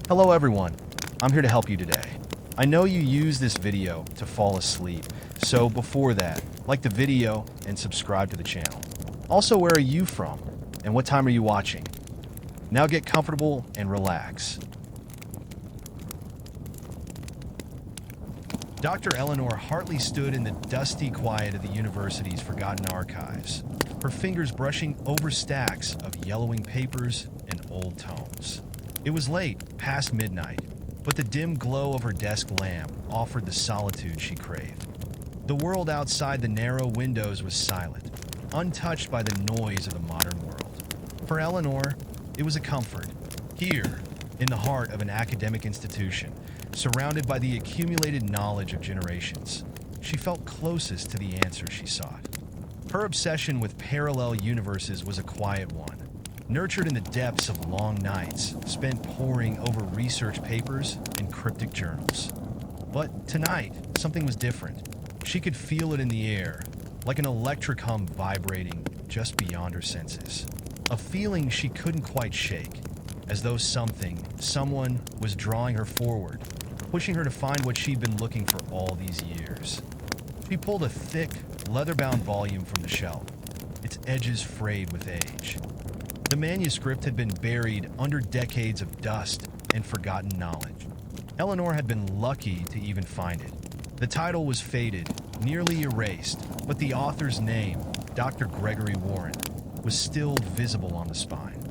Hello everyone, I'm here to help you today. I know you use this video to fall asleep, so before that, like the video and subscribe to the channel. Also, where are you from and what time are you watching? Now get comfortable and relax. Dr. Eleanor Hartley stood in the dusty quiet of the university's forgotten archives, her fingers brushing over stacks of yellowing papers and old tomes. It was late, past midnight, but the dim glow of her desk lamp offered the solitude she craved. The world outside the narrow windows was silent, untouched by the noise of the modern world. For Eleanor, it was a comfort. Here, in the heart of an academic institution, surrounded by the accumulated knowledge of generations, she felt closest to the answers she sought. Her obsession with parallel universes was a quiet one, nurtured in the depths of long nights spent poring over research papers and cryptic journals. But tonight, something was different. She could feel it in the air, like an electric hum vibrating just beyond her senses. A feeling she couldn't quite shake, as though someone was drawing her forward, pushing her to find what she'd been looking for all these years. She pulled a thick, leather-bound volume from the shelf, its edges frayed with age. The manuscript had been buried under decades of dust and forgotten knowledge. Eleanor had been lucky to even find it. The title was faded, nearly erased, but the author's name, Dr. Gregory Warren, was still visible on the spine.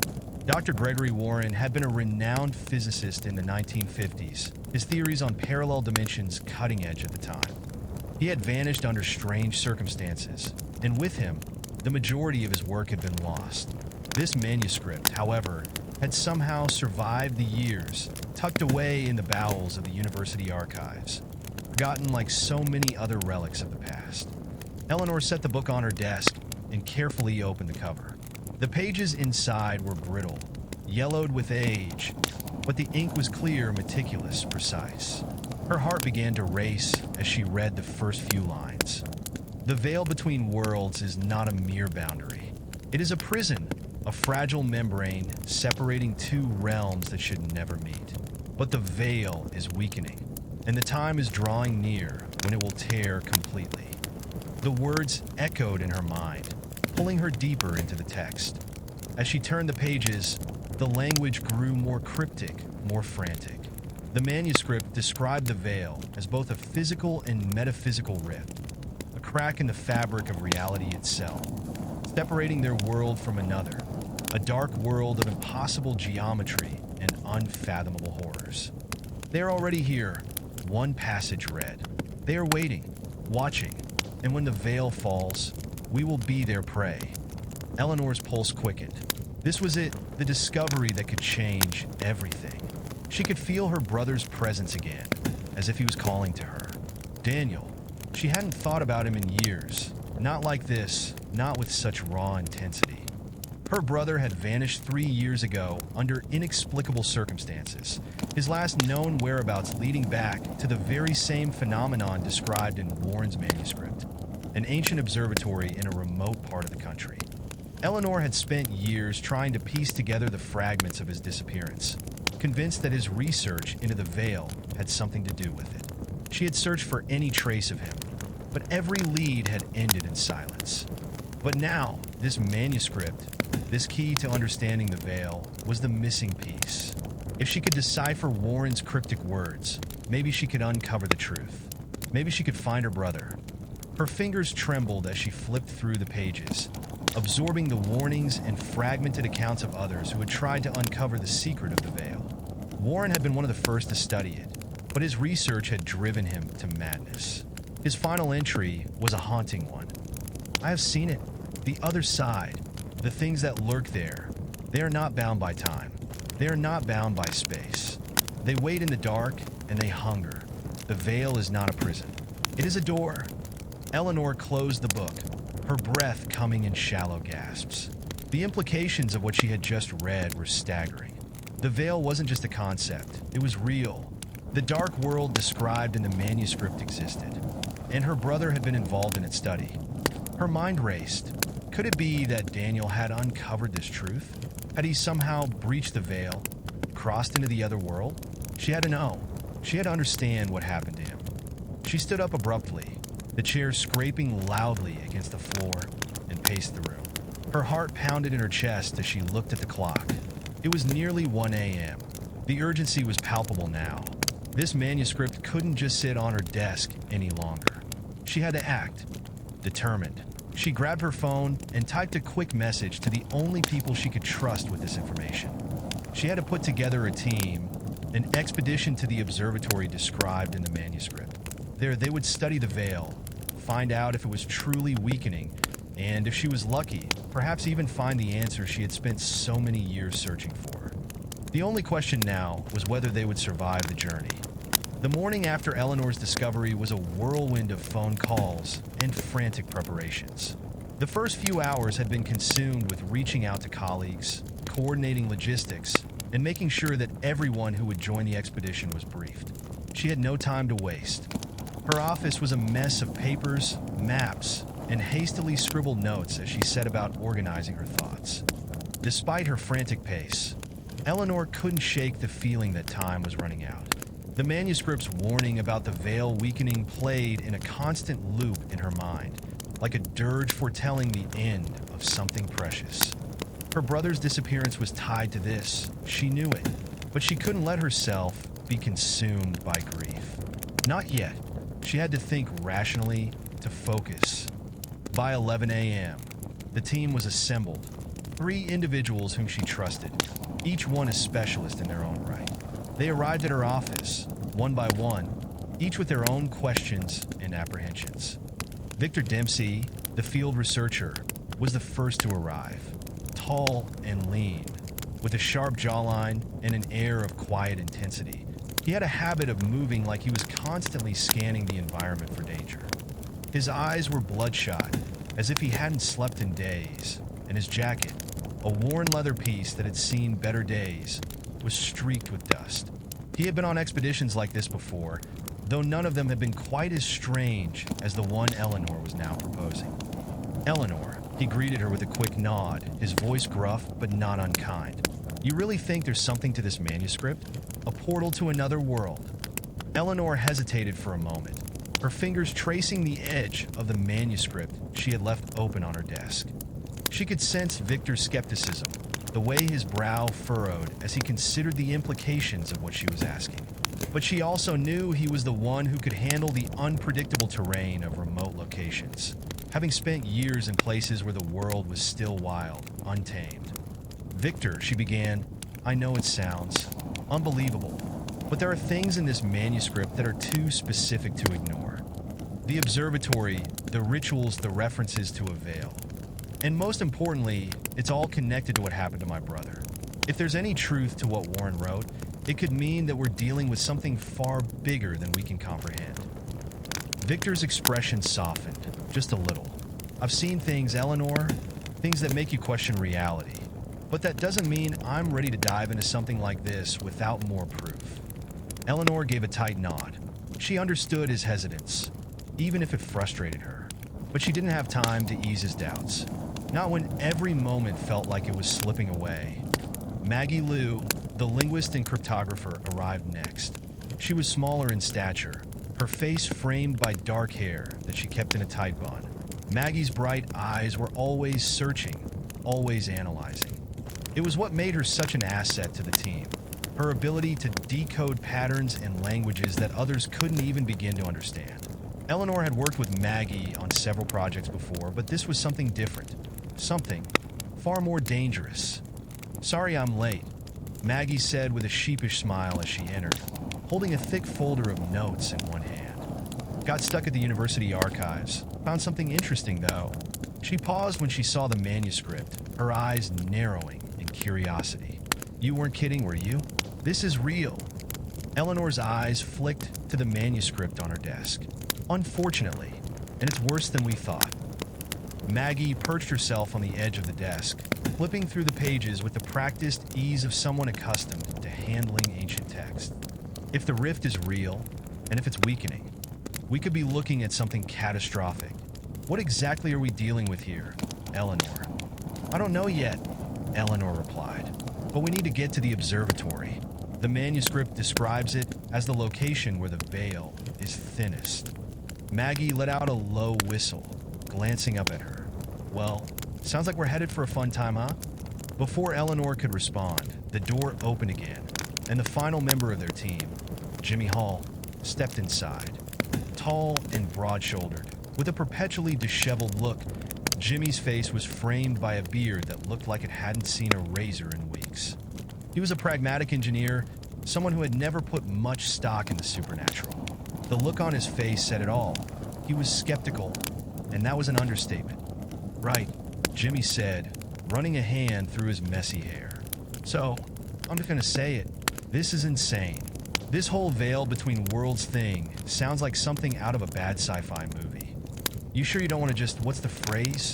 Dr. Gregory Warren had been a renowned physicist in the 1950s, his theories on parallel dimensions cutting edge at the time. He had vanished under strange circumstances, and with him, the majority of his work had been lost. This manuscript, however, had somehow survived the years, tucked away in the bowels of the university archives, forgotten like so many other relics of the past. Eleanor set the book on her desk and carefully opened the cover. The pages inside were brittle, yellowed with age, but the ink was clear, meticulous, precise. Her heart began to race as she read the first few lines. The veil between worlds is not a mere boundary. It is a prison, a fragile membrane separating two realms that should never meet. But the veil is weakening, and the time is drawing near when it will tear completely. The words echoed in her mind, pulling her deeper into the text. As she turned the pages, the language grew more cryptic, more frantic. The manuscript described the veil as both a physical and metaphysical rift, a crack in the fabric of reality itself, separating their world from another, a dark world of impossible geometry and unfathomable horrors. They are already here, one passage read. They are waiting, watching, and when the veil falls, we will be their prey. Eleanor's pulse quickened. This was it, the discovery that could change everything. She could feel her brother's presence again, as if he was calling to her. Daniel. She hadn't thought about him in years. Not like this, not with such raw intensity. Her brother had vanished 3 years ago under inexplicable circumstances, his last known whereabouts leading back to the very same phenomenon described in Warren's manuscript, an ancient observatory in a remote part of the country. Eleanor had spent years trying to piece together the fragments of his disappearance, convinced that his research into the veil had something to do with it. She had searched for any trace of him, but every lead had ended in silence. But now, this manuscript, this key to understanding the veil, was the missing piece. If she could decipher Warren's cryptic words, maybe she could uncover the truth. Maybe she could find her brother. Her fingers trembled as she flipped through the pages, absorbing the warnings and fragmented accounts of others who had tried to uncover the secret of the veil. Warren had been one of the first to study it, but his research had driven him to madness. His final entry was a haunting one. I have seen it. The other side, the things that lurk there, they are not bound by time. They are not bound by space. They wait in the dark and they hunger. The veil is not a prison. It is a door. Eleanor closed the book, her breath coming in shallow gasps. The implications of what she had just read were staggering. The veil wasn't just a concept, it was real. The dark world described in the manuscript existed, and her brother had been involved in its study. Her mind raced. Could it be that Daniel had uncovered this truth? Had he somehow breached the veil? crossed into the other world? She had to know. She had to understand what happened to him. She stood up abruptly, the chair scraping loudly against the floor, and paced the room. Her heart pounded in her chest as she looked at the clock. It was nearly 1 a.m. The urgency was palpable now. This manuscript couldn't just sit on her desk any longer. She had to act. Determined. She grabbed her phone and typed a quick message to the only people she could trust with this information. She had to put together a team, an expedition to the observatory described in the manuscript. There, they would study the veil, find out if it was truly weakening, and if she was lucky, perhaps even find the answer she had spent so many years searching for. The only question now was whether they would survive the journey. The morning after Eleanor's discovery was a whirlwind of phone calls and frantic preparations. The first few hours had been consumed with reaching out to colleagues, coordinating logistics, and making sure that everyone who would join the expedition was briefed. She had no time to waste. Her office was a mess of papers, maps, and hastily scribbled notes as she set about organizing her thoughts. Despite her frantic pace, Eleanor couldn't shake the feeling that time was running out. The manuscript's warning about the veil weakening played in a constant loop in her mind, like a dirge foretelling the end of something precious. Her brother's disappearance was tied to this. She knew it, but she couldn't let herself be consumed by grief. Not yet. She had to think rationally, to focus. By 11 a.m., the team was assembled. 3 individuals whom she trusted, each one a specialist in their own right. They arrived at her office, one by one, each with their own questions and apprehensions. Victor Dempsey, the field researcher, was the first to arrive. Tall and lean, with a sharp jawline and an air of quiet intensity. He had a habit of moving like he was constantly scanning the environment for danger. His eyes were bloodshot, as if he hadn't slept in days, and his jacket, a worn leather piece that had seen better days, was streaked with dust. He had been on expeditions like this before, though none of them had been quite as strange as the one Eleanor was now proposing. Eleanor, he greeted her with a quick nod, his voice gruff but not unkind. You really think there's something to this manuscript? A portal to another world? Eleanor hesitated for a moment, her fingers tracing the edge of the manuscript she had left open on her desk. She could sense Victor's skepticism, the way his brow furrowed as he considered the implications of what she was asking. But she also knew he was the one who could handle the unpredictable terrain of remote locations, having spent years in places where the world was still wild, untamed. Victor, she began, I know it sounds unbelievable, but there are things in this manuscript that are too specific to ignore. The observatory, the rituals, the references to a veil. And most importantly, it's all connected to what happened to my brother. If there's any truth to what Warren wrote, it could mean that we're dealing with something far bigger than we can comprehend. Victor's expression softened, just a little. I've seen things, Eleanor, things that make you question reality. But that doesn't mean I'm ready to dive into something like this without more proof. Eleanor gave a tight nod. She understood his hesitance, even if it frustrated her. But she didn't have time to ease his doubts. Not when every moment felt like it was slipping away. Maggie Liu, the linguist and cryptographer, arrived next. She was smaller in stature, her face framed by dark hair that she kept in a tight bun. Maggie's bright eyes were always searching, always analyzing. It was what made her such an asset to the team, her ability to decode patterns and languages that others couldn't even begin to understand. Eleanor had worked with Maggie on several projects before, but this was something different, something far more dangerous. Sorry I'm late, Maggie said with a sheepish smile as she entered, holding a thick folder of notes in one hand. Got stuck at the university archives. Found something interesting, though. She paused when she saw the manuscript, her eyes narrowing in curiosity. You weren't kidding, were you? This is real. Eleanor's eyes flicked to the manuscript on her desk. Unfortunately, and it's worse than we thought. Maggie perched herself on the edge of the desk, flipping through the pages with the practiced ease of someone accustomed to handling ancient text. If the rift is real, and if it's weakening, we could be looking at something catastrophic. What exactly are we dealing with here, Eleanor? I don't know yet. Eleanor replied. But we need to get to the observatory. The manuscript describes it as the location where the veil is thinnest. Maggie let out a low whistle, glancing up at her. Well, sounds like we're headed for a fun time, huh? Before Eleanor could respond, the door opened again, and the final member of their team, Jimmy Hall, stepped inside. Tall and broad-shouldered, with a perpetually disheveled look, Jimmy's face was framed by a beard that looked like it hadn't seen a razor in weeks. He was a pragmatic engineer, someone who had never put much stock in the supernatural. The look on his face said it all. He was skeptical, and that was an understatement. Right, Jimmy said, running a hand through his messy hair. So, I'm just gonna say it. This is insane. This whole veil between worlds thing sounds like something out of a bad sci-fi movie. You sure you don't want to just, what's the phrase?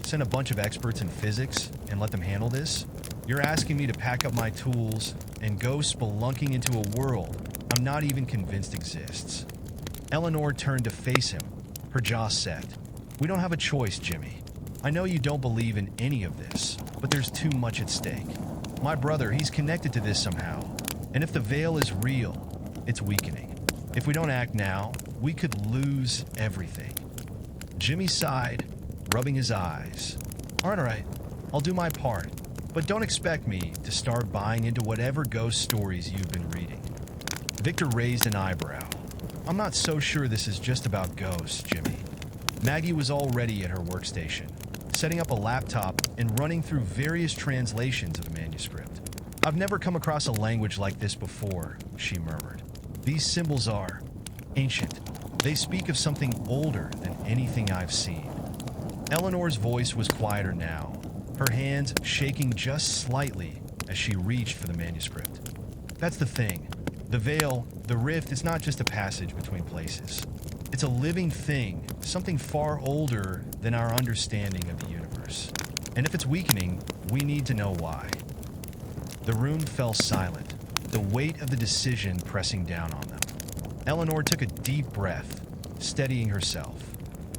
Send a bunch of experts in physics and let them handle this? You're asking me to pack up my tools and go spelunking into a world I'm not even convinced exists. Eleanor turned to face him, her jaw set. We don't have a choice, Jimmy. I know you don't believe in any of this, but there's too much at stake. My brother, he's connected to this somehow. And if the veil is real, it's weakening. If we don't act now, we could lose everything. Jimmy sighed, rubbing his eyes. All right, I'll do my part, but don't expect me to start buying into whatever ghost stories you've been reading. Victor raised an eyebrow. I'm not so sure this is just about ghosts, Jimmy. Maggie was already at her workstation, setting up a laptop and running through various translations of the manuscript. I've never come across a language like this before, she murmured. These symbols are ancient. They speak of something older than anything I've seen. Eleanor's voice was quieter now, her hands shaking just slightly as she reached for the manuscript. That's the thing. The veil, the rift, is not just a passage between places. It's a living thing, something far older than our understanding of the universe. And if it's weakening, we need to know why. The room fell silent, the weight of the decision pressing down on them. Eleanor took a deep breath, steadying herself.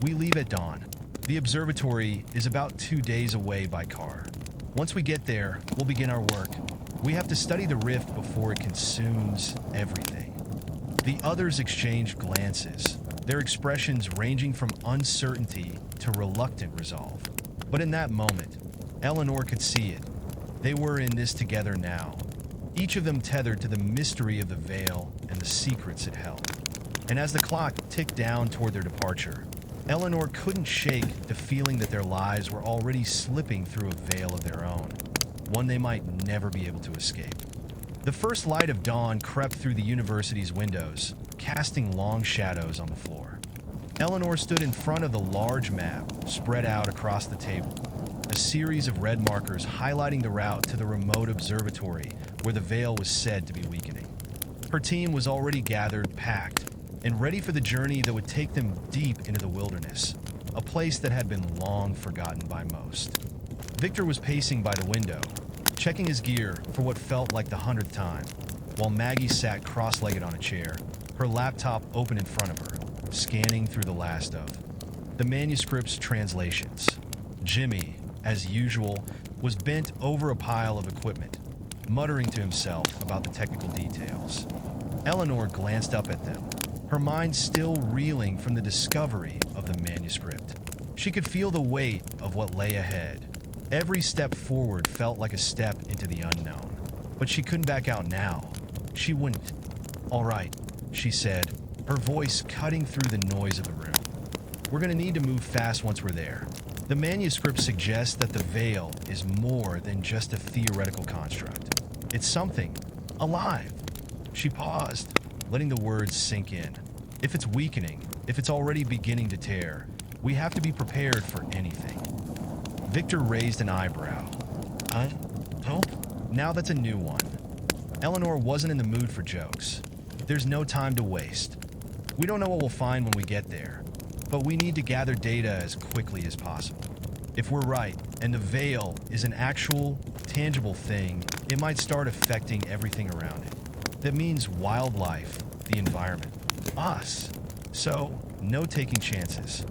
We leave at dawn. The observatory is about 2 days away by car. Once we get there, we'll begin our work. We have to study the rift before it consumes everything. The others exchanged glances, their expressions ranging from uncertainty to reluctant resolve. But in that moment, Eleanor could see it. They were in this together now, each of them tethered to the mystery of the veil and the secrets it held. And as the clock ticked down toward their departure, Eleanor couldn't shake the feeling that their lives were already slipping through a veil of their own, one they might never be able to escape. The first light of dawn crept through the university's windows, casting long shadows on the floor. Eleanor stood in front of the large map spread out across the table, a series of red markers highlighting the route to the remote observatory where the veil was said to be weakening. Her team was already gathered, packed, and ready for the journey that would take them deep into the wilderness, a place that had been long forgotten by most. Victor was pacing by the window, checking his gear for what felt like the 100th time, while Maggie sat cross-legged on a chair, her laptop open in front of her, scanning through the last of the manuscript's translations. Jimmy, as usual, was bent over a pile of equipment, muttering to himself about the technical details. Eleanor glanced up at them, her mind still reeling from the discovery of the manuscript. She could feel the weight of what lay ahead. Every step forward felt like a step into the unknown, but she couldn't back out now. She wouldn't. All right, she said, her voice cutting through the noise of the room. We're going to need to move fast once we're there. The manuscript suggests that the veil is more than just a theoretical construct. It's something alive. She paused, letting the words sink in. If it's weakening, if it's already beginning to tear, we have to be prepared for anything. Victor raised an eyebrow. Help? Now that's a new one. Eleanor wasn't in the mood for jokes. There's no time to waste. We don't know what we'll find when we get there, but we need to gather data as quickly as possible. If we're right, and the veil is an actual, tangible thing, it might start affecting everything around it. That means wildlife, the environment, us. So, no taking chances.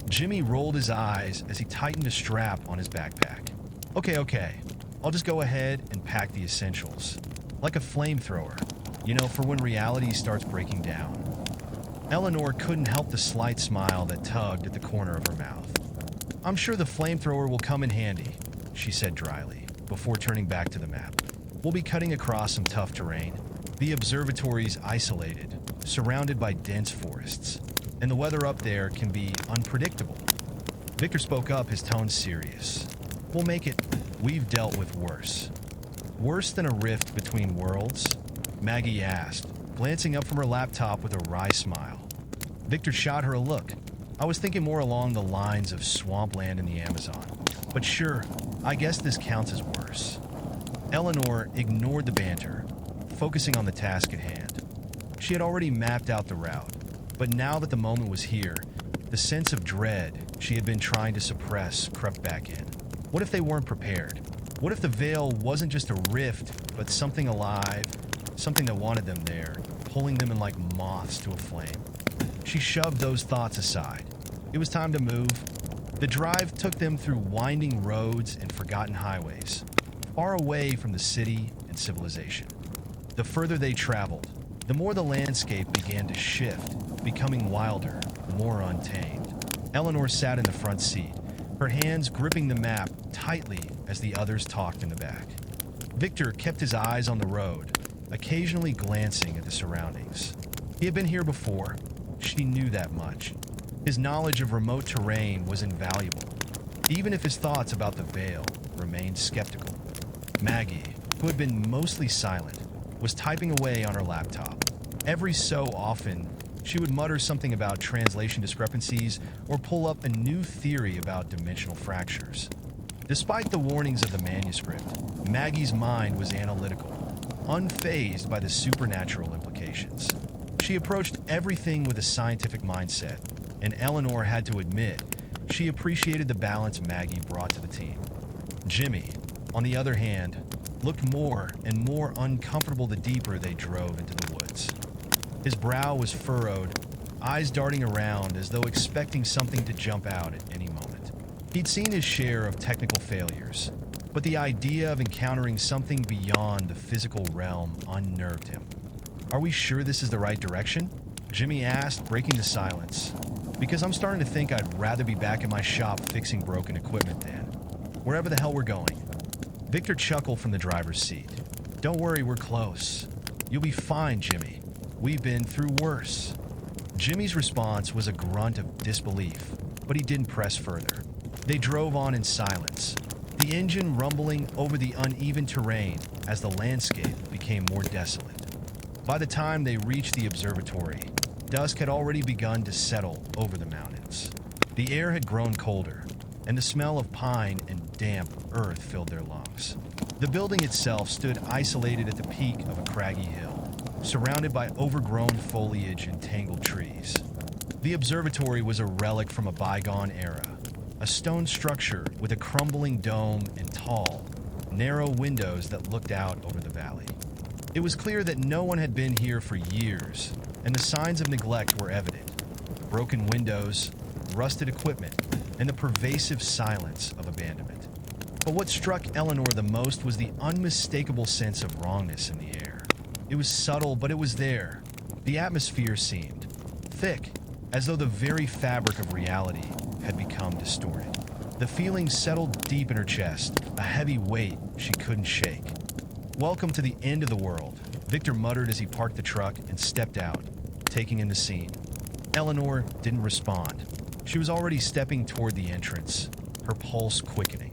Jimmy rolled his eyes as he tightened a strap on his backpack. Okay. I'll just go ahead and pack the essentials. Like a flamethrower, for when reality starts breaking down. Eleanor couldn't help the slight smile that tugged at the corner of her mouth. I'm sure the flamethrower will come in handy, she said dryly, before turning back to the map. We'll be cutting across some tough terrain. The observatory's isolated, surrounded by dense forests, and the weather up there can be unpredictable. Victor spoke up, his tone serious. We'll make it. We've dealt with worse. Worse than a rift between worlds? Maggie asked, glancing up from her laptop with a wry smile. Victor shot her a look. I was thinking more along the lines of swampland in the Amazon. But sure, I guess this counts as worse. Eleanor ignored the banter, focusing on the task at hand. She had already mapped out the route, but now that the moment was here, the sense of dread she had been trying to suppress crept back in. What if they weren't prepared? What if the veil wasn't just a rift, but something alive, something that wanted them there, pulling them in like moths to a flame? She shoved those thoughts aside. It was time to move. The drive took them through winding roads and forgotten highways, far away from the city and civilization. The further they traveled, the more the landscape began to shift, becoming wilder, more untamed. Eleanor sat in the front seat, her hands gripping the map tightly as the others talked in the back. Victor kept his eyes on the road, occasionally glancing at the surroundings. He had been here before. She knew that much. His knowledge of remote terrain was invaluable, even if his thoughts about the veil remained skeptical. Maggie, who had been mostly silent, was typing away on her laptop. Every so often, she would mutter something about translation discrepancies or pull up a new theory about dimensional fractures. Despite the warnings of the manuscript, Maggie's mind was analytical, unfazed by the supernatural implications. She approached everything with a scientific mindset, and Eleanor had to admit she appreciated the balance Maggie brought to the team. Jimmy, on the other hand, looked more and more uncomfortable the deeper they drove into the woods. His brow was furrowed, eyes darting around as though expecting something to jump out at any moment. He'd seen his share of technical failures, but the idea of encountering something beyond the physical realm unnerved him. Are we sure this is the right direction? Jimmy asked, breaking the silence. Because I'm starting to think I'd rather be back in my shop fixing broken equipment than wherever the hell we're going. Victor chuckled from the driver's seat. Don't worry, we're close. You'll be fine, Jimmy. We've been through worse. Jimmy's response was a grunt of disbelief, but he didn't press further. They drove on in silence, the engine rumbling over the uneven terrain as the landscape became more desolate. By the time they reached the observatory, dusk had already begun to settle over the mountains. The air had grown colder, and the smell of pine and damp earth filled their lungs. The building itself stood isolated at the peak of a craggy hill, surrounded by overgrown foliage and tangled trees. The observatory was a relic from a bygone era, a stone structure with a crumbling dome and tall, narrow windows that looked out over the valley. It was clear that no one had been here for years, and the signs of neglect were evident. Broken windows, rusted equipment, and the pervasive silence of abandonment. But what struck Eleanor the most was the unmistakable sense of wrongness in the air. It was subtle, but it was there. The atmosphere seemed thick, as though the very fabric of reality had become distorted. The feeling settled deep in her chest, a heavy weight she couldn't shake. Welcome to the end of the world, Victor muttered as he parked the truck and stepped out, taking in the scene. Eleanor didn't respond. She was already stepping toward the entrance, her pulse quickening.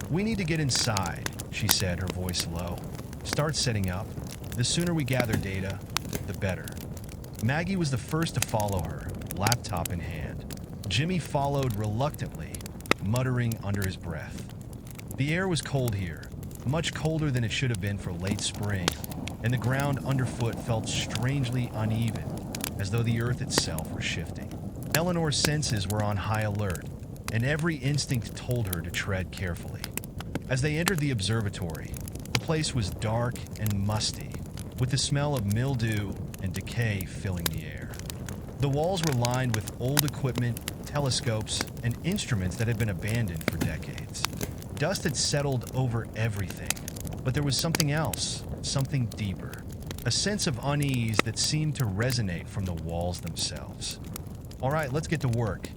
We need to get inside, she said, her voice low. Start setting up. The sooner we gather data, the better. Maggie was the first to follow her, laptop in hand. Jimmy followed reluctantly, muttering under his breath. The air was cold here, much colder than it should have been for late spring, and the ground underfoot felt strangely uneven, as though the earth itself were shifting. Eleanor's senses were on high alert, and every instinct told her to tread carefully. As they entered the observatory, the place was dark and musty, with the smell of mildew and decay filling the air. The walls were lined with old equipment, telescopes, and instruments that had been abandoned for decades. Dust had settled over everything, but there was something else, something deeper. A sense of unease that seemed to resonate from the walls themselves. "All right, let's get to work,"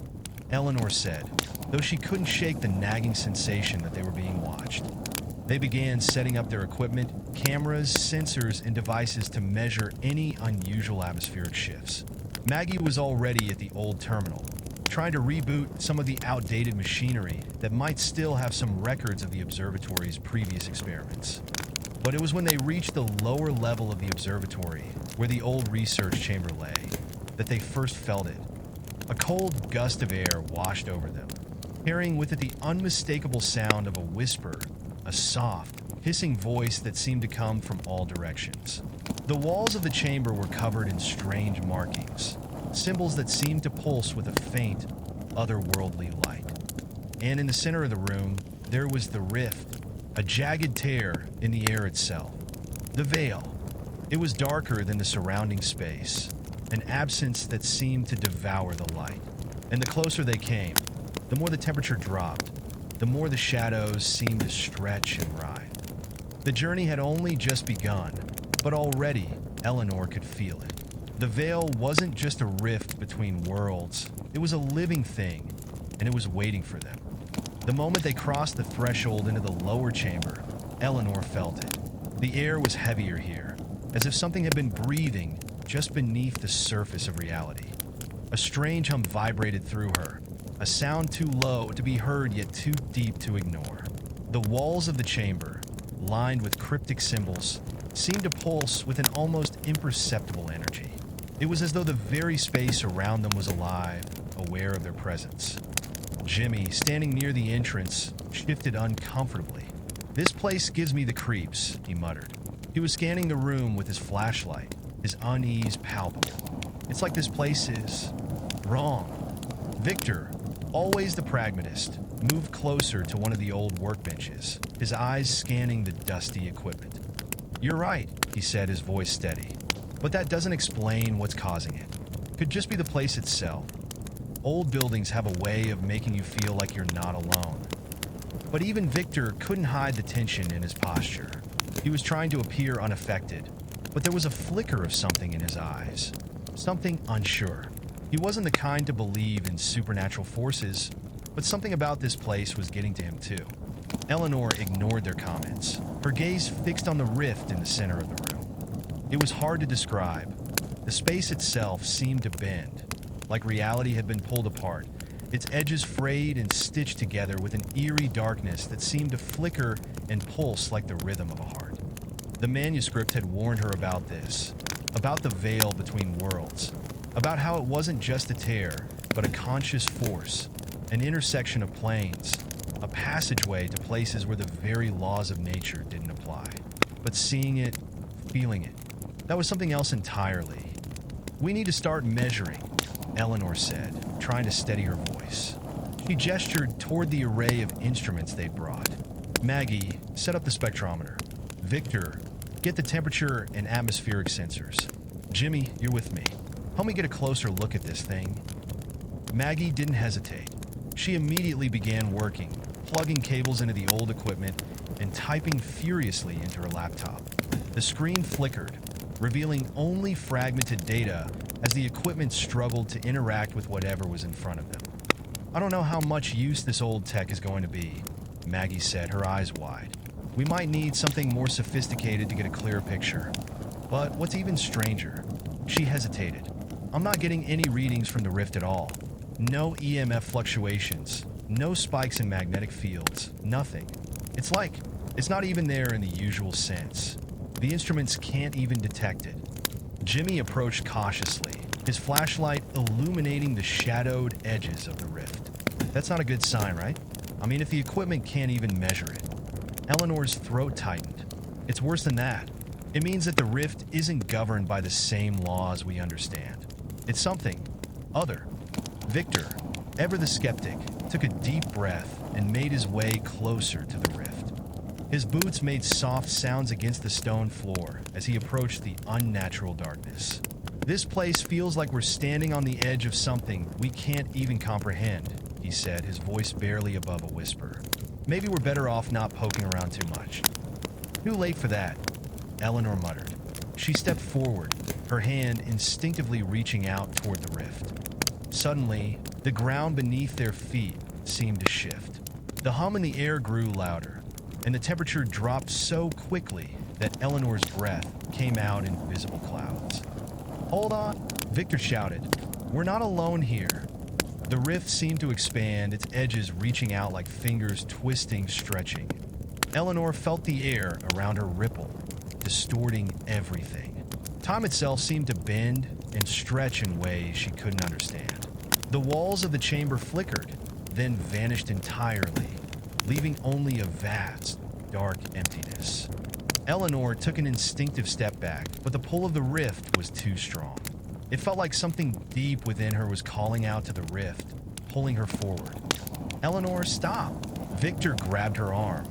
Eleanor said, though she couldn't shake the nagging sensation that they were being watched. They began setting up their equipment, cameras, sensors, and devices to measure any unusual atmospheric shifts. Maggie was already at the old terminal, trying to reboot some of the outdated machinery that might still have some records of the observatory's previous experiments. But it was when they reached the lower level of the observatory, where the old research chamber lay, that they first felt it. A cold gust of air washed over them, carrying with it the unmistakable sound of a whisper, a soft, hissing voice that seemed to come from all directions. The walls of the chamber were covered in strange markings, symbols that seemed to pulse with a faint, otherworldly light. And in the center of the room, there was the rift, a jagged tear in the air itself. The veil. It was darker than the surrounding space, an absence that seemed to devour the light. And the closer they came, the more the temperature dropped, the more the shadows seemed to stretch and writhe. The journey had only just begun, but already Eleanor could feel it. The veil wasn't just a rift between worlds, it was a living thing, and it was waiting for them. The moment they crossed the threshold into the lower chamber, Eleanor felt it. The air was heavier here, as if something had been breathing just beneath the surface of reality. A strange hum vibrated through her, a sound too low to be heard yet too deep to ignore. The walls of the chamber, lined with cryptic symbols, seemed to pulse with an almost imperceptible energy. It was as though the very space around them was alive, aware of their presence. Jimmy, standing near the entrance, shifted uncomfortably. "This place gives me the creeps," he muttered. He was scanning the room with his flashlight, his unease palpable. "It's like this place is wrong." Victor, always the pragmatist, moved closer to one of the old workbenches, his eyes scanning the dusty equipment. "You're right," he said, his voice steady. "But that doesn't explain what's causing it. Could just be the place itself. Old buildings have a way of making you feel like you're not alone." But even Victor couldn't hide the tension in his posture. He was trying to appear unaffected, but there was a flicker of something in his eyes, something unsure. He wasn't the kind to believe in supernatural forces, but something about this place was getting to him too. Eleanor ignored their comments, her gaze fixed on the rift in the center of the room. It was hard to describe. The space itself seemed to bend, like reality had been pulled apart, its edges frayed and stitched together with an eerie darkness that seemed to flicker and pulse like the rhythm of a heart. The manuscript had warned her about this, about the veil between worlds, about how it wasn't just a tear, but a conscious force, an intersection of planes, a passageway to places where the very laws of nature didn't apply. But seeing it, feeling it, that was something else entirely. "We need to start measuring," Eleanor said, trying to steady her voice. She gestured toward the array of instruments they'd brought. "Maggie, set up the spectrometer. Victor, get the temperature and atmospheric sensors. Jimmy, you're with me. Help me get a closer look at this thing." Maggie didn't hesitate. She immediately began working, plugging cables into the old equipment and typing furiously into her laptop. The screen flickered, revealing only fragmented data as the equipment struggled to interact with whatever was in front of them. "I don't know how much use this old tech is going to be," Maggie said, her eyes wide. "We might need something more sophisticated to get a clear picture. But what's even stranger," she hesitated, "I'm not getting any readings from the rift at all. No EMF fluctuations, no spikes in magnetic fields, nothing. It's like it's not even there in the usual sense. The instruments can't even detect it." Jimmy approached cautiously, his flashlight illuminating the shadowed edges of the rift. "That's not a good sign, right? I mean, if the equipment can't even measure it." Eleanor's throat tightened. "It's worse than that. It means that the rift isn't governed by the same laws we understand. It's something other." Victor, ever the skeptic, took a deep breath and made his way closer to the rift. His boots made soft sounds against the stone floor as he approached the unnatural darkness. "This place feels like we're standing on the edge of something we can't even comprehend," he said, his voice barely above a whisper. Maybe we're better off not poking around too much." "Too late for that," Eleanor muttered. She stepped forward, her hand instinctively reaching out toward the rift. Suddenly, the ground beneath their feet seemed to shift. The hum in the air grew louder, and the temperature dropped so quickly that Eleanor's breath came out in visible clouds. "Hold on," Victor shouted. "We're not alone here." The rift seemed to expand, its edges reaching out like fingers twisting, stretching. Eleanor felt the air around her ripple, distorting everything. Time itself seemed to bend and stretch in ways she couldn't understand. The walls of the chamber flickered, then vanished entirely, leaving only a vast, dark emptiness. Eleanor took an instinctive step back, but the pull of the rift was too strong. It felt like something deep within her was calling out to the rift, pulling her forward. "Eleanor, stop!" Victor grabbed her arm,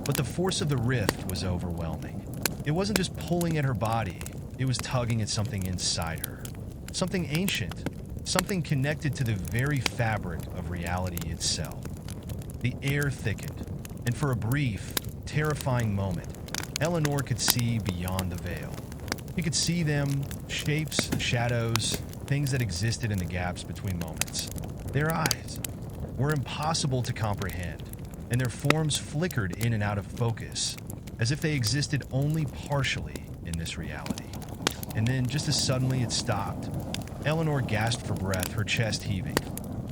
but the force of the rift was overwhelming. It wasn't just pulling at her body, it was tugging at something inside her. Something ancient, something connected to the very fabric of reality itself. The air thickened, and for a brief, terrifying moment, Eleanor could see beyond the veil. She could see them, shapes, shadows, things that existed in the gaps between moments. Their eyes were impossible to comprehend, and their forms flickered in and out of focus, as if they existed only partially in this reality. And then, just as suddenly it stopped, Eleanor gasped for breath, her chest heaving.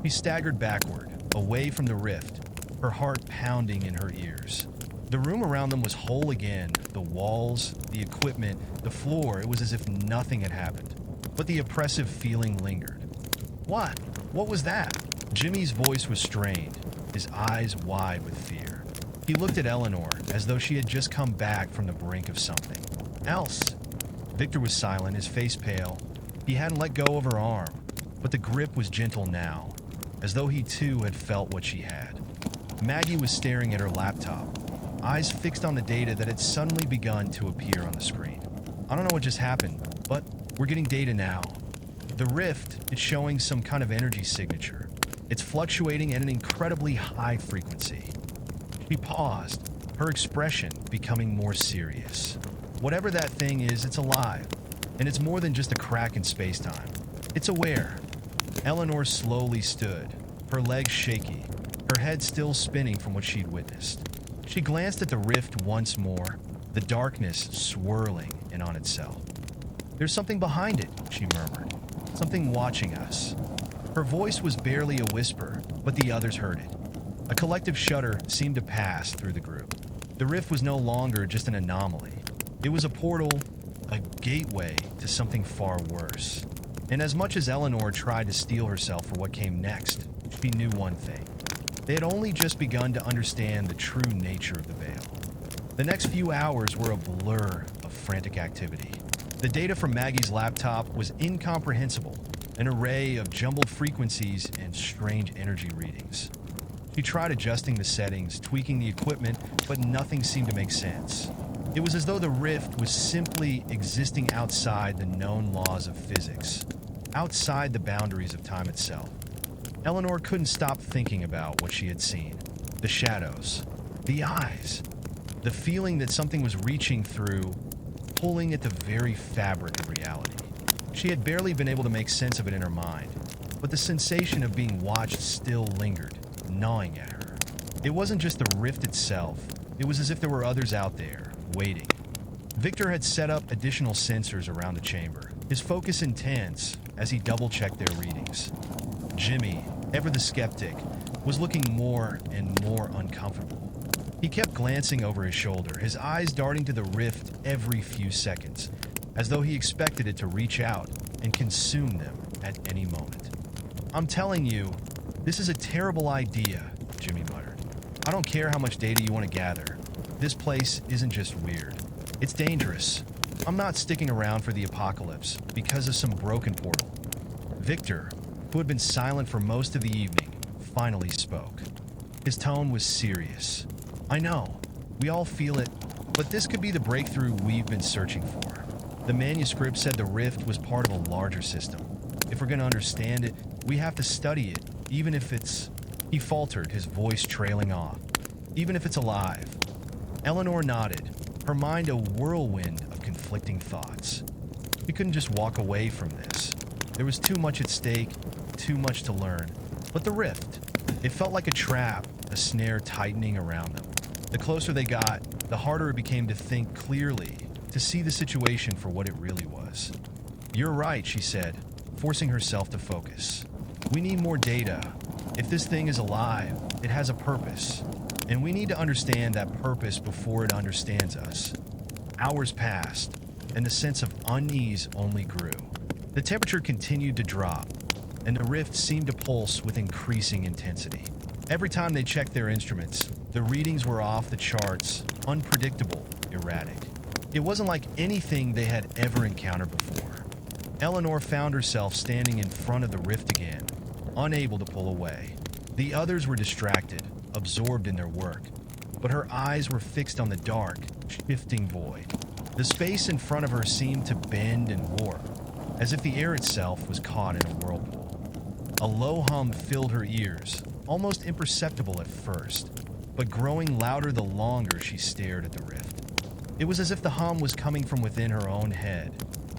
She staggered backward, away from the rift, her heart pounding in her ears. The room around them was whole again, the walls, the equipment, the floor. It was as if nothing had happened. But the oppressive feeling lingered. "What? What was that?" Jimmy's voice was strained, his eyes wide with fear. He looked at Eleanor as though she had just come back from the brink of something else. Victor was silent, his face pale. He hadn't let go of her arm, but the grip was gentle now, as though he too had felt what she had. Maggie was staring at her laptop, eyes fixed on the data that had suddenly begun to appear on the screen. "I don't know what just happened, but we're getting data now. The rift is showing some kind of energy signature. It's fluctuating at an incredibly high frequency." She paused, her expression becoming more serious. "Whatever that thing is, it's alive, and it's more than just a crack in space-time. It's aware." Eleanor slowly stood, her legs shaky, her head still spinning from what she'd witnessed. She glanced at the rift once more, the darkness swirling in on itself. "There's something behind it," she murmured. "Something watching us." Her voice was barely a whisper, but the others heard it. A collective shudder seemed to pass through the group. The rift was no longer just an anomaly. It was a portal, a gateway to something far worse. And as much as Eleanor tried to steel herself for what came next, she knew one thing. They had only just begun to understand the true nature of the veil. The next few hours were a blur of frantic activity. The data from Maggie's laptop was incomprehensible, an array of jumbled frequencies and strange energy readings. She tried adjusting the settings, tweaking the equipment, but nothing seemed to make sense. It was as though the rift was simply existing outside the known laws of physics, outside the boundaries of time itself. Eleanor couldn't stop thinking about what she had seen. The shadows, the eyes, the feeling that something was reaching through, pulling at the very fabric of reality. She had barely been able to make sense of it in her mind, but the sensation of being watched still lingered, gnawing at her. It wasn't just the rift itself, it was as if there were others out there, waiting. Victor had set up additional sensors around the chamber, his focus intense as he double-checked their readings. Jimmy, ever the skeptic, was looking more and more uncomfortable. He kept glancing over his shoulder, his eyes darting to the rift every few seconds, as though he expected it to reach out and consume them at any moment. "I'm telling you, this is a terrible idea," Jimmy muttered. "I don't care how much data you want to gather. This place isn't just weird. It's dangerous. I'm not sticking around for the apocalypse because of some broken portal." Victor, who had been silent for most of the evening, finally spoke. His tone was serious. "I know, we all feel it, but this could be the breakthrough we've been searching for. The manuscript said the rift was part of a larger system. If we're going to understand it, we have to study it, even if it's..." He faltered, his voice trailing off. even if it's alive. Eleanor nodded, her mind a whirlwind of conflicting thoughts. She couldn't just walk away from this. There was too much at stake, too much to learn. But the rift, it felt like a trap, a snare tightening around them. The closer they got, the harder it became to think clearly, to see the situation for what it really was. "You're right," she said, forcing herself to focus. "We need more data. If this thing is alive, it has a purpose. And we need to understand that purpose before it understands us." Hours passed, and the sense of unease only grew. The temperature continued to drop, and the rift seemed to pulse with increasing intensity. Every time they checked their instruments, the readings were off the charts, unpredictable, erratic. It wasn't like anything they had ever encountered before. Eleanor found herself standing in front of the rift again, unable to pull away. The others were distracted, absorbed in their work, but her eyes were fixed on the dark, shifting void. The space in front of her seemed to bend and warp, as if the air itself was caught in a whirlpool. A low hum filled her ears, almost imperceptible at first, but growing louder the longer she stared at the rift. It was as if the hum was coming from within her own head,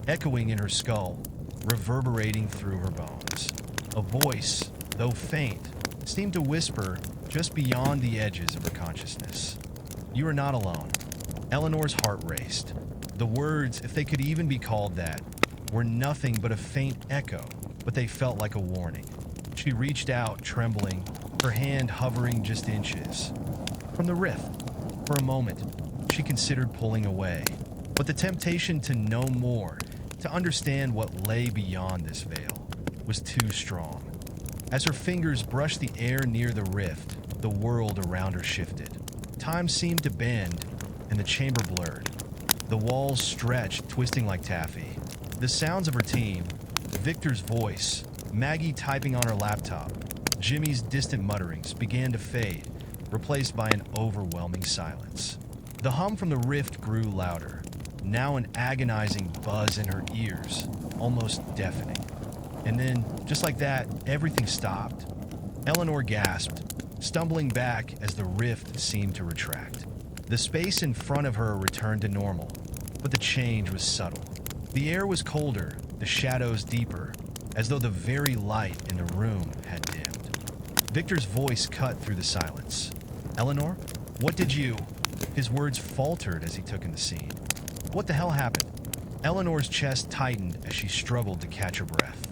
echoing in her skull, reverberating through her bones. A voice, though faint, seemed to whisper just beyond the edges of her consciousness. "You are not alone." Eleanor's heart raced. The words, if they could even be called that, were nothing but a faint echo, but they felt like a warning. She reached out, trembling, her hand hovering just inches from the rift. For a moment, she considered pulling away, but the temptation to know more, to understand what lay beyond this veil, was too strong. As her fingers brushed the air near the rift, the world around her shifted. Time seemed to bend, and the chamber blurred. The walls stretched, twisting like taffy. The sounds of her team, Victor's voice, Maggie typing on her laptop, Jimmy's distant mutterings began to fade, replaced by an overwhelming silence. The hum from the rift grew louder, now an agonizing buzz in her ears, almost deafening. And then, just like that, everything stopped. Eleanor gasped, stumbling back as the rift seemed to retract. The space in front of her returned to normal, but the change was subtle. The air was colder, the shadows deeper, as though the very light in the room had dimmed. Victor's voice cut through the silence. "Eleanor, what did you—" His words faltered as he took in the scene. "What the hell happened?" Eleanor's chest tightened as she struggled to catch her breath.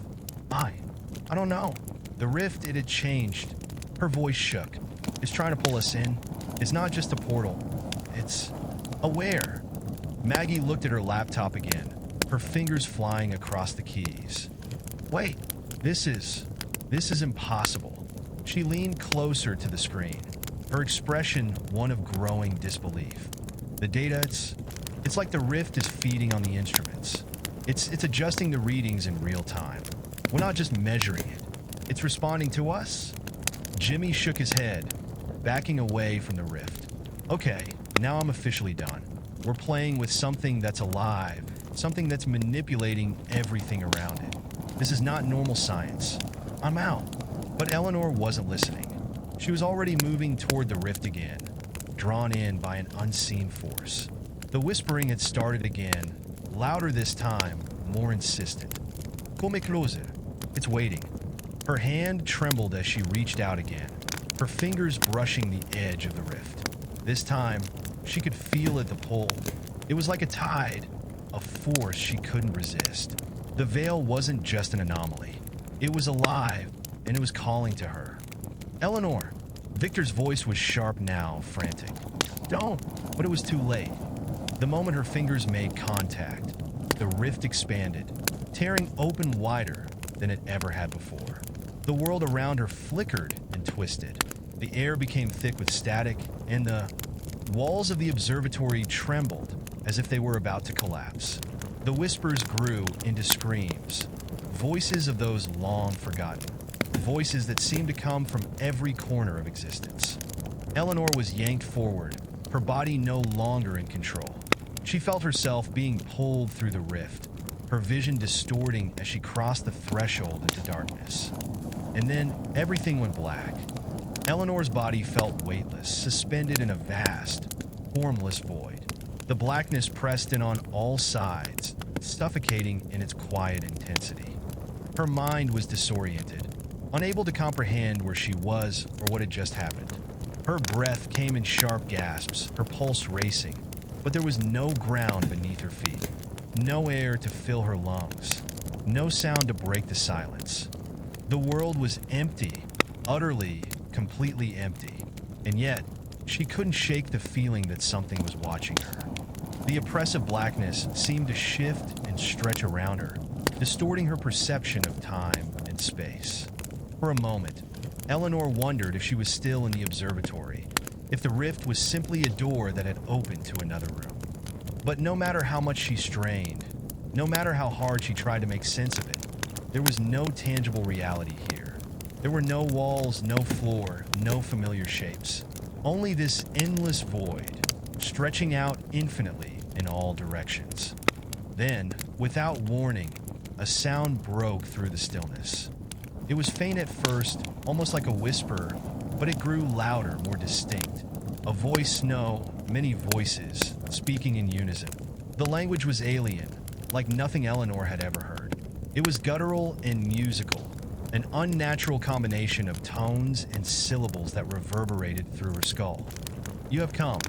I don't know. The rift, it had changed." Her voice shook. "It's trying to pull us in. It's not just a portal. It's aware." Maggie looked at her laptop again, her fingers flying across the keys. "Wait, this is impossible." She leaned closer to the screen, her expression one of growing disbelief. "The data, it's like the rift is feeding on the instruments. It's adjusting the readings in real time. We're not just measuring it. It's responding to us." Jimmy shook his head, backing away from the rift. "Okay, now I'm officially done. We're playing with something that's alive, something that's manipulating everything around it. This is not normal science. I'm out." But Eleanor wasn't listening. She was already moving toward the rift again, drawn in by an unseen force. The whispering had started again, louder this time, more insistent. "Come closer." It's waiting. Her hand trembled as she reached out again, her fingers brushing the edge of the rift. This time, she could feel it, the pull. It was like a tide, a force she couldn't resist. The veil wasn't just an anomaly. It was alive, and it was calling to her. "Eleanor!" Victor's voice was sharp now, frantic. "Don't!" But it was too late. The moment her fingers made contact, the rift expanded, tearing open wider than it ever had before. The world around her flickered and twisted. The air became thick with static, and the walls of the observatory trembled as if they were about to collapse. The whispers grew into screams, voices of those long forgotten, voices that seemed to come from every corner of existence. Eleanor was yanked forward, her body no longer in control. She felt herself being pulled through the rift, her vision distorting as she crossed the threshold into darkness. And then everything went black. Eleanor's body felt weightless, suspended in a vast, formless void. The blackness pressed in on all sides, suffocating in its quiet intensity. Her mind was disoriented, unable to comprehend where she was or what had just happened. Her breath came in sharp gasps, her pulse racing, but there was no ground beneath her feet, no air to fill her lungs, no sound to break the silence. The world was empty, utterly, completely empty, and yet she couldn't shake the feeling that something was watching her. The oppressive blackness seemed to shift and stretch around her, distorting her perception of time and space. For a moment, Eleanor wondered if she was still in the observatory, if the rift was simply a door that had opened to another room. But no matter how much she strained, no matter how hard she tried to make sense of it, there was no tangible reality here. There were no walls, no floor, no familiar shapes. Only this endless void, stretching out infinitely in all directions. Then, without warning, a sound broke through the stillness. It was faint at first, almost like a whisper, but it grew louder, more distinct. A voice, no, many voices, speaking in unison. The language was alien, like nothing Eleanor had ever heard. It was guttural and musical, an unnatural combination of tones and syllables that reverberated through her skull. "You have come."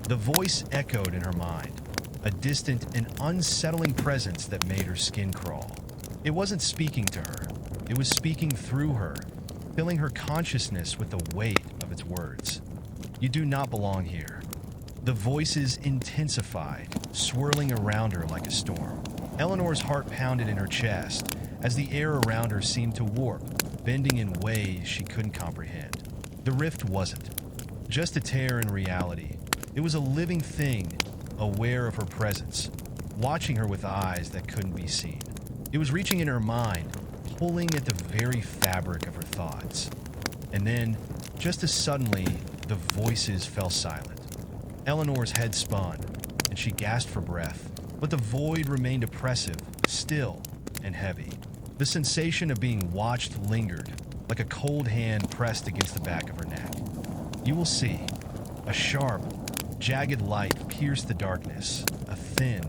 The voice echoed in her mind, a distant and unsettling presence that made her skin crawl. It wasn't speaking to her. It was speaking through her, filling her consciousness with the weight of its words. "You do not belong here." The voices intensified, swirling around her like a storm. Eleanor's heart pounded in her chest as the air around her seemed to warp, bending in ways she couldn't comprehend. The rift wasn't just a tear in reality. It was a living thing, aware of her presence, watching her with eyes that couldn't be seen. It was reaching in her mind, pulling at the very fabric of her thoughts. And then, just as suddenly, the voices fell silent. Eleanor's head spun, and she gasped for breath, but the void remained oppressive, still, and heavy. The sensation of being watched lingered, like a cold hand pressed against the back of her neck. "You will see." A sharp, jagged light pierced the darkness, a thin,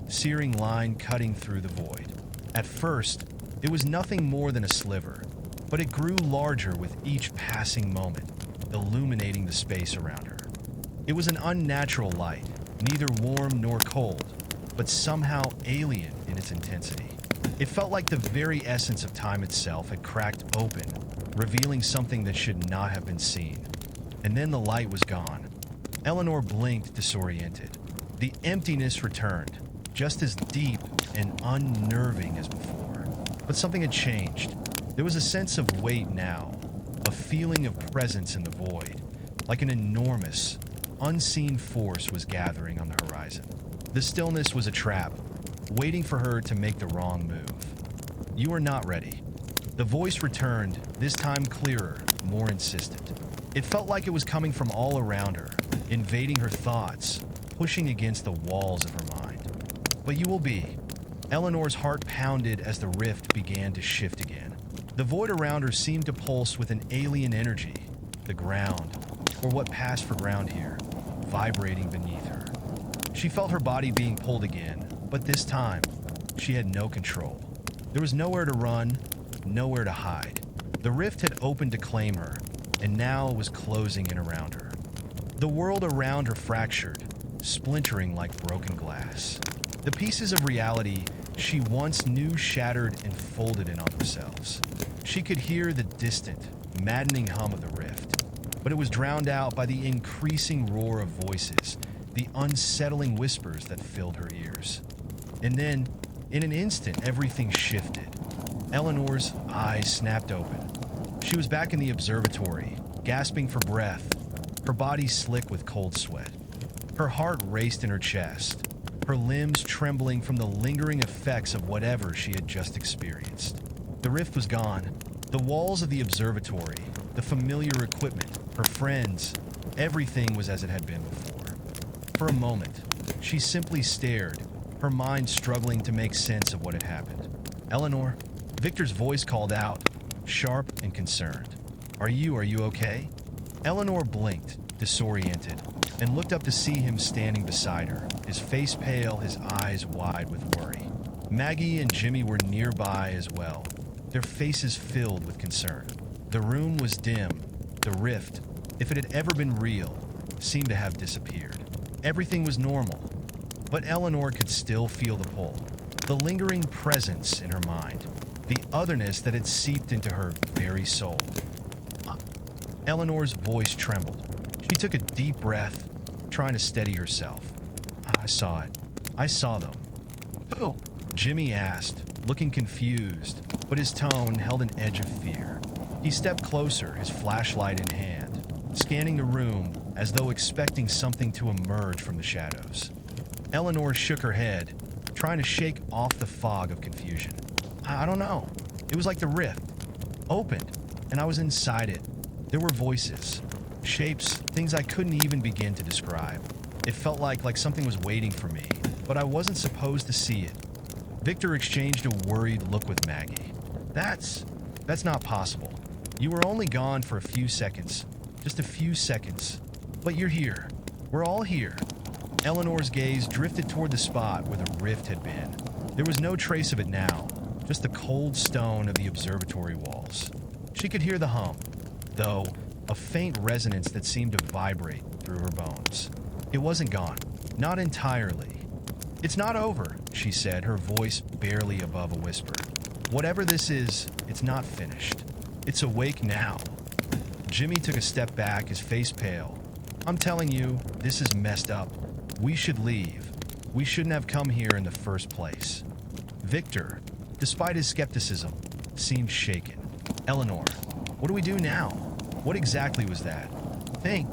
searing line cutting through the void. At first, it was nothing more than a sliver, but it grew larger with each passing moment, illuminating the space around her. It was an unnatural light, neither warm nor cold, but somehow alien in its intensity. It felt like the very essence of time itself had cracked open, revealing something that should not have been seen. And then the light was gone. Eleanor blinked, disoriented. The emptiness returned, just as deep and unnerving as before. But something had changed. There was a sense of weight now, a feeling of presence in the void, like an enormous, unseen force was gathering on the horizon. The stillness was a trap, waiting for her to make the wrong move. "You are not ready." The voice returned, this time clearer, more insistent. It felt like it was coming from all around her, invading her thoughts, pushing against the walls of her mind. "But you will be." Eleanor's heart pounded as the rift began to shift again. The void around her seemed to pulse with an alien energy, the ground, or what passed for ground here, vibrating beneath her. She felt her body being pulled again, but this time, she had no control. There was nowhere to run, nowhere to hide. The rift had opened to claim her, and now it was closing in around her. The world around her fractured, splintering like broken glass. The pieces of reality she once knew shattered and folded in on themselves. She could hear the distant, maddening hum of the rift, but it was drowned out by the increasing roar of voices, the unsettling whispers that filled her ears. And then, in an instant, everything shifted. Eleanor's eyes snapped open. She was back in the observatory, gasping for breath, her body slick with cold sweat. Her heart raced in her chest, her limbs trembling from the lingering effects of whatever she had just experienced. The rift was gone. The walls of the observatory, the familiar equipment, her friends, everything was as it had been before. For a moment, she simply stared, her mind struggling to make sense of what had happened. "Eleanor," Victor's voice called out, sharp and concerned. Are you okay?" Eleanor blinked, disoriented, and looked up to see him standing beside her, his face pale, his eyes wide with worry. Maggie and Jimmy were nearby as well, their faces filled with concern. The room was dim. The rift, if it had ever been real, seemed to have disappeared. Everything was normal, but Eleanor could still feel the pull, the lingering presence in her mind, the otherness that had seeped into her very soul. Eleanor's voice trembled. She took a deep breath, trying to steady herself. I saw it. I saw them. Who? Jimmy asked, looking confused, but his tone held an edge of fear. He stepped closer, his flashlight in hand, scanning the room as though expecting something to emerge from the shadows. Eleanor shook her head, trying to shake off the fog of confusion. I don't know. It was like the rift opened, and I was inside it. There were voices, shapes, things I couldn't even begin to describe. It felt like something was waiting for me, but I wasn't supposed to see it. Victor exchanged a worried look with Maggie. That's not possible. You were only gone for a few seconds. Just a few seconds. But you're here. We're all here. Eleanor's gaze drifted toward the spot where the rift had been. There was no trace of it now, just the cold stone of the observatory walls. She could hear the hum, though, a faint resonance that seemed to vibrate through her bones. It wasn't gone. Not entirely. It's not over, she said, her voice barely above a whisper. Whatever this is, it's not finished. It's awake now. Jimmy took a step back, his face pale. I'm telling you, this is messed up. We should leave. We shouldn't have come here in the first place. Victor, despite his skepticism, seemed shaken. Eleanor, what do we do now? What exactly was that? Think.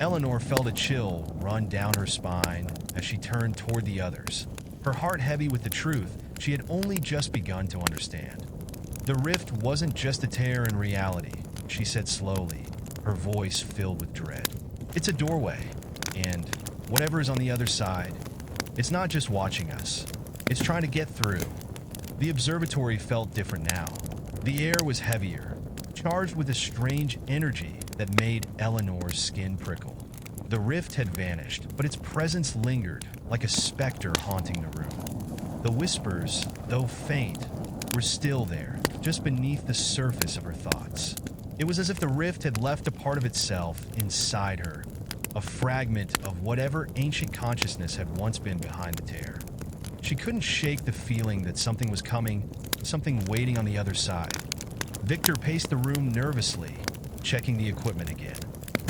Eleanor felt a chill run down her spine as she turned toward the others, her heart heavy with the truth she had only just begun to understand. The rift wasn't just a tear in reality, she said slowly, her voice filled with dread. It's a doorway, and whatever is on the other side, it's not just watching us. It's trying to get through. The observatory felt different now. The air was heavier, charged with a strange energy that made Eleanor's skin prickle. The rift had vanished, but its presence lingered like a specter haunting the room. The whispers, though faint, were still there, just beneath the surface of her thoughts. It was as if the rift had left a part of itself inside her, a fragment of whatever ancient consciousness had once been behind the tear. She couldn't shake the feeling that something was coming, something waiting on the other side. Victor paced the room nervously, checking the equipment again.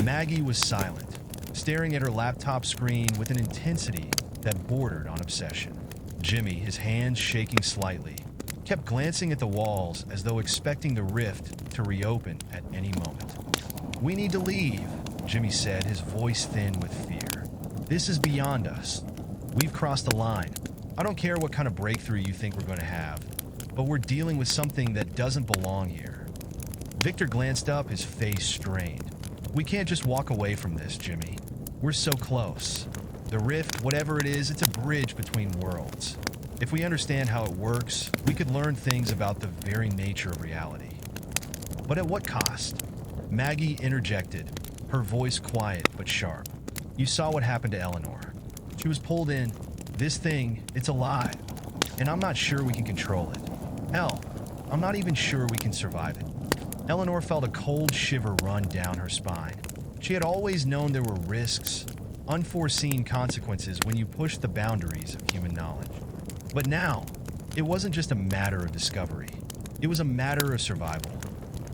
Maggie was silent, staring at her laptop screen with an intensity that bordered on obsession. Jimmy, his hands shaking slightly, kept glancing at the walls as though expecting the rift to reopen at any moment. We need to leave, Jimmy said, his voice thin with fear. This is beyond us. We've crossed the line. I don't care what kind of breakthrough you think we're going to have, but we're dealing with something that doesn't belong here. Victor glanced up, his face strained. We can't just walk away from this, Jimmy. We're so close. The rift, whatever it is, it's a bridge between worlds. If we understand how it works, we could learn things about the very nature of reality. But at what cost? Maggie interjected, her voice quiet but sharp. You saw what happened to Eleanor. She was pulled in. This thing, it's alive. And I'm not sure we can control it. Hell, I'm not even sure we can survive it. Eleanor felt a cold shiver run down her spine. She had always known there were risks, unforeseen consequences when you push the boundaries of human knowledge. But now, it wasn't just a matter of discovery. It was a matter of survival.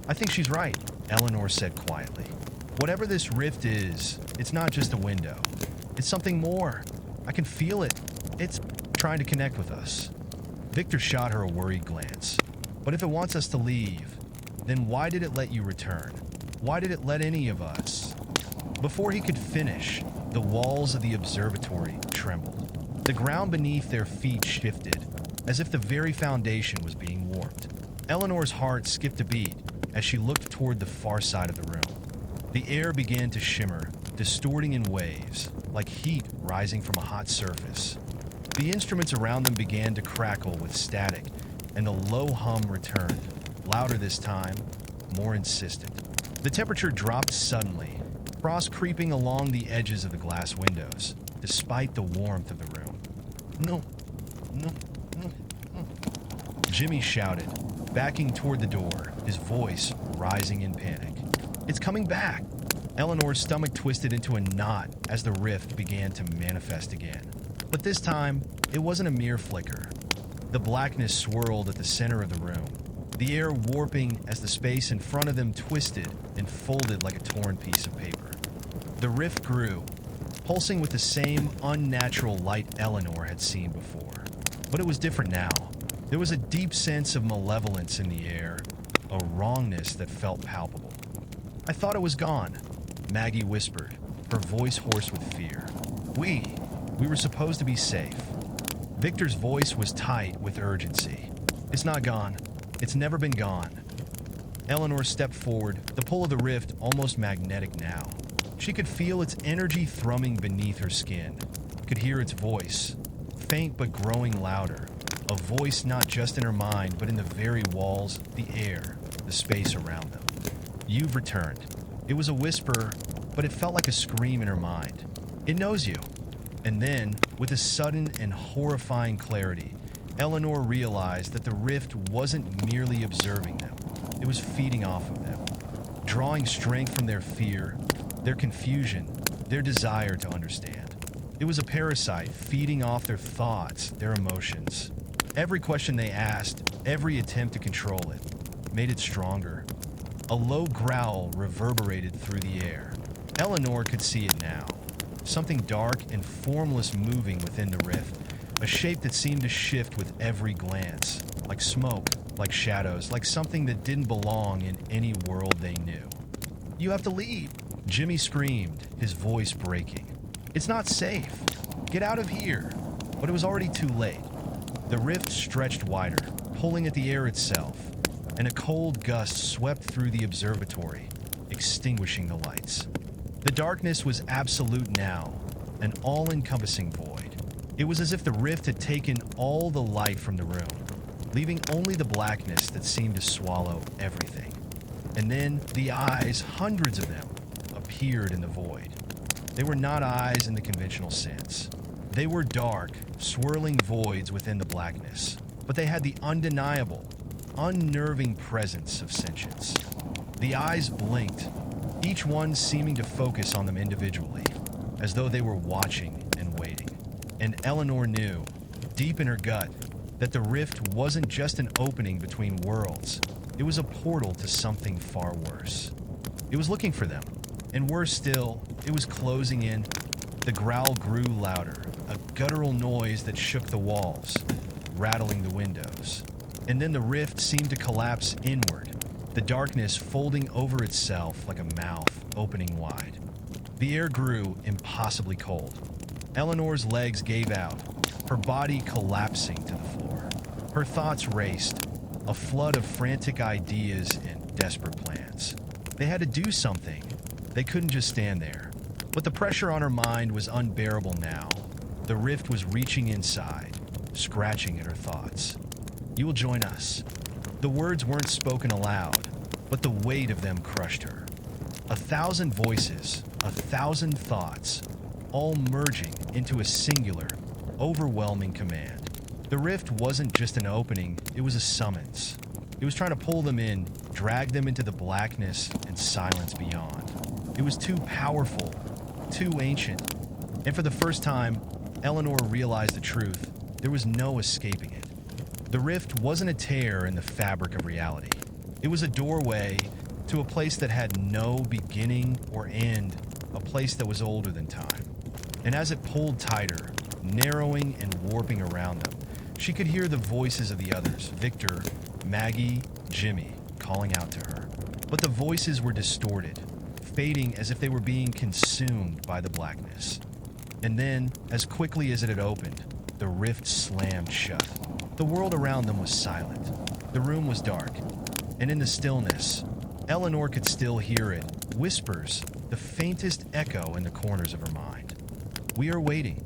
I think she's right, Eleanor said quietly. Whatever this rift is, it's not just a window. It's something more. I can feel it. It's trying to connect with us. Victor shot her a worried glance. But if it wants us to leave, then why did it let you return? Why did it let any of us? Before he could finish, the walls of the observatory trembled. The ground beneath their feet shifted, as if the very foundation was being warped. Eleanor's heart skipped a beat as she looked toward the far side of the room. The air began to shimmer, distorting in waves, like heat rising from a hot surface. The instruments around them began to crackle with static, and the low hum returned, louder this time, more insistent. The temperature dropped suddenly, frost creeping along the edges of the glass windows, despite the warmth of the room. No, no, no, no. Jimmy shouted, backing toward the door, his voice rising in panic. It's coming back! Eleanor's stomach twisted into a knot as the rift began to manifest again. But this time, it wasn't a mere flicker. The blackness swirled at the center of the room, the air warping as the space in front of them twisted and folded like a torn piece of paper. The rift grew, pulsing with the same unnatural light Eleanor had seen before. But it was different now. There was a deep sense of malevolence in the air, a wrongness that felt palpable. I thought it was gone, Maggie whispered, her voice hoarse with fear. We were supposed to be safe. Victor's voice was tight with urgency. It's not gone. It's never been gone. Eleanor stepped forward, the pull of the rift almost magnetic now. She could feel its energy thrumming beneath her skin, could hear its voice, faint but growing louder, a voice not just in her mind but in the very walls, the air, the space around them. You've returned. It was a whisper, but it felt like a scream in her mind. It knows you. And then, with a sudden and horrifying clarity, Eleanor realized that the rift wasn't merely observing them. It was feeding off of them, drawing strength from their fear, their confusion, their desire to understand. It was a parasite feeding off their thoughts, their emotions. Every question they asked, every attempt to control it, made it stronger. A low growl reverberated through the air. Eleanor could see it now. Something dark and formless moving within the rift, a shape that seemed to shift with every glance, like smoke, like shadows, like something that didn't belong in any world they knew. You have to leave, Jimmy screamed, his voice breaking. It's not safe. Get out of here. But it was already too late. The rift stretched wider, pulling at the air itself, and a cold gust swept through the observatory, extinguishing the lights. The darkness was absolute now, an all-encompassing void. It was as if the rift had taken all the light from the room, leaving only the blackness that seemed to swallow everything. And then the eyes, hundreds of them, appeared in the void. They were not eyes in the conventional sense. They were dark, swirling voids within the blackness, but they had the undeniable, unnerving presence of sentience. The eyes blinked, each one seeming to focus on them individually, as though they were watching and waiting. And Eleanor knew, deep in her gut, that the rift wasn't just an opening between worlds. It was a portal to something far worse. It was looking for them, and worse still, it was closing in. The growl grew louder, a guttural noise that shook the walls, rattling the windows. And then the rift seemed to collapse inward, the darkness folding over itself like a mouth opening wide. The air grew impossibly cold. Eleanor's legs gave out, her body collapsing to the floor. Her thoughts raced, a flood of frantic ideas and desperate plans. They had to do something. They couldn't just stand there. But the pressure on her mind was unbearable now. The rift was reaching inside, scratching at her thoughts. You will join us. The words weren't spoken aloud, but the weight of them crushed her. 1,000 voices, 1,000 thoughts, all merging into a singular, overwhelming command. The rift wasn't just an opening, it was a summons. It was trying to pull them in, drag them into the blackness and silence beyond. It was too powerful, too ancient. And for the first time, Eleanor realized the truth. There was no escaping it. The rift wasn't a tear in the fabric of reality. It was a doorway to a place that had no beginning or end, a place that was older than time. And as it pulled tighter, narrowing and warping around them, she could hear the voices of the others, Victor, Maggie, Jimmy, calling out to her. But the voices were distorted, fading as if they were being consumed by the blackness. And then, as quickly as it had opened, the rift slammed shut. The world around them was silent. The room was dark. And in the stillness, Eleanor could still hear it, whispers, the faintest echo in the corners of her mind. We are waiting.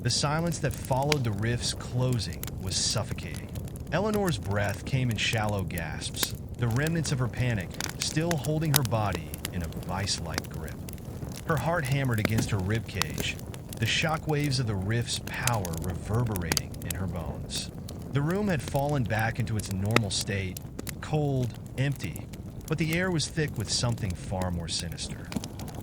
The silence that followed the rift's closing was suffocating. Eleanor's breath came in shallow gasps, the remnants of her panic still holding her body in a vice-like grip. Her heart hammered against her ribcage, the shockwaves of the rift's power reverberating in her bones. The room had fallen back into its normal state, cold, empty, but the air was thick with something far more sinister.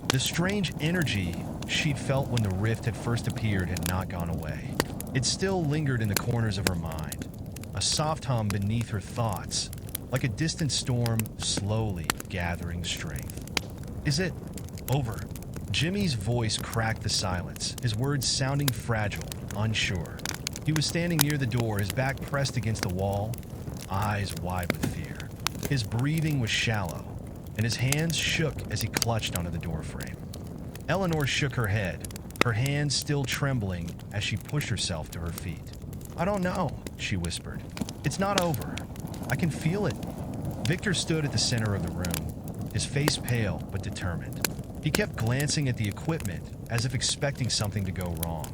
The strange energy she'd felt when the rift had first appeared had not gone away. It still lingered in the corners of her mind, a soft hum beneath her thoughts, like a distant storm slowly gathering strength. Is it over? Jimmy's voice cracked the silence, his words sounding fragile, unsure. He was standing near the door, his back pressed against the wall, eyes wide with fear. His breathing was shallow, and his hands shook as he clutched onto the doorframe. Eleanor shook her head, her hands still trembling as she pushed herself to her feet. "I don't know," she whispered. "It's not over. I can feel it." Victor stood at the center of the room, his face pale but determined. He kept glancing at the equipment as if expecting something to go wrong.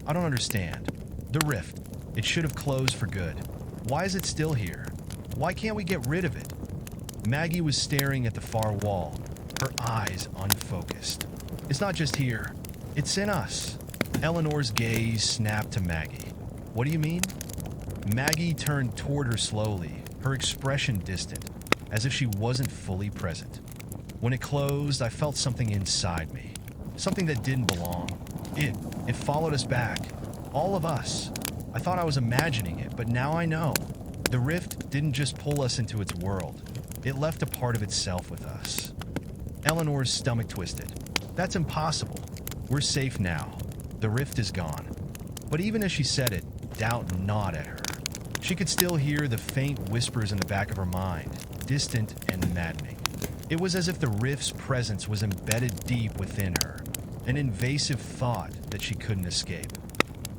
"I don't understand. The rift. It should have closed for good. Why is it still here? Why can't we get rid of it?" Maggie was staring at the far wall, her eyes unfocused. "It's not just here. It's in us." Eleanor's gaze snapped to Maggie. "What do you mean?" Maggie turned toward her slowly, her expression distant, as if she wasn't fully present. "When it closed, I felt something inside me. Something that didn't belong. It followed us back. All of us. I thought I was imagining it, but now I know. The rift didn't just pull us into its world. It left a part of itself with us." Eleanor's stomach twisted. "That's impossible. We're safe now. The rift is gone." But even as she said it, doubt gnawed at her. She could still hear the faint whispers in the back of her mind, distant and maddening. It was as if the rift's presence was embedded deep within her, an invasive thought that she couldn't escape.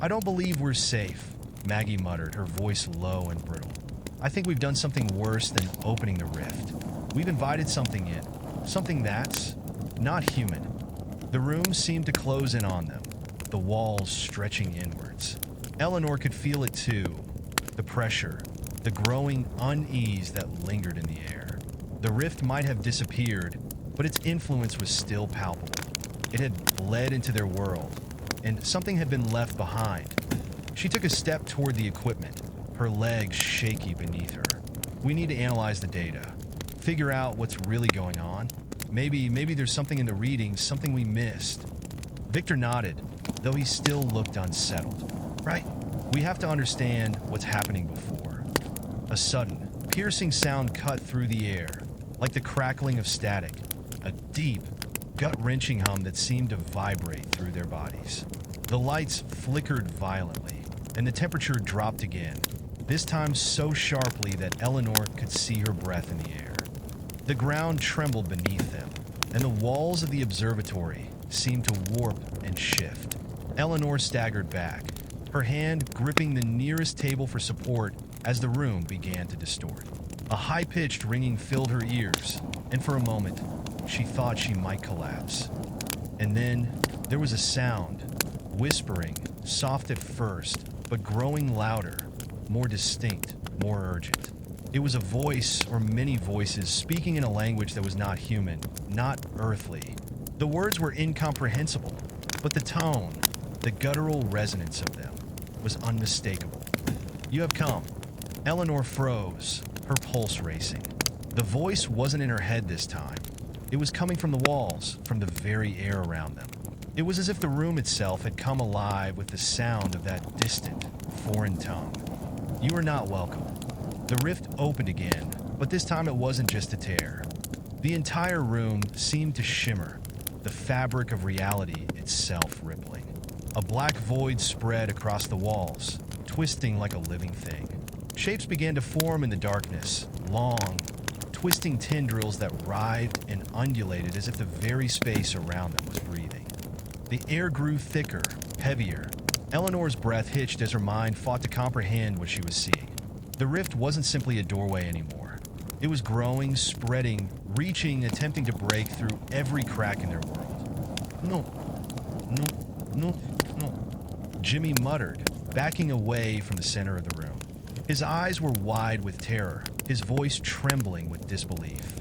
"I don't believe we're safe," Maggie muttered, her voice low and brittle. "I think we've done something worse than opening the rift. We've invited something in, something that's not human." The room seemed to close in on them, the walls stretching inwards. Eleanor could feel it too, the pressure, the growing unease that lingered in the air. The rift might have disappeared, but its influence was still palpable. It had bled into their world, and something had been left behind. She took a step toward the equipment, her legs shaky beneath her. "We need to analyze the data, figure out what's really going on. Maybe there's something in the readings, something we missed." Victor nodded, though he still looked unsettled. "Right. We have to understand what's happening before." A sudden, piercing sound cut through the air, like the crackling of static, a deep, gut-wrenching hum that seemed to vibrate through their bodies. The lights flickered violently, and the temperature dropped again, this time so sharply that Eleanor could see her breath in the air. The ground trembled beneath them, and the walls of the observatory seemed to warp and shift. Eleanor staggered back, her hand gripping the nearest table for support as the room began to distort. A high-pitched ringing filled her ears, and for a moment, she thought she might collapse. And then there was a sound, whispering, soft at first, but growing louder, more distinct, more urgent. It was a voice or many voices speaking in a language that was not human, not earthly. The words were incomprehensible, but the tone, the guttural resonance of them, was unmistakable. "You have come." Eleanor froze, her pulse racing. The voice wasn't in her head this time. It was coming from the walls, from the very air around them. It was as if the room itself had come alive with the sound of that distant, foreign tongue. "You are not welcome." The rift opened again, but this time it wasn't just a tear. The entire room seemed to shimmer, the fabric of reality itself rippling. A black void spread across the walls, twisting like a living thing. Shapes began to form in the darkness, long, twisting tendrils that writhed and undulated as if the very space around them was breathing. The air grew thicker, heavier. Eleanor's breath hitched as her mind fought to comprehend what she was seeing. The rift wasn't simply a doorway anymore. It was growing, spreading, reaching, attempting to break through every crack in their world. No. Jimmy muttered, backing away from the center of the room. His eyes were wide with terror, his voice trembling with disbelief.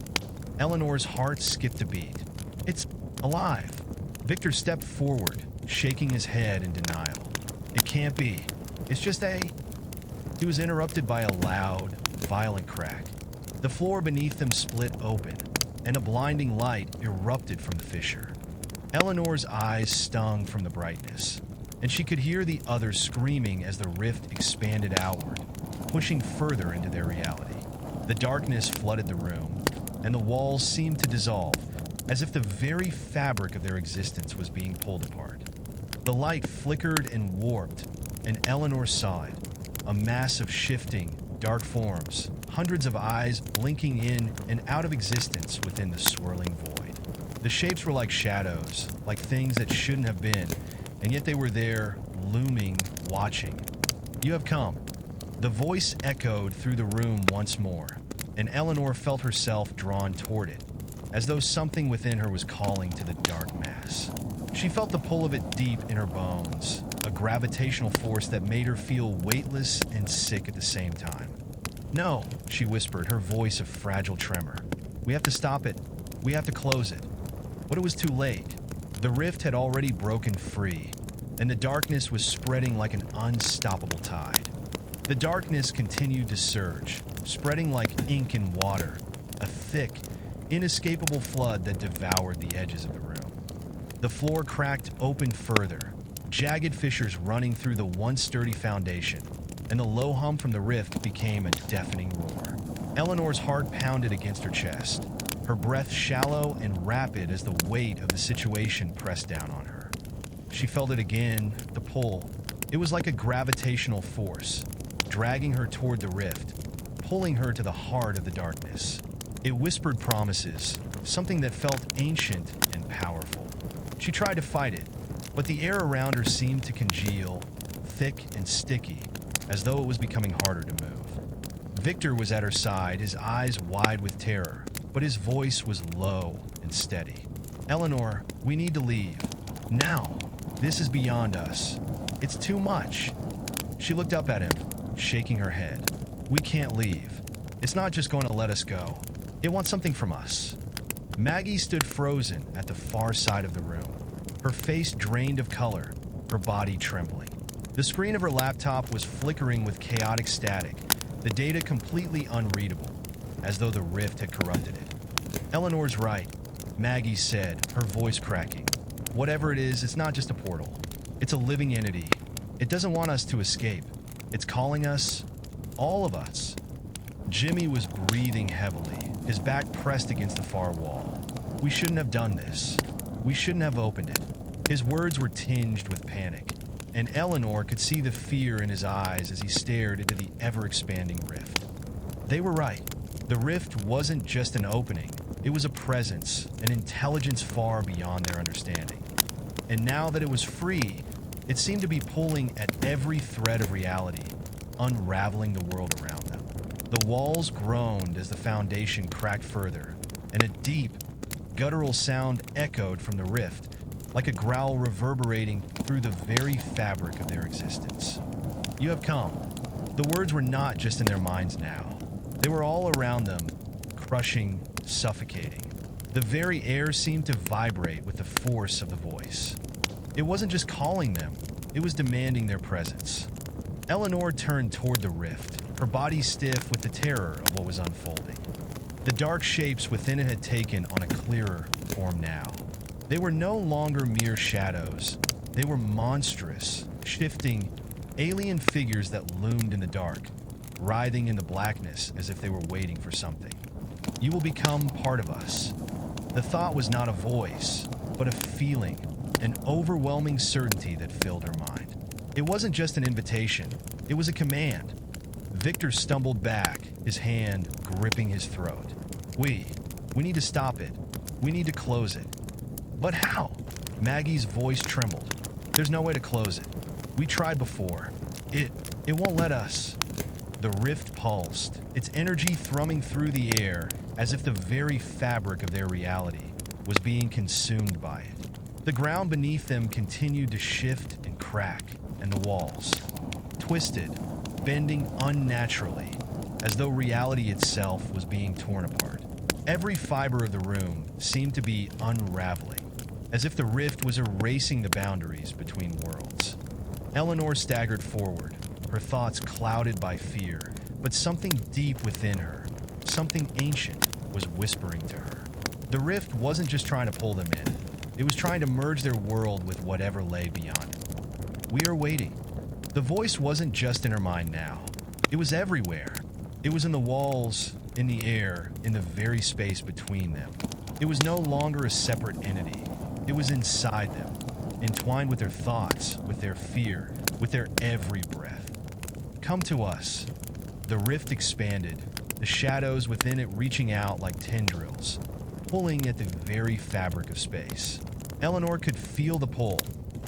Eleanor's heart skipped a beat. "It's alive." Victor stepped forward, shaking his head in denial. It can't be. It's just a... He was interrupted by a loud, violent crack. The floor beneath them split open, and a blinding light erupted from the fissure. Eleanor's eyes stung from the brightness, and she could hear the others screaming as the rift expanded outward, pushing further into their reality. The darkness flooded the room, and the walls seemed to dissolve, as if the very fabric of their existence was being pulled apart. The light flickered and warped, and Eleanor saw it, a mass of shifting, dark forms, hundreds of eyes blinking in and out of existence within the swirling void. The shapes were like shadows, like things that shouldn't have been, and yet they were there, looming, watching. "You have come." The voice echoed through the room once more, and Eleanor felt herself drawn toward it, as though something within her was calling to the dark mass. She felt the pull of it deep in her bones, a gravitational force that made her feel weightless and sick at the same time. "No," she whispered, her voice a fragile tremor. "We have to stop it. We have to close it." But it was too late. The rift had already broken free, and the darkness was spreading like an unstoppable tide. The darkness continued to surge, spreading like ink in water, a thick, inescapable flood that devoured the edges of the room. The floor cracked open further, jagged fissures running through the once sturdy foundation, and the low hum from the rift became a deafening roar. Eleanor's heart pounded against her chest, her breath shallow and rapid as the weight of the situation pressed down on her. She felt it again, the pull. It was like a gravitational force, dragging her toward the rift, pulling her to the heart of the darkness. It whispered promises, something that felt ancient and powerful. She tried to fight it, but the air around her seemed to congeal, thick and sticky, as though it was becoming harder to move. Victor was at her side, his eyes wide with terror, but his voice was low and steady. "Eleanor, we need to leave. Now. This is beyond us. It's too much." She looked up at him, shaking her head. "We can't leave. It's not just going to let us go. It wants something from us." Maggie stood frozen at the far side of the room, her face drained of color, her body trembling. The screen of her laptop was flickering with chaotic static, the data completely unreadable, as though the rift had corrupted it. "Eleanor's right," Maggie said, her voice cracking. "Whatever it is, it's not just a portal. It's a living entity. It doesn't want us to escape. It's calling us, all of us." Jimmy was breathing heavily, his back pressed against the far wall. "We shouldn't have done this. We shouldn't have opened it." His words were tinged with panic, and Eleanor could see the fear in his eyes as he stared into the ever-expanding rift. They were right. The rift wasn't just an opening. It was a presence, an intelligence far beyond their understanding. And now that it was free, it seemed to be pulling at every thread of reality, unraveling the world around them. The walls groaned as the foundation cracked further, and a deep, guttural sound echoed from the rift, like a growl reverberating through the very fabric of their existence. "You have come." The words were not just in their minds now. They were all around them, crushing, suffocating. The very air seemed to vibrate with the force of the voice. It wasn't just calling them, it was demanding their presence. Eleanor turned toward the rift, her body stiff with the terror of what was unfolding. The dark shapes within it had taken on a clearer form now. They were no longer mere shadows. They were monstrous, shifting, alien figures that loomed in the dark, writhing in the blackness as if they were waiting for something. "You will become part of us." The thought was not a voice, but a feeling, an overwhelming certainty that filled her mind. It wasn't just an invitation, it was a command. Victor stumbled back, his hand gripping his throat. We need to stop it. We need to close it." "But how?" Maggie's voice trembled. "There's no way to close it. We tried before. It won't let us." The rift pulsed, its energy thrumming through the air as if the very fabric of their reality was being consumed by it. The ground beneath them continued to shift and crack, and the walls twisted, bending unnaturally, as though reality itself was being torn apart. Every fiber of the room seemed to be unraveling, as if the rift was erasing the boundaries between worlds. Eleanor staggered forward, her thoughts clouded by fear, but something deep within her, something ancient, was whispering to her. The rift wasn't just trying to pull them in. It was trying to merge their world with whatever lay beyond it. We are waiting. The voice wasn't just in her mind now. It was everywhere. It was in the walls, in the air, in the very space between them. It was no longer a separate entity. It was inside them, entwined with their thoughts, with their fear, with their every breath. Come to us. The rift expanded, the shadows within it reaching out like tendrils, pulling at the very fabric of space. Eleanor could feel the pull,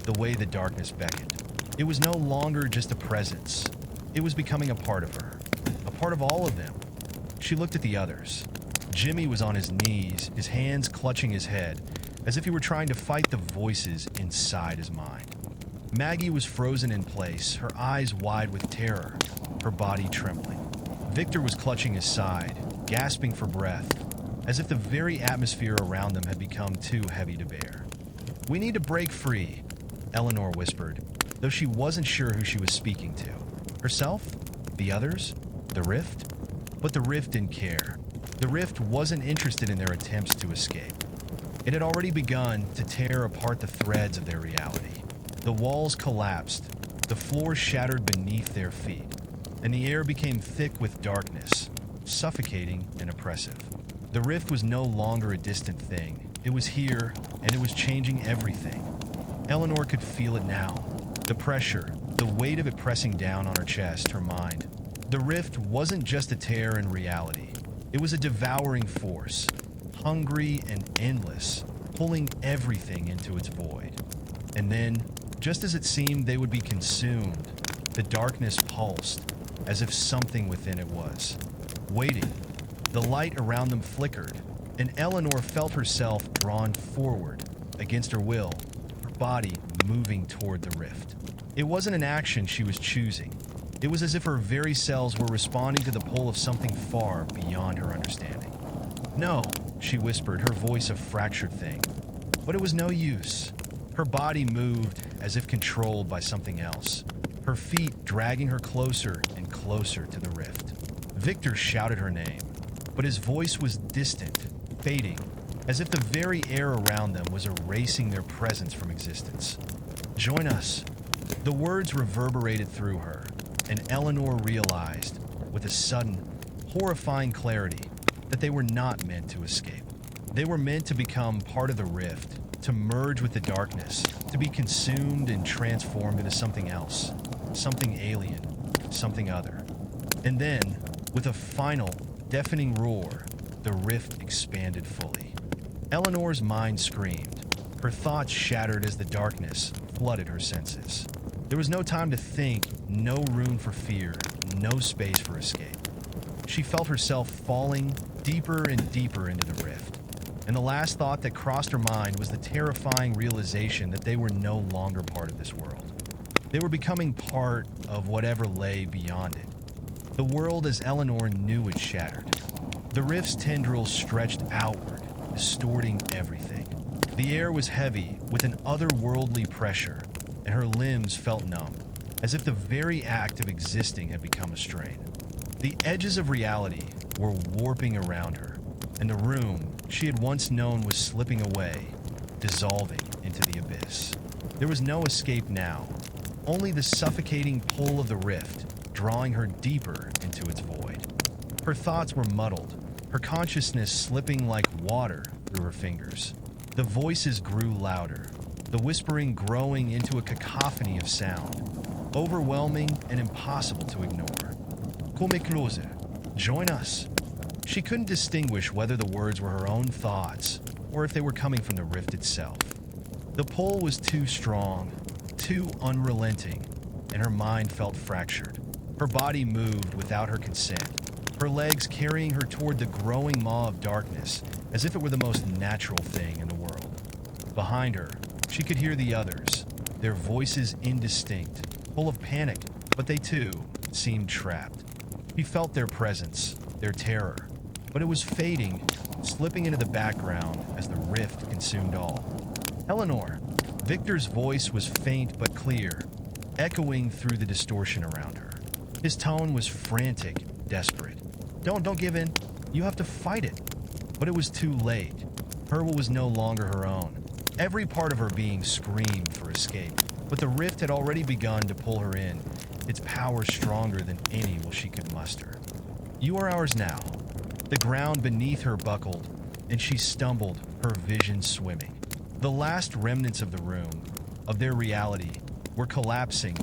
the way the darkness beckoned. It was no longer just a presence. It was becoming a part of her, a part of all of them. She looked at the others. Jimmy was on his knees, his hands clutching his head, as if he were trying to fight the voices inside his mind. Maggie was frozen in place, her eyes wide with terror, her body trembling. Victor was clutching his side, gasping for breath, as if the very atmosphere around them had become too heavy to bear. "We need to break free," Eleanor whispered, though she wasn't sure who she was speaking to. Herself? The others? The rift? But the rift didn't care. The rift wasn't interested in their attempts to escape. It had already begun to tear apart the threads of their reality. The walls collapsed, the floor shattered beneath their feet, and the air became thick with darkness, suffocating and oppressive. The rift was no longer a distant thing. It was here, and it was changing everything. Eleanor could feel it now. The pressure, the weight of it pressing down on her chest, her mind. The rift wasn't just a tear in reality. It was a devouring force, hungry and endless, pulling everything into its void. And then, just as it seemed they would be consumed, the darkness pulsed, as if something within it was waiting. The light around them flickered, and Eleanor felt herself drawn forward against her will, her body moving toward the rift. It wasn't an action she was choosing. It was as if her very cells were responding to the pull of something far beyond her understanding. "No," she whispered, her voice a fractured thing. But it was no use. Her body moved as if controlled by something else, her feet dragging her closer and closer to the rift. Victor shouted her name, but his voice was distant, fading, as if the very air around them was erasing their presence from existence. "Join us." The words reverberated through her, and Eleanor realized, with a sudden, horrifying clarity, that they were not meant to escape. They were meant to become part of the rift, to merge with the darkness, to be consumed and transformed into something else, something alien, something other. And then, with a final, deafening roar, the rift expanded fully. Eleanor's mind screamed. Her thoughts shattered as the darkness flooded her senses. There was no time to think, no room for fear, no space for escape. She felt herself falling deeper and deeper into the rift. And the last thought that crossed her mind was the terrifying realization that they were no longer part of this world. They were becoming part of whatever lay beyond it. The world as Eleanor knew it shattered. The rift's tendrils stretched outward, distorting everything. The air was heavy with an otherworldly pressure, and her limbs felt numb, as if the very act of existing had become a strain. The edges of reality were warping around her, and the room she had once known was slipping away, dissolving into the abyss. There was no escape now, only the suffocating pull of the rift, drawing her deeper into its void. Her thoughts were muddled, her consciousness slipping like water through her fingers. The voices grew louder, the whispering growing into a cacophony of sound, overwhelming and impossible to ignore. "Come closer. Join us." She couldn't distinguish whether the words were her own thoughts or if they were coming from the rift itself. The pull was too strong, too unrelenting, and her mind felt fractured. Her body moved without her consent, her legs carrying her toward the growing maw of darkness as if it were the most natural thing in the world. Behind her, she could hear the others, their voices indistinct, full of panic, but they too seemed trapped. She felt their presence, their terror, but it was fading, slipping into the background as the rift consumed all. Eleanor. Victor's voice was faint but clear, echoing through the distortion around her. His tone was frantic, desperate. Don't give in. You have to fight it. But it was too late. Her will was no longer her own. Every part of her being screamed for escape, but the rift had already begun to pull her in, its power stronger than any will she could muster. You are ours now. The ground beneath her buckled, and she stumbled, her vision swimming. The last remnants of the room, of their reality, were collapsing,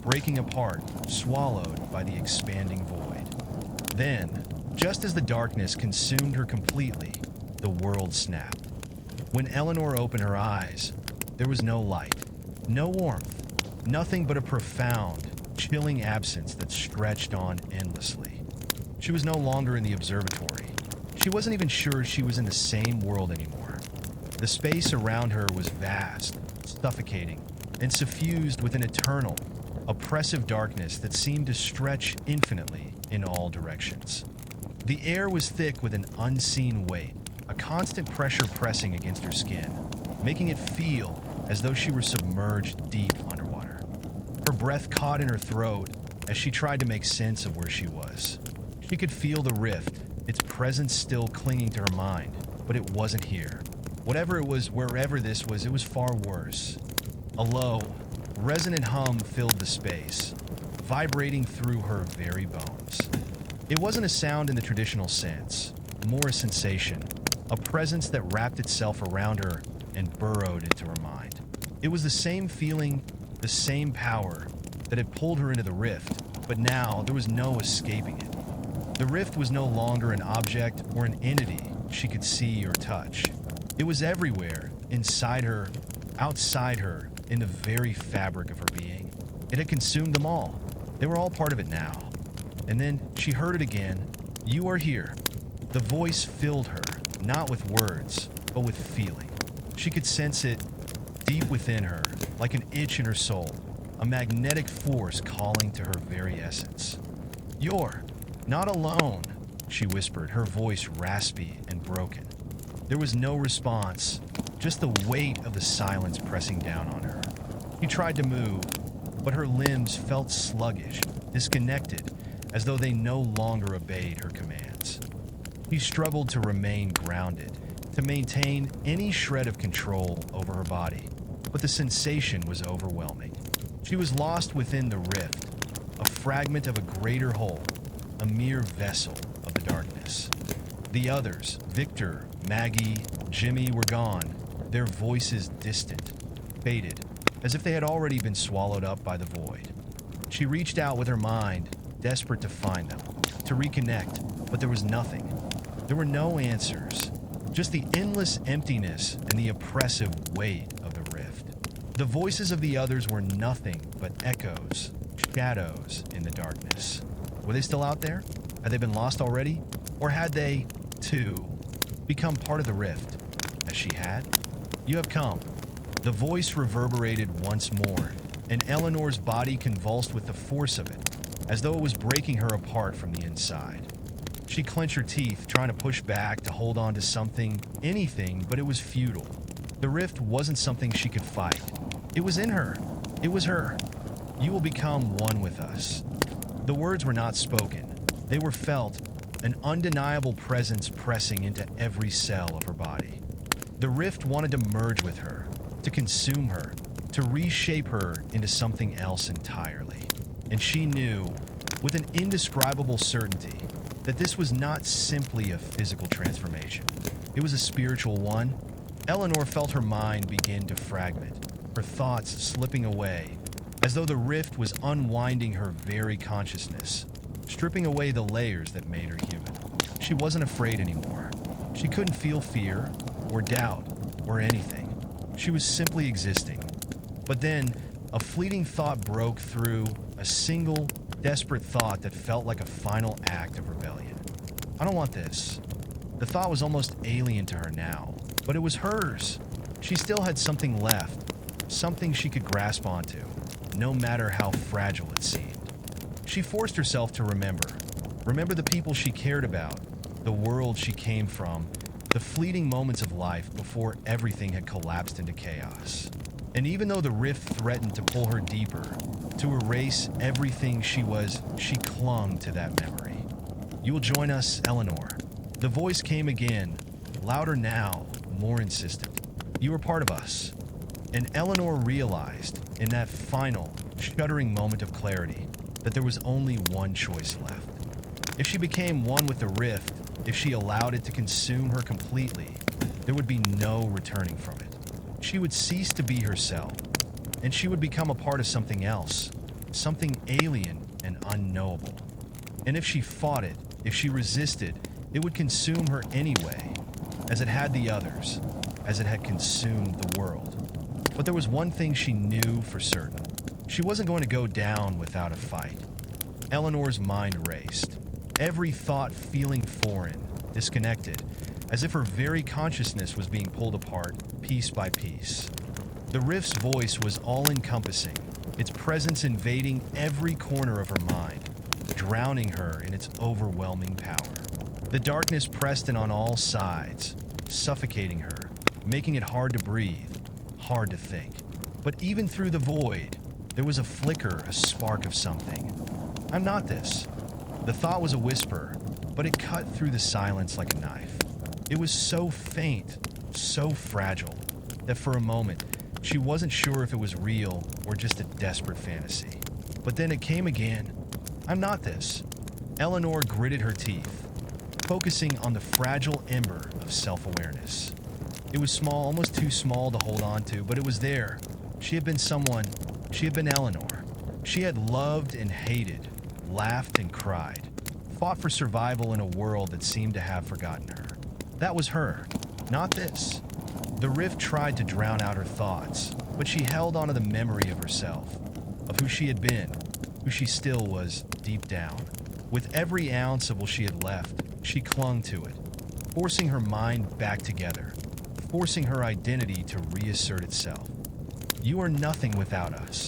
breaking apart, swallowed by the expanding void. Then, just as the darkness consumed her completely, the world snapped. When Eleanor opened her eyes, there was no light, no warmth, nothing but a profound, chilling absence that stretched on endlessly. She was no longer in the observatory. She wasn't even sure she was in the same world anymore. The space around her was vast, suffocating, and suffused with an eternal, oppressive darkness that seemed to stretch infinitely in all directions. The air was thick with an unseen weight, a constant pressure pressing against her skin, making it feel as though she were submerged deep underwater. Her breath caught in her throat as she tried to make sense of where she was. She could feel the rift, its presence still clinging to her mind, but it wasn't here. Whatever it was, wherever this was, it was far worse. A low, resonant hum filled the space, vibrating through her very bones. It wasn't a sound in the traditional sense, more a sensation, a presence that wrapped itself around her and burrowed into her mind. It was the same feeling, the same power that had pulled her into the rift, but now there was no escaping it. The rift was no longer an object or an entity she could see or touch. It was everywhere, inside her, outside her, in the very fabric of her being. It had consumed them all. They were all part of it now. And then she heard it again. You are here. The voice filled her, not with words, but with feeling. She could sense it deep within her, like an itch in her soul, a magnetic force calling to her very essence. You're not alone, she whispered, her voice raspy and broken. There was no response, just the weight of the silence pressing down on her. She tried to move, but her limbs felt sluggish, disconnected, as though they no longer obeyed her commands. She struggled to remain grounded, to maintain any shred of control over her body, but the sensation was overwhelming. She was lost within the rift, a fragment of a greater whole, a mere vessel of the darkness. The others, Victor, Maggie, Jimmy, were gone, their voices distant, faded, as if they had already been swallowed up by the void. She reached out with her mind, desperate to find them, to reconnect, but there was nothing. There were no answers, just the endless emptiness and the oppressive weight of the rift. The voices of the others were nothing but echoes, shadows in the darkness. Were they still out there? Had they been lost already? Or had they, too, become part of the rift, as she had? You have come. The voice reverberated once more, and Eleanor's body convulsed with the force of it, as though it was breaking her apart from the inside. She clenched her teeth, trying to push back, to hold on to something, anything, but it was futile. The rift wasn't something she could fight. It was in her. It was her. You will become one with us. The words were not spoken. They were felt, an undeniable presence pressing into every cell of her body. The rift wanted to merge with her, to consume her, to reshape her into something else entirely. And she knew, with an indescribable certainty, that this was not simply a physical transformation. It was a spiritual one. Eleanor felt her mind begin to fragment, her thoughts slipping away, as though the rift was unwinding her very consciousness, stripping away the layers that made her human. She wasn't afraid anymore. She couldn't feel fear, or doubt, or anything. She was simply existing. But then, a fleeting thought broke through, a single, desperate thought that felt like a final act of rebellion. I don't want this. The thought was almost alien to her now, but it was hers. She still had something left, something she could grasp onto, no matter how fragile it seemed. She forced herself to remember the people she cared about, the world she came from, the fleeting moments of life before everything had collapsed into chaos. And even though the rift threatened to pull her deeper, to erase everything she was, she clung to that memory. "You will join us, Eleanor." The voice came again, louder now, more insistent. "You are part of us." And Eleanor realized, in that final, shuddering moment of clarity, that there was only one choice left. If she became one with the rift, if she allowed it to consume her completely, there would be no returning from it. She would cease to be herself, and she would become a part of something else, something alien and unknowable. And if she fought it, if she resisted, it would consume her anyway, as it had the others, as it had consumed the world. But there was one thing she knew for certain. She wasn't going to go down without a fight. Eleanor's mind raced, every thought feeling foreign, disconnected, as if her very consciousness was being pulled apart, piece by piece. The rift's voice was all-encompassing, its presence invading every corner of her mind, drowning her in its overwhelming power. The darkness pressed in on all sides, suffocating her, making it hard to breathe, hard to think. But even through the void, there was a flicker, a spark of something. "I'm not this." The thought was a whisper, but it cut through the silence like a knife. It was so faint, so fragile, that for a moment, she wasn't sure if it was real or just a desperate fantasy. But then it came again. "I'm not this." Eleanor gritted her teeth, focusing on the fragile ember of self-awareness. It was small, almost too small to hold on to, but it was there. She had been someone. She had been Eleanor. She had loved and hated, laughed and cried, fought for survival in a world that seemed to have forgotten her. That was her, not this. The rift tried to drown out her thoughts, but she held onto the memory of herself, of who she had been, who she still was deep down. With every ounce of what she had left, she clung to it, forcing her mind back together, forcing her identity to reassert itself. "You are nothing without us."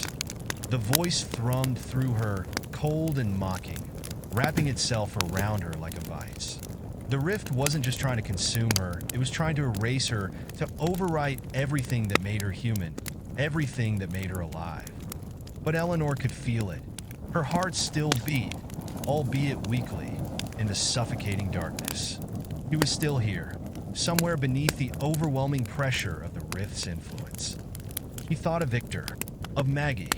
The voice thrummed through her, cold and mocking, wrapping itself around her like a vice. The rift wasn't just trying to consume her, it was trying to erase her, to overwrite everything that made her human, everything that made her alive. But Eleanor could feel it. Her heart still beat, albeit weakly, in the suffocating darkness. He was still here, somewhere beneath the overwhelming pressure of the rift's influence. He thought of Victor, of Maggie,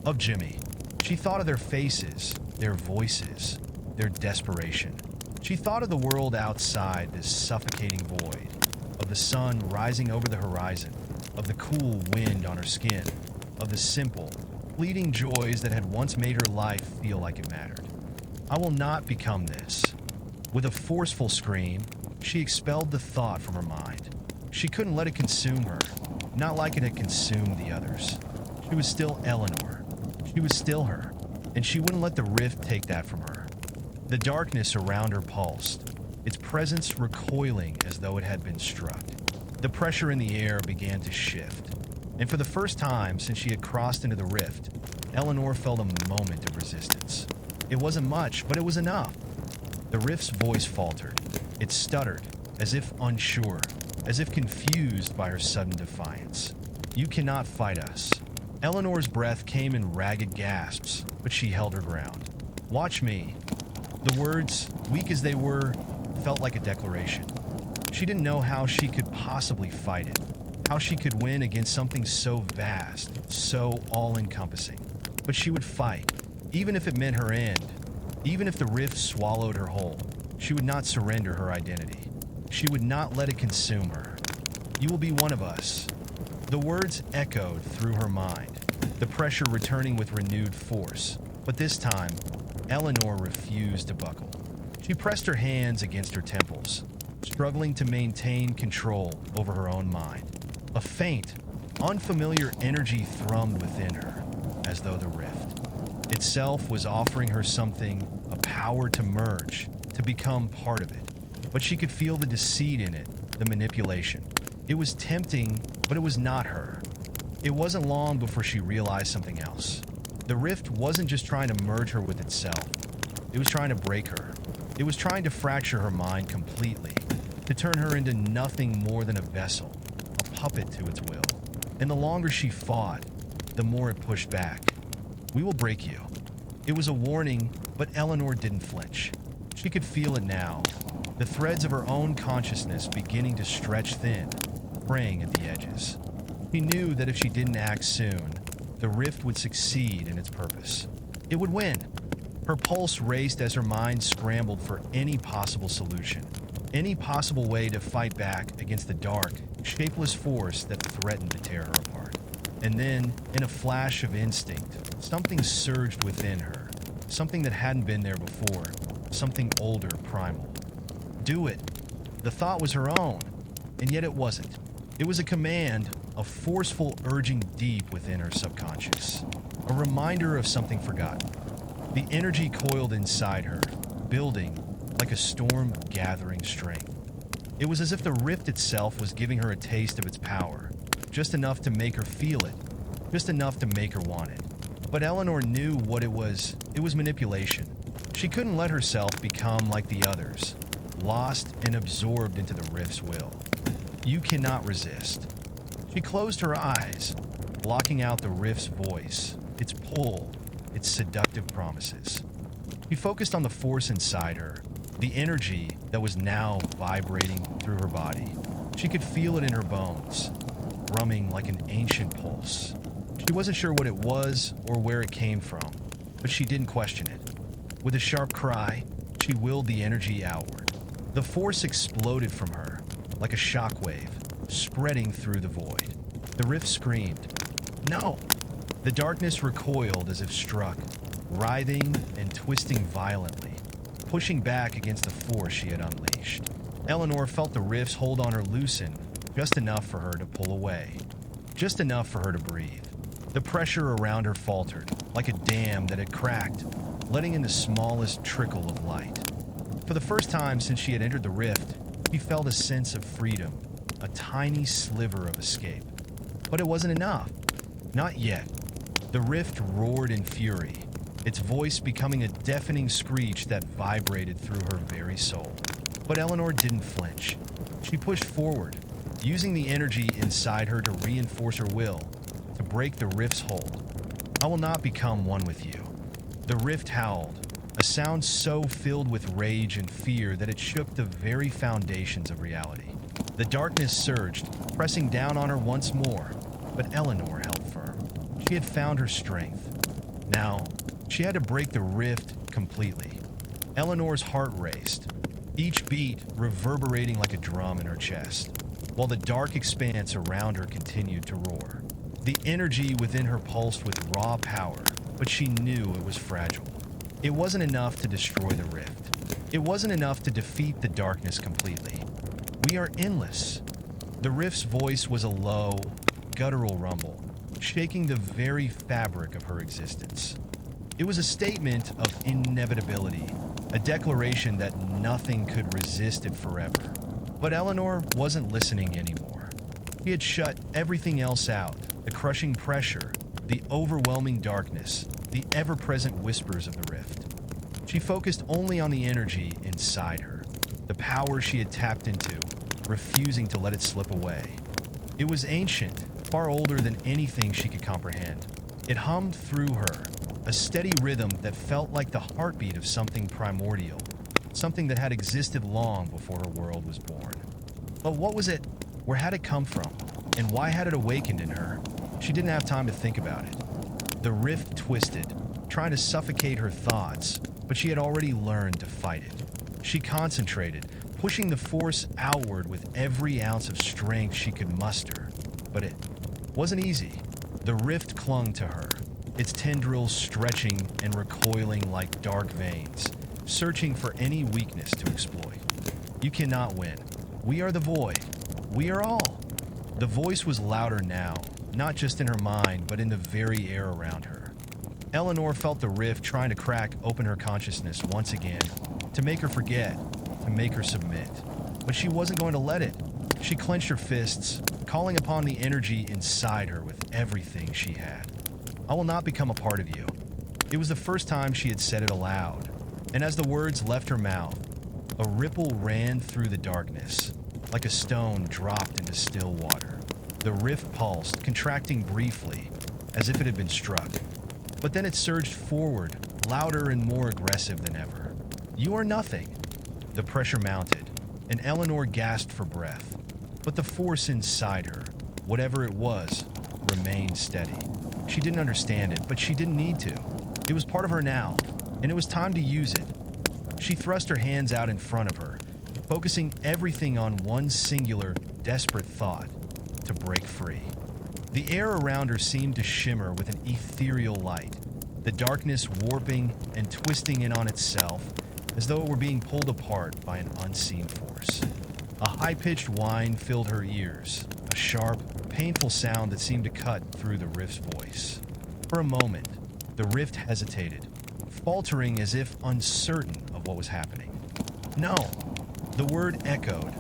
of Jimmy. She thought of their faces, their voices, their desperation. She thought of the world outside this suffocating void, of the sun rising over the horizon, of the cool wind on her skin, of the simple, fleeting joys that had once made her life feel like it mattered. "I will not become this." With a forceful scream, she expelled the thought from her mind. She couldn't let it consume her, not like it had consumed the others. She was still Eleanor. She was still her, and she wouldn't let the rift take that from her. The darkness around her pulsed, its presence recoiling as though it had been struck. The pressure in the air began to shift, and for the first time since she had crossed into the rift, Eleanor felt a moment of resistance. It wasn't much, but it was enough. The rift's voice faltered. It stuttered, as if unsure, as if confused by her sudden defiance. "You cannot fight us." Eleanor's breath came in ragged gasps, but she held her ground. "Watch me." The words, weak as they were, felt like a declaration. She didn't know how she could possibly fight it, how she could win against something so vast, so all-encompassing. But she would fight, even if it meant her end, even if the rift swallowed her whole. She would not surrender her identity. She would not let it consume her. "You will be one of us." The words echoed through her mind, the pressure returning with renewed force. But this time, Eleanor refused to buckle. She pressed her hands against her temples, struggling to maintain control over her own mind. A faint, unfamiliar energy thrummed within her, as though the rift itself was offering her something, a power to merge, to become part of it. But she could feel the deceit in it, the manipulation. It was tempting, but it was not her. It wasn't long before she realized something else. The rift wasn't just trying to merge her with itself. It was trying to break her. It was trying to fracture her mind completely, to turn her into nothing more than a vessel, a puppet to its will. And the longer she fought, the more it pushed back. "We will break you." It was a warning, but Eleanor didn't flinch. She could feel it now, the threads of her own consciousness beginning to stretch thin, fraying at the edges. She knew that if she didn't act soon, the rift would succeed in its purpose. It would win. Her pulse raced as her mind scrambled for any possible solution, any possible way to fight back against the dark, shapeless force that threatened to tear her apart. And then, in a flash of instinct, something surged within her, something that hadn't been there before, something older, primal. Do it. The thought was her own, and yet it wasn't. It was a command, a forceful urging deep within her subconscious, a reminder of something forgotten. The energy coiled inside her, building like a storm gathering strength. It was as if the rift itself was giving her a taste of its power, just enough to make her feel it, just enough to make her want it. But Eleanor knew what it was. It was manipulation. She couldn't let herself become like the others, lost and absorbed into the rift's will. You cannot resist. She closed her eyes, blocking out the rift's voice, its pull, its seductive promises. She focused on the force inside her, the energy that was now vibrating through her body. She could feel it in her bones, drumming like an ancient pulse. She wasn't sure what it was or where it came from, but she didn't question it. With a sharp cry, she willed the energy outward. The force exploded from her, like a shockwave, spreading through the void. The rift screamed, "No!" The darkness recoiled as if struck, writhing and twisting violently, pushing back against the force she had unleashed. Eleanor felt the rift's hold on her loosen, just enough for her to pull away, just enough for her to breathe. The pressure around her faltered, like a dam that had cracked, letting in the smallest trickle of light. For the first time since she had entered the rift, she felt a sense of freedom, a tiny sliver of escape. But it wasn't enough. Not yet. The rift roared in fury, its voice becoming a deafening screech that vibrated through her very soul. But Eleanor didn't flinch. She pushed forward, using the energy inside her to reinforce her will, to break the rift's hold. "I will not become one with you." The rift howled, a sound so filled with rage and fear that it shook the very foundations of reality. The darkness surged, pressing down on her once more, but Eleanor held firm. She had found her strength. Now, she had to break the rift completely. Eleanor's heart raced, each beat reverberating like a drum in her chest, while the dark expanse around her continued to roar. The energy within her pulsed with raw power, but she knew it was fragile. It wasn't enough to destroy the rift. It wasn't enough to defeat the darkness completely. "We are endless." The rift's voice was a low, guttural rumble, shaking the very fabric of her existence. It was a statement of inevitability, a declaration that nothing could resist it forever. But Eleanor wasn't listening anymore. She had shut everything else out, the crushing pressure, the overwhelming darkness, the ever-present whispers of the rift. She focused only on the energy inside her, the power she had tapped into, refusing to let it slip away. It was ancient, far older than anything she could comprehend. It hummed through her, a steady rhythm that felt like the heartbeat of something primordial, something that had existed long before her world was born. But what was it? Where had it come from? And why had it awakened in her? She didn't have time to think about it. The rift twisted, trying to suffocate her thoughts, but she had already learned to fight it. She concentrated, pushing the force outward with every ounce of strength she could muster. But it wasn't easy. The rift clung to her, its tendrils stretching and recoiling like dark veins, searching for any weakness to exploit. "You cannot win. We are the void. We are all." The voice was louder now, not just in her mind, but in the very air around her. Eleanor felt the rift trying to crack open her consciousness once again, to make her forget, to make her submit. But she wasn't going to let it. She clenched her fists, calling upon the energy inside her with everything she had. "I will not become a part of you." It was the first time she had said it aloud, and as the words left her mouth, A ripple ran through the darkness, like a stone dropped into still water. The rift pulsed, contracting briefly, as if it had been struck. But then it surged forward, louder and more aggressive than ever. "You are nothing." The pressure mounted, and Eleanor gasped for breath. But the force inside her, whatever it was, remained steady. She didn't understand it, but she didn't need to. It was part of her now, and it was time to use it. She thrust her hands out in front of her, focusing everything on one singular, desperate thought: to break free. The air around her seemed to shimmer with an ethereal light, the darkness warping and twisting in on itself as though it were being pulled apart by an unseen force. A high-pitched whine filled her ears, a sharp, painful sound that seemed to cut through the rift's voice. For a moment, the rift hesitated, faltering as if uncertain of what was happening. "No." The word echoed,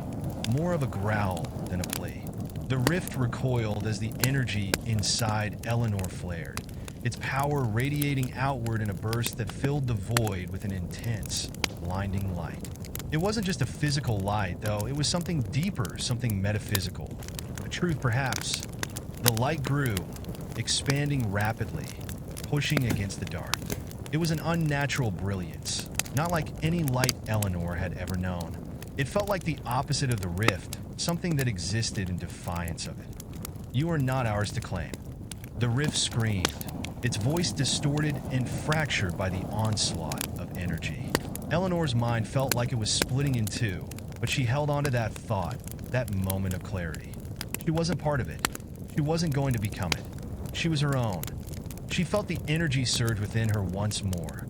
more of a growl than a plea. The rift recoiled as the energy inside Eleanor flared, its power radiating outward in a burst that filled the void with an intense, blinding light. It wasn't just a physical light, though. It was something deeper, something metaphysical. A truth, perhaps. The light grew, expanding rapidly, pushing against the dark. It was an unnatural brilliance, not like any light Eleanor had ever known. It felt like the opposite of the rift, something that existed in defiance of it. "You are not ours to claim." The rift screamed, its voice distorted and fractured by the onslaught of energy. Eleanor's mind felt like it was splitting in two, but she held on to that thought, that moment of clarity. She wasn't part of it. She wasn't going to become it. She was her own. She felt the energy surge within her once more,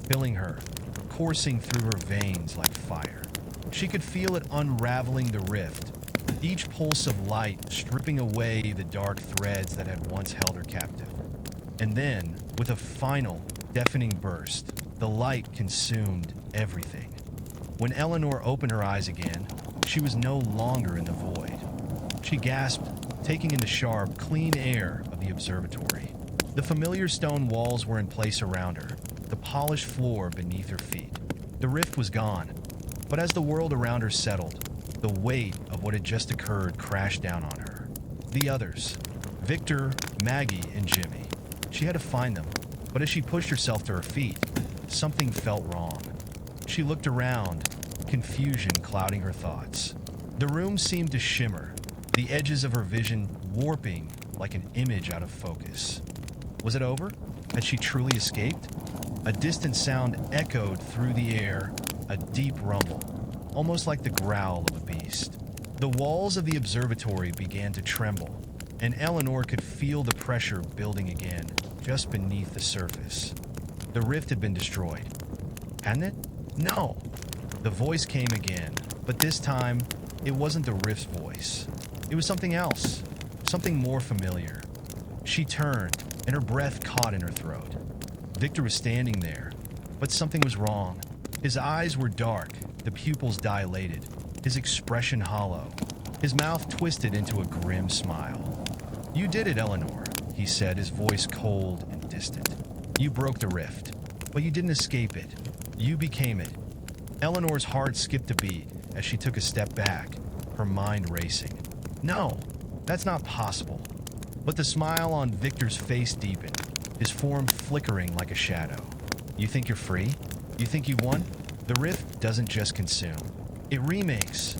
filling her, coursing through her veins like fire. She could feel it unraveling the rift, each pulse of light stripping away the dark threads that had once held her captive. And then, with a final, deafening burst, the light consumed everything. When Eleanor opened her eyes again, she was no longer in the void. She gasped, taking in the sharp, clean air of the observatory. The familiar stone walls were in place around her, the polished floor beneath her feet. The rift was gone, but as the world around her settled, the weight of what had just occurred crashed down on her. The others, Victor, Maggie, and Jimmy. She had to find them, but as she pushed herself to her feet, something felt wrong. She looked around, confusion clouding her thoughts. The room seemed to shimmer, the edges of her vision warping like an image out of focus. Was it over? Had she truly escaped? A distant sound echoed through the air, a deep rumble, almost like the growl of a beast. The walls of the observatory began to tremble, and Eleanor could feel the pressure building again, just beneath the surface. The rift had been destroyed. Hadn't it? No! The voice came again, but this time, it wasn't the rift's voice. It was something else, something more familiar. She turned, and her breath caught in her throat. Victor was standing there, but something was wrong. His eyes were dark, the pupils dilated, his expression hollow, his mouth twisted into a grim smile. "You did it, Eleanor," he said, his voice cold and distant. "You broke the rift, but you didn't escape it. You became it." Eleanor's heart skipped a beat as she took a step back, her mind racing. "No, that's not possible." But the smile on Victor's face deepened, his form flickering like a shadow. "You think you're free? You think you've won? The rift doesn't just consume. It remakes."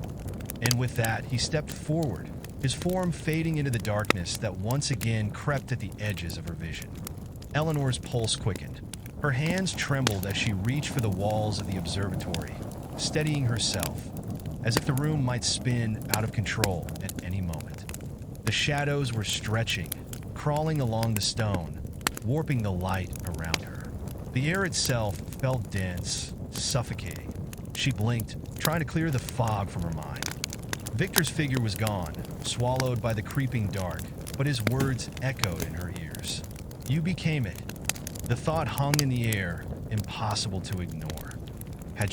And with that, he stepped forward, his form fading into the darkness that once again crept at the edges of her vision. Eleanor's pulse quickened. Her hands trembled as she reached for the walls of the observatory, steadying herself, as if the room might spin out of control at any moment. The shadows were stretching, crawling along the stone, warping the light around her. The air itself felt dense, suffocating. She blinked, trying to clear the fog from her mind. Victor's figure was gone, swallowed by the creeping dark, but his words echoed in her ears. "You became it." The thought hung in the air, impossible to ignore. Had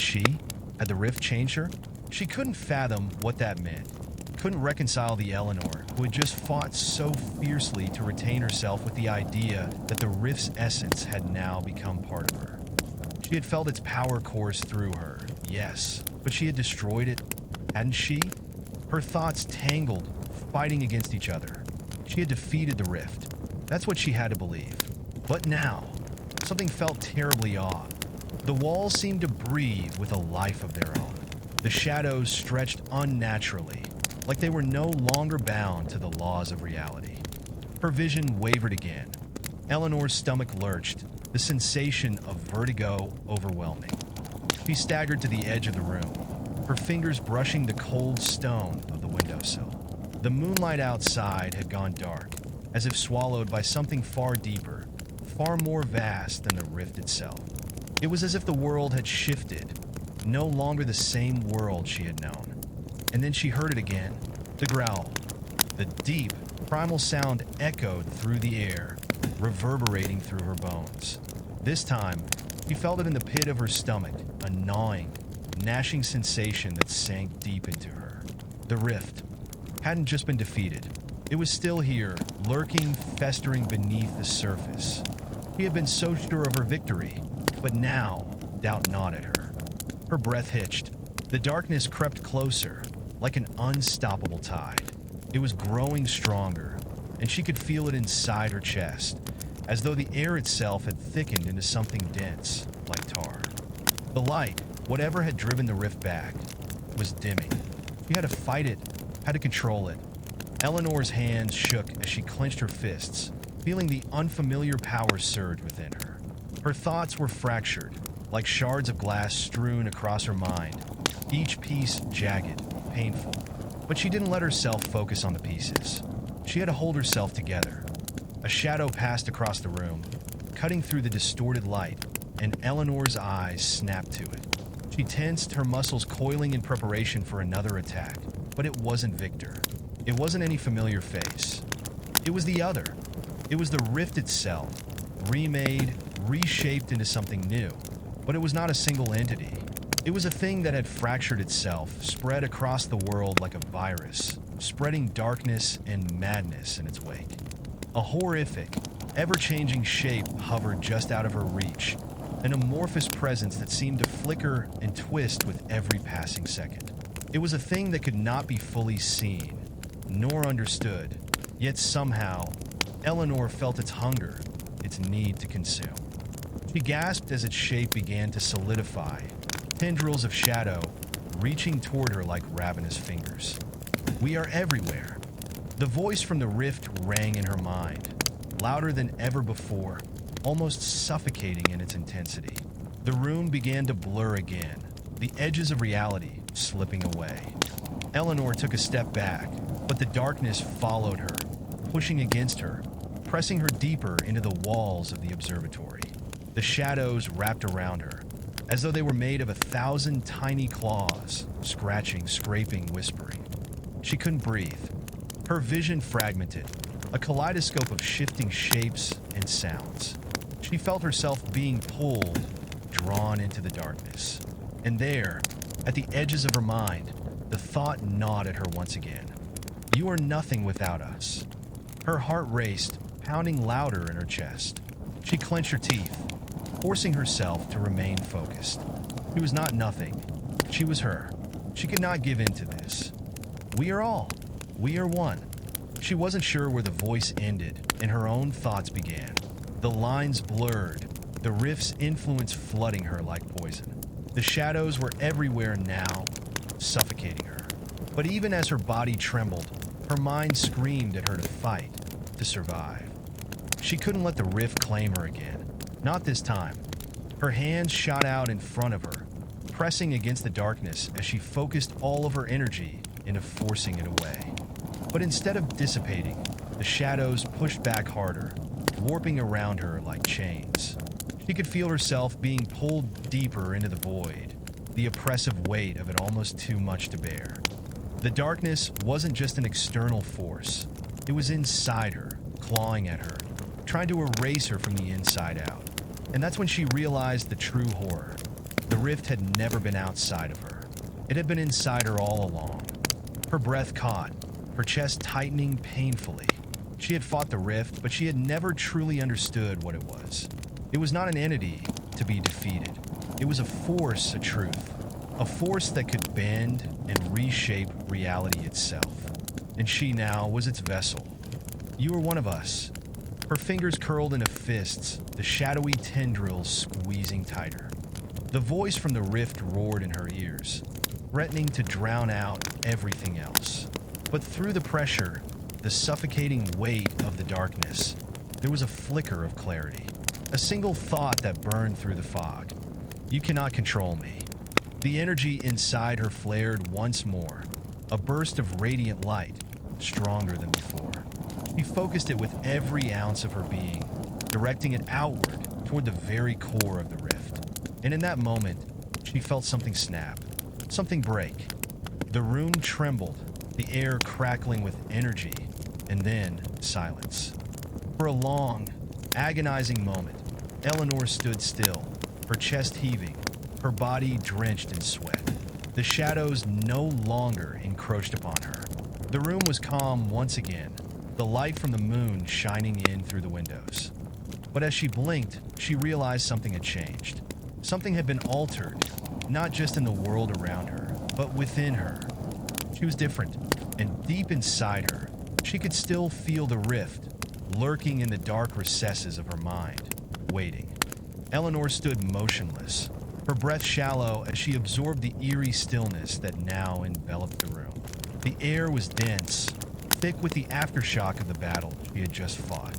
the rift changed her? She couldn't fathom what that meant. Couldn't reconcile the Eleanor, who had just fought so fiercely to retain herself with the idea that the rift's essence had now become part of her. She She had felt its power course through her, yes, but she had destroyed it, hadn't she? Her thoughts tangled, fighting against each other. She had defeated the rift. That's what she had to believe. But now, something felt terribly off. The walls seemed to breathe with a life of their own. The shadows stretched unnaturally, like they were no longer bound to the laws of reality. Her vision wavered again. Eleanor's stomach lurched, the sensation of vertigo overwhelming. She staggered to the edge of the room, her fingers brushing the cold stone of the windowsill. The moonlight outside had gone dark, as if swallowed by something far deeper, far more vast than the rift itself. It was as if the world had shifted, no longer the same world she had known. And then she heard it again, the growl. The deep, primal sound echoed through the air, reverberating through her bones. This time, she felt it in the pit of her stomach, a gnawing, gnashing sensation that sank deep into her. The rift hadn't just been defeated. It was still here, lurking, festering beneath the surface. She had been so sure of her victory, but now doubt gnawed at her. Her breath hitched. The darkness crept closer, like an unstoppable tide. It was growing stronger, and she could feel it inside her chest, as though the air itself had thickened into something dense, like tar. The light, whatever had driven the rift back, was dimming. She had to fight it, had to control it. Eleanor's hands shook as she clenched her fists, feeling the unfamiliar power surge within her. Her thoughts were fractured, like shards of glass strewn across her mind, each piece jagged, painful. But she didn't let herself focus on the pieces. She had to hold herself together. A shadow passed across the room, cutting through the distorted light, and Eleanor's eyes snapped to it. She tensed, her muscles coiling in preparation for another attack. But it wasn't Victor. It wasn't any familiar face. It was the other. It was the rift itself, remade, reshaped into something new. But it was not a single entity. It was a thing that had fractured itself, spread across the world like a virus, spreading darkness and madness in its wake. A horrific, ever-changing shape hovered just out of her reach, an amorphous presence that seemed to flicker and twist with every passing second. It was a thing that could not be fully seen, nor understood, yet somehow, Eleanor felt its hunger, its need to consume. She gasped as its shape began to solidify, tendrils of shadow reaching toward her like ravenous fingers. "We are everywhere." The voice from the rift rang in her mind, louder than ever before, almost suffocating in its intensity. The room began to blur again, the edges of reality slipping away. Eleanor took a step back, but the darkness followed her, pushing against her, pressing her deeper into the walls of the observatory. The shadows wrapped around her, as though they were made of 1,000 tiny claws, scratching, scraping, whispering. She couldn't breathe. Her vision fragmented, a kaleidoscope of shifting shapes and sounds. She felt herself being pulled, drawn into the darkness. And there, at the edges of her mind, the thought gnawed at her once again. "You are nothing without us." Her heart raced, pounding louder in her chest. She clenched her teeth, forcing herself to remain focused. She was not nothing. She was her. She could not give in to this. "We are all. We are one." She wasn't sure where the voice ended and her own thoughts began. The lines blurred, the rift's influence flooding her like poison. The shadows were everywhere now, suffocating her. But even as her body trembled, her mind screamed at her to fight, to survive. She couldn't let the rift claim her again. Not this time. Her hands shot out in front of her, pressing against the darkness as she focused all of her energy into forcing it away. But instead of dissipating, the shadows pushed back harder, warping around her like chains. She could feel herself being pulled deeper into the void, the oppressive weight of it almost too much to bear. The darkness wasn't just an external force. It was inside her, clawing at her, trying to erase her from the inside out. And that's when she realized the true horror. The rift had never been outside of her. It had been inside her all along. Her breath caught, her chest tightening painfully. She had fought the rift, but she had never truly understood what it was. It was not an entity to be defeated. It was a force, a truth. A force that could bend and reshape reality itself. And she now was its vessel. You were one of us. Her fingers curled into fists, the shadowy tendrils squeezing tighter. The voice from the rift roared in her ears, threatening to drown out everything else. But through the pressure, the suffocating weight of the darkness, there was a flicker of clarity. A single thought that burned through the fog. You cannot control me. The energy inside her flared once more, a burst of radiant light, stronger than before. She focused it with every ounce of her being, directing it outward toward the very core of the rift. And in that moment, she felt something snap, something break. The room trembled, the air crackling with energy, and then silence. For a long, agonizing moment, Eleanor stood still, her chest heaving, her body drenched in sweat. The shadows no longer encroached upon her. The room was calm once again, the light from the moon shining in through the windows. But as she blinked, she realized something had changed. Something had been altered, not just in the world around her, but within her. She was different, and deep inside her, she could still feel the rift, lurking in the dark recesses of her mind, waiting. Eleanor stood motionless, her breath shallow as she absorbed the eerie stillness that now enveloped the room. The air was dense, thick with the aftershock of the battle she had just fought.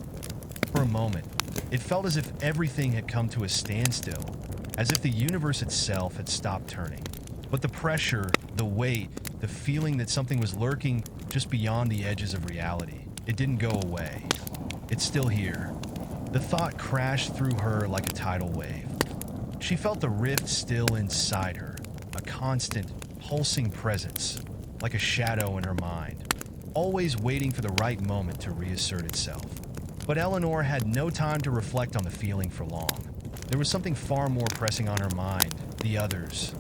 For a moment, it felt as if everything had come to a standstill, as if the universe itself had stopped turning. But the pressure, the weight, the feeling that something was lurking just beyond the edges of reality, it didn't go away. It's still here. The thought crashed through her like a tidal wave. She felt the rift still inside her, a constant, pulsing presence, like a shadow in her mind, always waiting for the right moment to reassert itself. But Eleanor had no time to reflect on the feeling for long. There was something far more pressing on her mind, the others.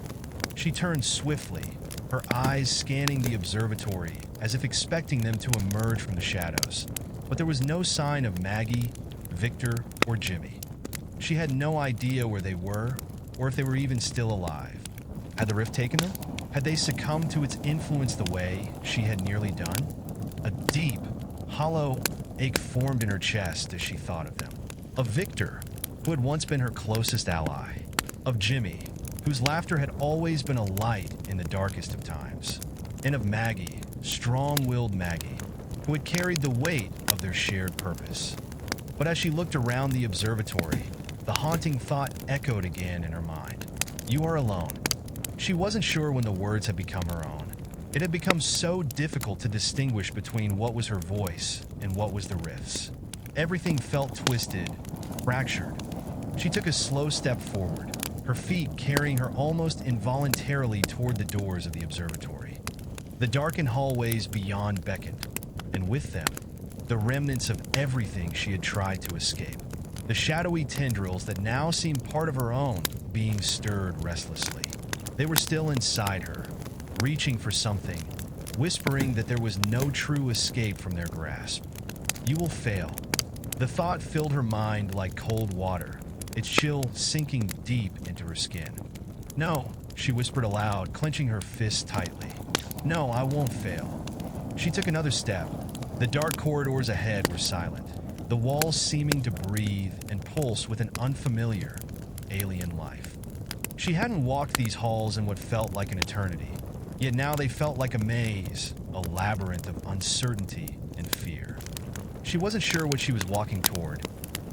She turned swiftly, her eyes scanning the observatory as if expecting them to emerge from the shadows. But there was no sign of Maggie, Victor, or Jimmy. She had no idea where they were, or if they were even still alive. Had the rift taken them? Had they succumbed to its influence the way she had nearly done? A deep, hollow ache formed in her chest as she thought of them. Of Victor, who had once been her closest ally. Of Jimmy, whose laughter had always been a light in the darkest of times. And of Maggie, strong-willed Maggie, who had carried the weight of their shared purpose. But as she looked around the observatory, the haunting thought echoed again in her mind. You are alone. She wasn't sure when the words had become her own. It had become so difficult to distinguish between what was her voice and what was the rift's. Everything felt twisted, fractured. She took a slow step forward, her feet carrying her almost involuntarily toward the doors of the observatory. The darkened hallways beyond beckoned, and with them, the remnants of everything she had tried to escape. The shadowy tendrils that now seemed part of her own being stirred restlessly. They were still inside her, reaching for something, whispering that there was no true escape from their grasp. You will fail. The thought filled her mind like cold water, its chill sinking deep into her skin. No, she whispered aloud, clenching her fists tightly. No, I won't fail. She took another step. The dark corridors ahead were silent, the walls seeming to breathe and pulse with an unfamiliar, alien life. She hadn't walked these halls in what felt like an eternity, yet now they felt like a maze, a labyrinth of uncertainty and fear. She wasn't sure what she was walking toward,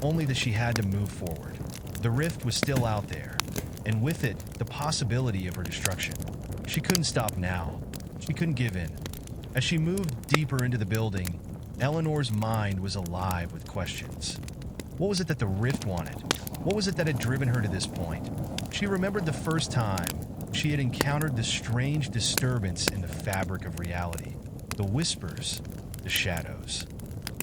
only that she had to move forward. The rift was still out there, and with it, the possibility of her destruction. She couldn't stop now. She couldn't give in. As she moved deeper into the building, Eleanor's mind was alive with questions. What was it that the rift wanted? What was it that had driven her to this point? She remembered the first time she had encountered the strange disturbance in the fabric of reality. The whispers, the shadows.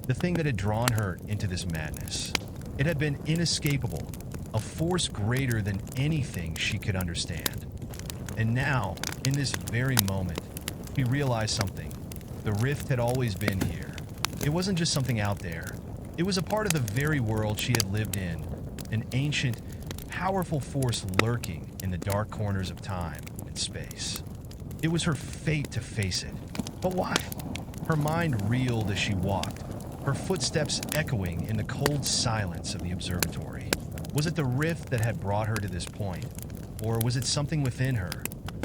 The thing that had drawn her into this madness. It had been inescapable, a force greater than anything she could understand. And now, in this very moment, she realized something. The rift had always been here. It wasn't just something out there. It was a part of the very world she had lived in, an ancient, powerful force lurking in the dark corners of time and space. It was her fate to face it. But why? Her mind reeled as she walked, her footsteps echoing in the cold silence of the observatory. Was it the rift that had brought her to this point? Or was it something within her,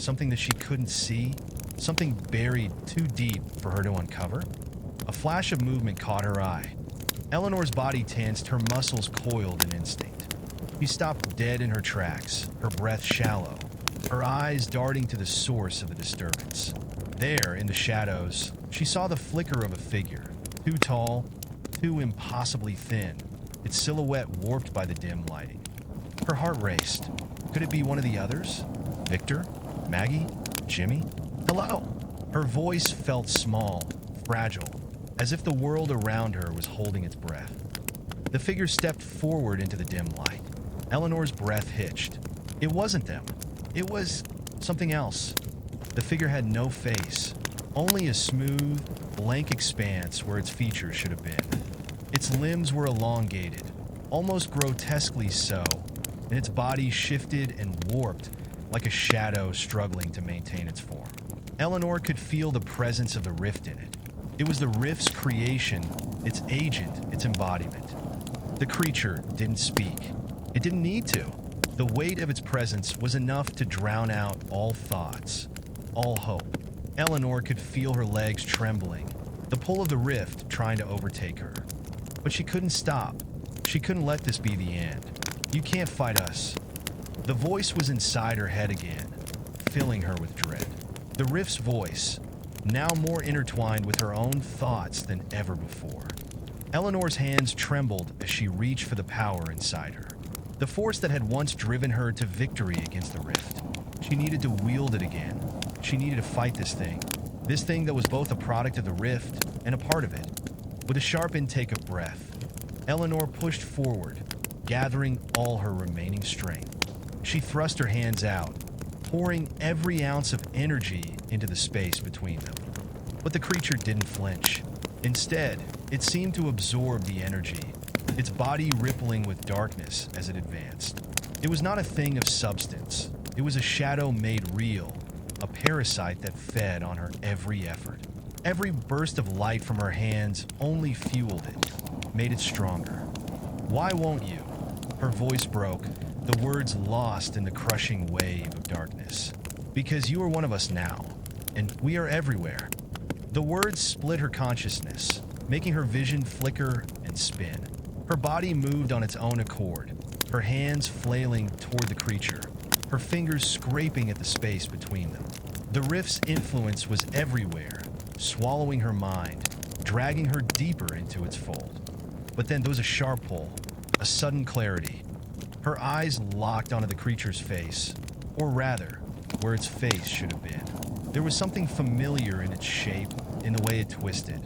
something that she couldn't see, something buried too deep for her to uncover? A flash of movement caught her eye. Eleanor's body tensed, her muscles coiled in instinct. She stopped dead in her tracks, her breath shallow, her eyes darting to the source of the disturbance. There, in the shadows, she saw the flicker of a figure, too tall, too impossibly thin, its silhouette warped by the dim lighting. Her heart raced. Could it be one of the others? Victor? Maggie? Jimmy? Hello? Her voice felt small, fragile, as if the world around her was holding its breath. The figure stepped forward into the dim light. Eleanor's breath hitched. It wasn't them. It was something else. The figure had no face, only a smooth, blank expanse where its features should have been. Its limbs were elongated, almost grotesquely so, and its body shifted and warped like a shadow struggling to maintain its form. Eleanor could feel the presence of the rift in it. It was the rift's creation, its agent, its embodiment. The creature didn't speak. It didn't need to. The weight of its presence was enough to drown out all thoughts, all hope. Eleanor could feel her legs trembling, the pull of the rift trying to overtake her. But she couldn't stop. She couldn't let this be the end. You can't fight us. The voice was inside her head again, filling her with dread. The rift's voice, now more intertwined with her own thoughts than ever before. Eleanor's hands trembled as she reached for the power inside her. The force that had once driven her to victory against the rift. She needed to wield it again. She needed to fight this thing. This thing that was both a product of the rift and a part of it. With a sharp intake of breath, Eleanor pushed forward, gathering all her remaining strength. She thrust her hands out, pouring every ounce of energy into the space between them. But the creature didn't flinch. Instead, it seemed to absorb the energy, its body rippling with darkness as it advanced. It was not a thing of substance. It was a shadow made real, a parasite that fed on her every effort. Every burst of light from her hands only fueled it, made it stronger. Why won't you? Her voice broke, the words lost in the crushing wave of darkness. Because you are one of us now, and we are everywhere. The words split her consciousness, making her vision flicker and spin. Her body moved on its own accord, her hands flailing toward the creature, her fingers scraping at the space between them. The rift's influence was everywhere, swallowing her mind, dragging her deeper into its fold. But then there was a sharp pull, a sudden clarity. Her eyes locked onto the creature's face, or rather, where its face should have been. There was something familiar in its shape, in the way it twisted.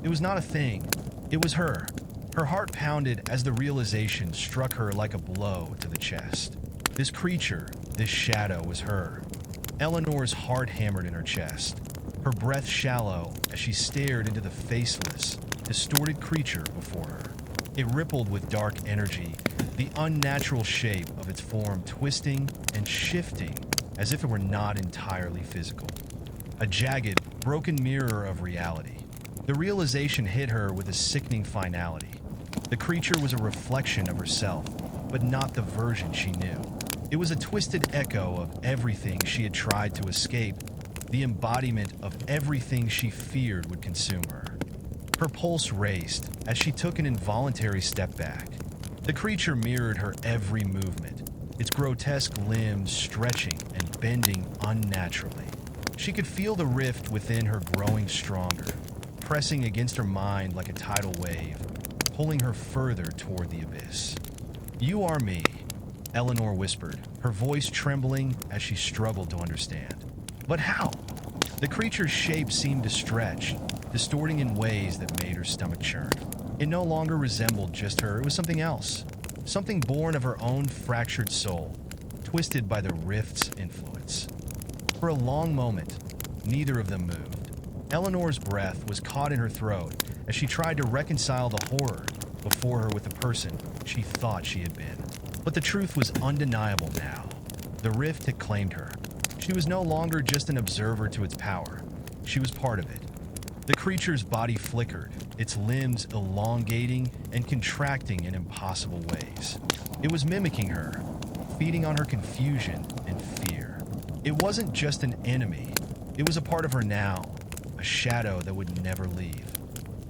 It was not a thing. It was her. Her heart pounded as the realization struck her like a blow to the chest. This creature, this shadow was her. Eleanor's heart hammered in her chest, her breath shallow as she stared into the faceless, distorted creature before her. It rippled with dark energy, the unnatural shape of its form twisting and shifting as if it were not entirely physical. A jagged, broken mirror of reality. The realization hit her with a sickening finality. The creature was a reflection of herself, but not the version she knew. It was a twisted echo of everything she had tried to escape, the embodiment of everything she feared would consume her. Her pulse raced as she took an involuntary step back. The creature mirrored her every movement, its grotesque limbs stretching and bending unnaturally. She could feel the rift within her growing stronger, pressing against her mind like a tidal wave, pulling her further toward the abyss. "You are me," Eleanor whispered, her voice trembling as she struggled to understand. But how? The creature's shape seemed to stretch, distorting in ways that made her stomach churn. It no longer resembled just her, it was something else. Something born of her own fractured soul, twisted by the rift's influence. For a long moment, neither of them moved. Eleanor's breath was caught in her throat as she tried to reconcile the horror before her with the person she thought she had been. But the truth was undeniable now. The rift had claimed her. She was no longer just an observer to its power. She was part of it. The creature's body flickered, its limbs elongating and contracting in impossible ways. It was mimicking her, feeding on her confusion and fear. It wasn't just an enemy. It was a part of her now, a shadow that would never leave.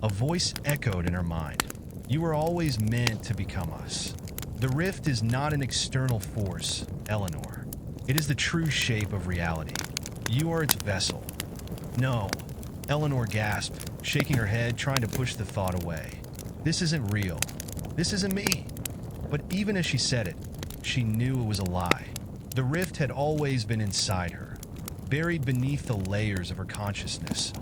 A voice echoed in her mind. You were always meant to become us. The rift is not an external force, Eleanor. It is the true shape of reality. You are its vessel. No, Eleanor gasped, shaking her head, trying to push the thought away. This isn't real. This isn't me. But even as she said it, she knew it was a lie. The rift had always been inside her, buried beneath the layers of her consciousness,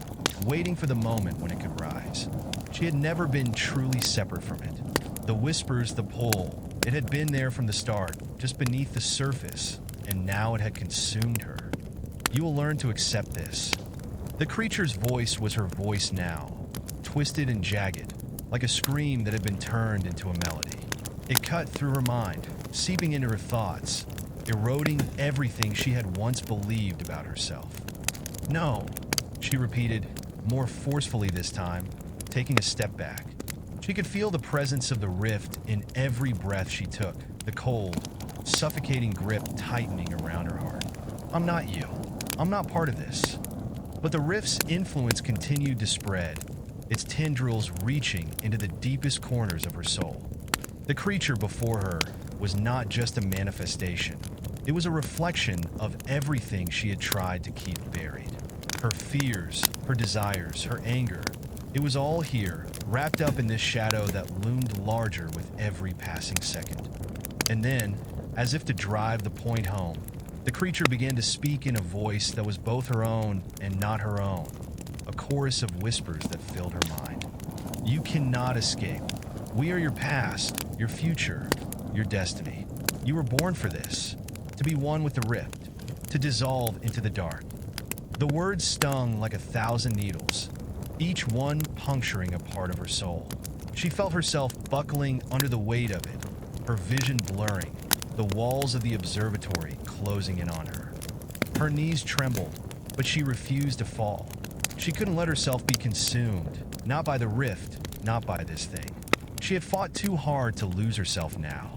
waiting for the moment when it could rise. She had never been truly separate from it. The whispers, the pull, it had been there from the start, just beneath the surface, and now it had consumed her. You will learn to accept this. The creature's voice was her voice now, twisted and jagged, like a scream that had been turned into a melody. It cut through her mind, seeping into her thoughts, eroding everything she had once believed about herself. No, she repeated, more forcefully this time, taking a step back. She could feel the presence of the rift in every breath she took, the cold, suffocating grip tightening around her heart. I'm not you. I'm not part of this. But the rift's influence continued to spread, its tendrils reaching into the deepest corners of her soul. The creature before her was not just a manifestation. It was a reflection of everything she had tried to keep buried. Her fears, her desires, her anger. It was all here, wrapped up in this shadow that loomed larger with every passing second. And then, as if to drive the point home, the creature began to speak in a voice that was both her own and not her own, a chorus of whispers that filled her mind. You cannot escape. We are your past, your future, your destiny. You were born for this, to be one with the rift, to dissolve into the dark. The words stung like 1,000 needles, each one puncturing a part of her soul. She felt herself buckling under the weight of it, her vision blurring, the walls of the observatory closing in on her. Her knees trembled, but she refused to fall. She couldn't let herself be consumed, not by the rift, not by this thing. She had fought too hard to lose herself now.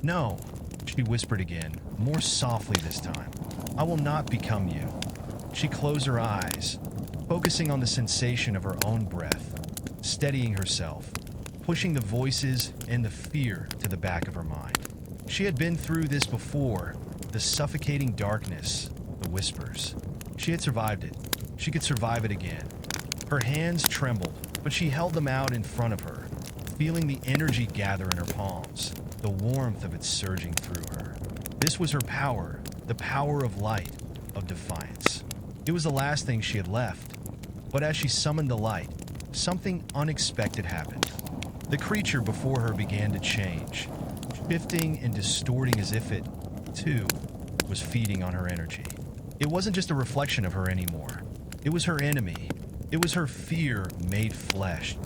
No, she whispered again, more softly this time. I will not become you. She closed her eyes, focusing on the sensation of her own breath, steadying herself, pushing the voices and the fear to the back of her mind. She had been through this before, the suffocating darkness, the whispers. She had survived it. She could survive it again. Her hands trembled, but she held them out in front of her, feeling the energy gather in her palms, the warmth of it surging through her. This was her power, the power of light, of defiance. It was the last thing she had left. But as she summoned the light, something unexpected happened. The creature before her began to change, shifting and distorting as if it, too, was feeding on her energy. It wasn't just a reflection of her anymore. It was her enemy. It was her fear made flesh,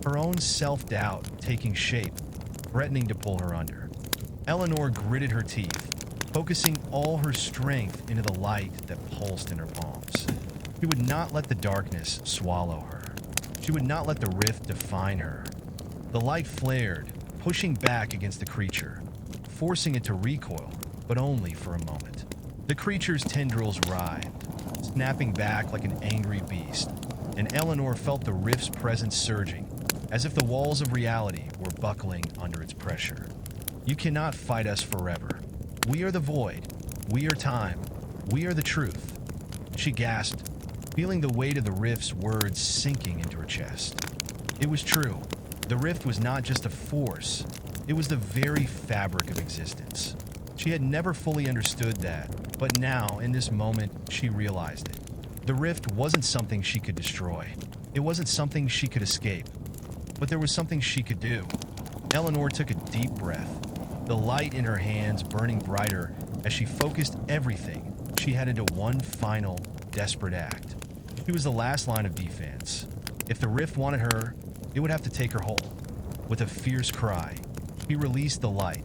her own self-doubt taking shape, threatening to pull her under. Eleanor gritted her teeth, focusing all her strength into the light that pulsed in her palms. She would not let the darkness swallow her. She would not let the rift define her. The light flared, pushing back against the creature, forcing it to recoil, but only for a moment. The creature's tendrils writhed, snapping back like an angry beast, and Eleanor felt the rift's presence surging, as if the walls of reality were buckling under its pressure. You cannot fight us forever. We are the void. We are time. We are the truth. She gasped, feeling the weight of the rift's words sinking into her chest. It was true. The rift was not just a force. It was the very fabric of existence. She had never fully understood that, but now, in this moment, she realized it. The rift wasn't something she could destroy. It wasn't something she could escape. But there was something she could do. Eleanor took a deep breath, the light in her hands burning brighter as she focused everything she had into one final, desperate act. She was the last line of defense. If the rift wanted her, it would have to take her whole. With a fierce cry, she released the light,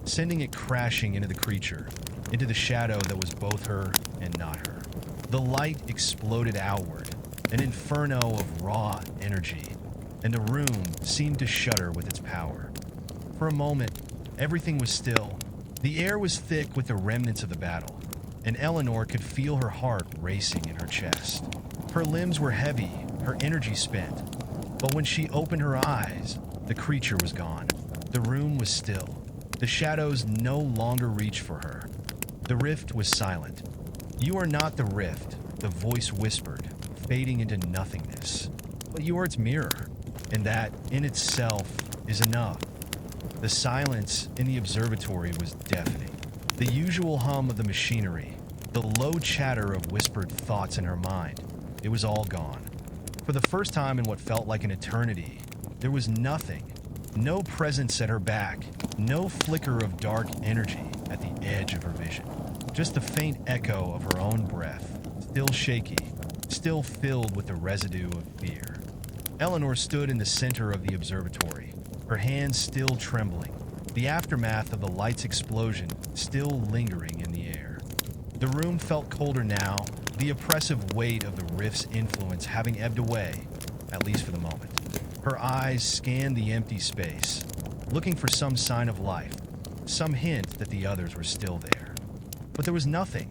sending it crashing into the creature, into the shadow that was both her and not her. The light exploded outward, an inferno of raw energy, and the room seemed to shudder with its power. For a moment, everything was still. The air was thick with the remnants of the battle, and Eleanor could feel her heart racing in her chest. Her limbs were heavy, her energy spent, but when she opened her eyes, the creature was gone. The room was still. The shadows no longer reached for her. The rift was silent. "You are not the rift," the voice whispered, fading into nothingness. "But you are its mirror, and that, in itself, is enough." The silence in the observatory was deafening. The usual hum of the machinery, the low chatter of whispered thoughts in her mind, it was all gone. For the first time in what felt like an eternity, there was nothing. No presence at her back, no flicker of dark energy at the edge of her vision. Just the faint echo of her own breath, still shaky, still filled with the residue of fear. Eleanor stood in the center of the observatory, her hands still trembling, the aftermath of the light's explosion still lingering in the air. The room felt colder now, the oppressive weight of the rift's influence having ebbed away, at least for the moment. Her eyes scanned the empty space, looking for some sign of life, some hint that the others were still there. But there was nothing.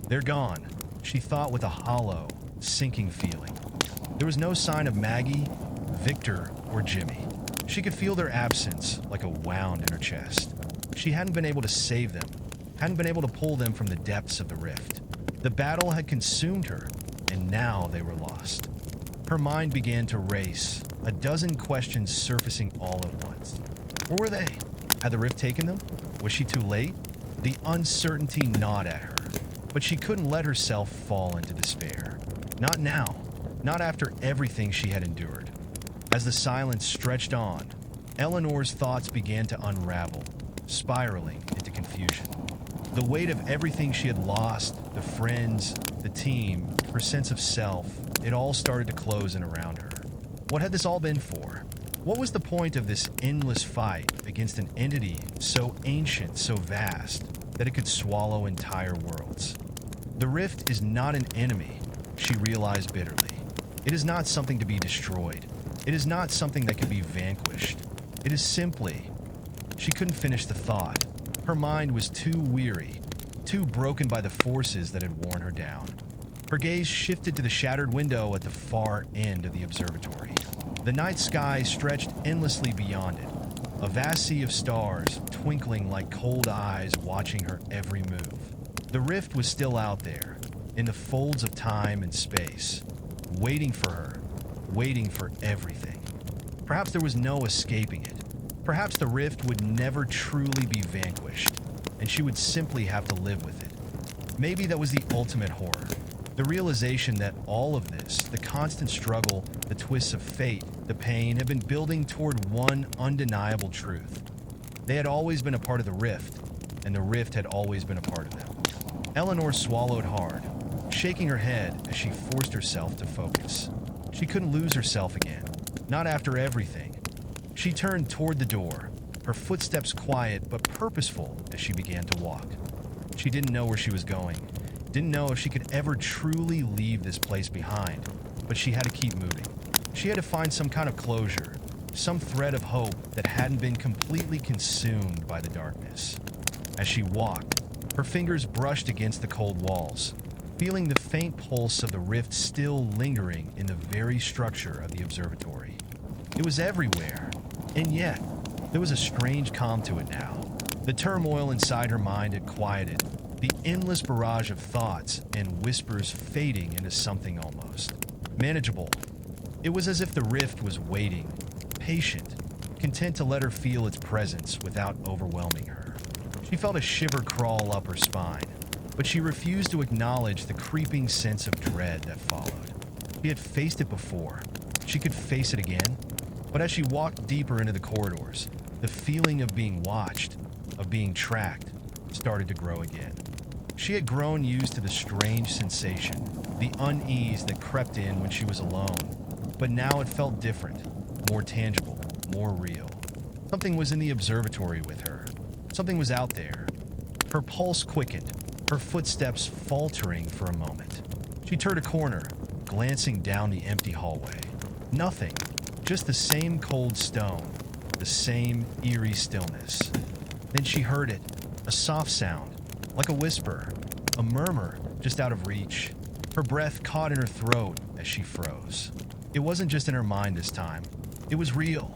"They're gone," she thought with a hollow, sinking feeling. There was no sign of Maggie, Victor, or Jimmy. She could feel their absence like a wound in her chest. She hadn't been able to save them, hadn't been able to pull them from the depths of the rift. The battle had consumed her, and now they were lost. Her mind began to race, a dozen questions surfacing all at once. Where were they? Had the rift taken them? Was she too late? The uncertainty gnawed at her, but she couldn't let herself fall into despair. Not now, not after everything she had endured. As the silence stretched on, Eleanor's thoughts began to unravel, spiraling into confusion. The weight of everything she had lost, the friends, the team, her sense of self, it all started to close in around her. What had this all been for? What was the point of this endless fight against an entity so ancient, so vast, that it could swallow entire worlds? The rift is not an enemy, she realized bitterly. It is not something to be destroyed. It is not something that can be vanquished. It is simply... She couldn't finish the thought. Her mind was too weary, too broken by the forces that had worn her down. Her gaze shifted to the shattered window at the far end of the observatory. The night sky stretched endlessly beyond it, a vast sea of stars twinkling like cold eyes watching her every move. The rift was still out there, in the folds of time and space, waiting for her, waiting for everything. Perhaps there was no escaping it. Perhaps the rift would never truly be vanquished, and she would simply have to live with it. Maybe that was the ultimate horror. The realization that all of this, the constant struggle, the twists of fate, the pain, had been building toward one undeniable truth. They had always been a part of the rift, and the rift had always been a part of them. Eleanor swallowed hard, shaking her head as she forced herself to focus. She couldn't lose herself again, not after everything. She turned toward the door, her footsteps quiet but purposeful as she began to walk. She didn't know where she was going, didn't know if she could ever truly leave this place behind, but she had to keep moving. She had to find some kind of closure, some thread of hope that hadn't been completely consumed by the darkness. As she walked, her fingers brushed against the cold walls, feeling the faint pulse of the rift still lingering in the very structure of the observatory. It was everywhere, and yet, there was a strange calm to it now. The turmoil inside her mind had quieted, the endless barrage of thoughts and whispers fading into something almost manageable. It was as if the rift was waiting, patient, content to let her feel its presence without overwhelming her. She felt a shiver crawl up her spine, but she refused to acknowledge the creeping sense of dread that followed. She had faced it before. She could face it again. But as she walked deeper into the corridors, the feeling of being watched, of being tracked, started to grow again. She had grown used to the strange sensation, the unease that crept in when she was alone, but now it felt different, more tangible, more real. Something was in the observatory with her, Something was out there. Her pulse quickened, her footsteps faltering for a moment. She turned a corner, glancing down the empty hallway. Nothing, just the same cold stone, the same eerie stillness. Then she heard it, a soft sound, like a whisper, a murmur just out of reach. Her breath caught in her throat as she froze. It wasn't just in her mind this time. It was real.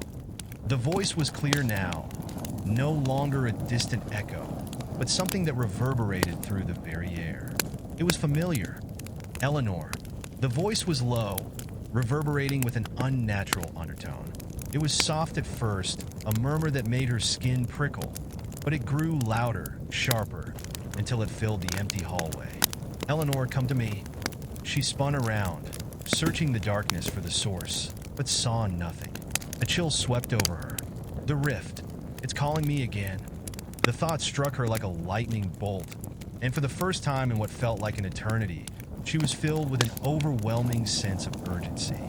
The voice was clear now, no longer a distant echo, but something that reverberated through the very air. It was familiar. Eleanor. The voice was low, reverberating with an unnatural undertone. It was soft at first, a murmur that made her skin prickle, but it grew louder, sharper, until it filled the empty hallway. Eleanor, come to me. She spun around, searching the darkness for the source, but saw nothing. A chill swept over her. The rift. It's calling me again. The thought struck her like a lightning bolt, and for the first time in what felt like an eternity, she was filled with an overwhelming sense of urgency.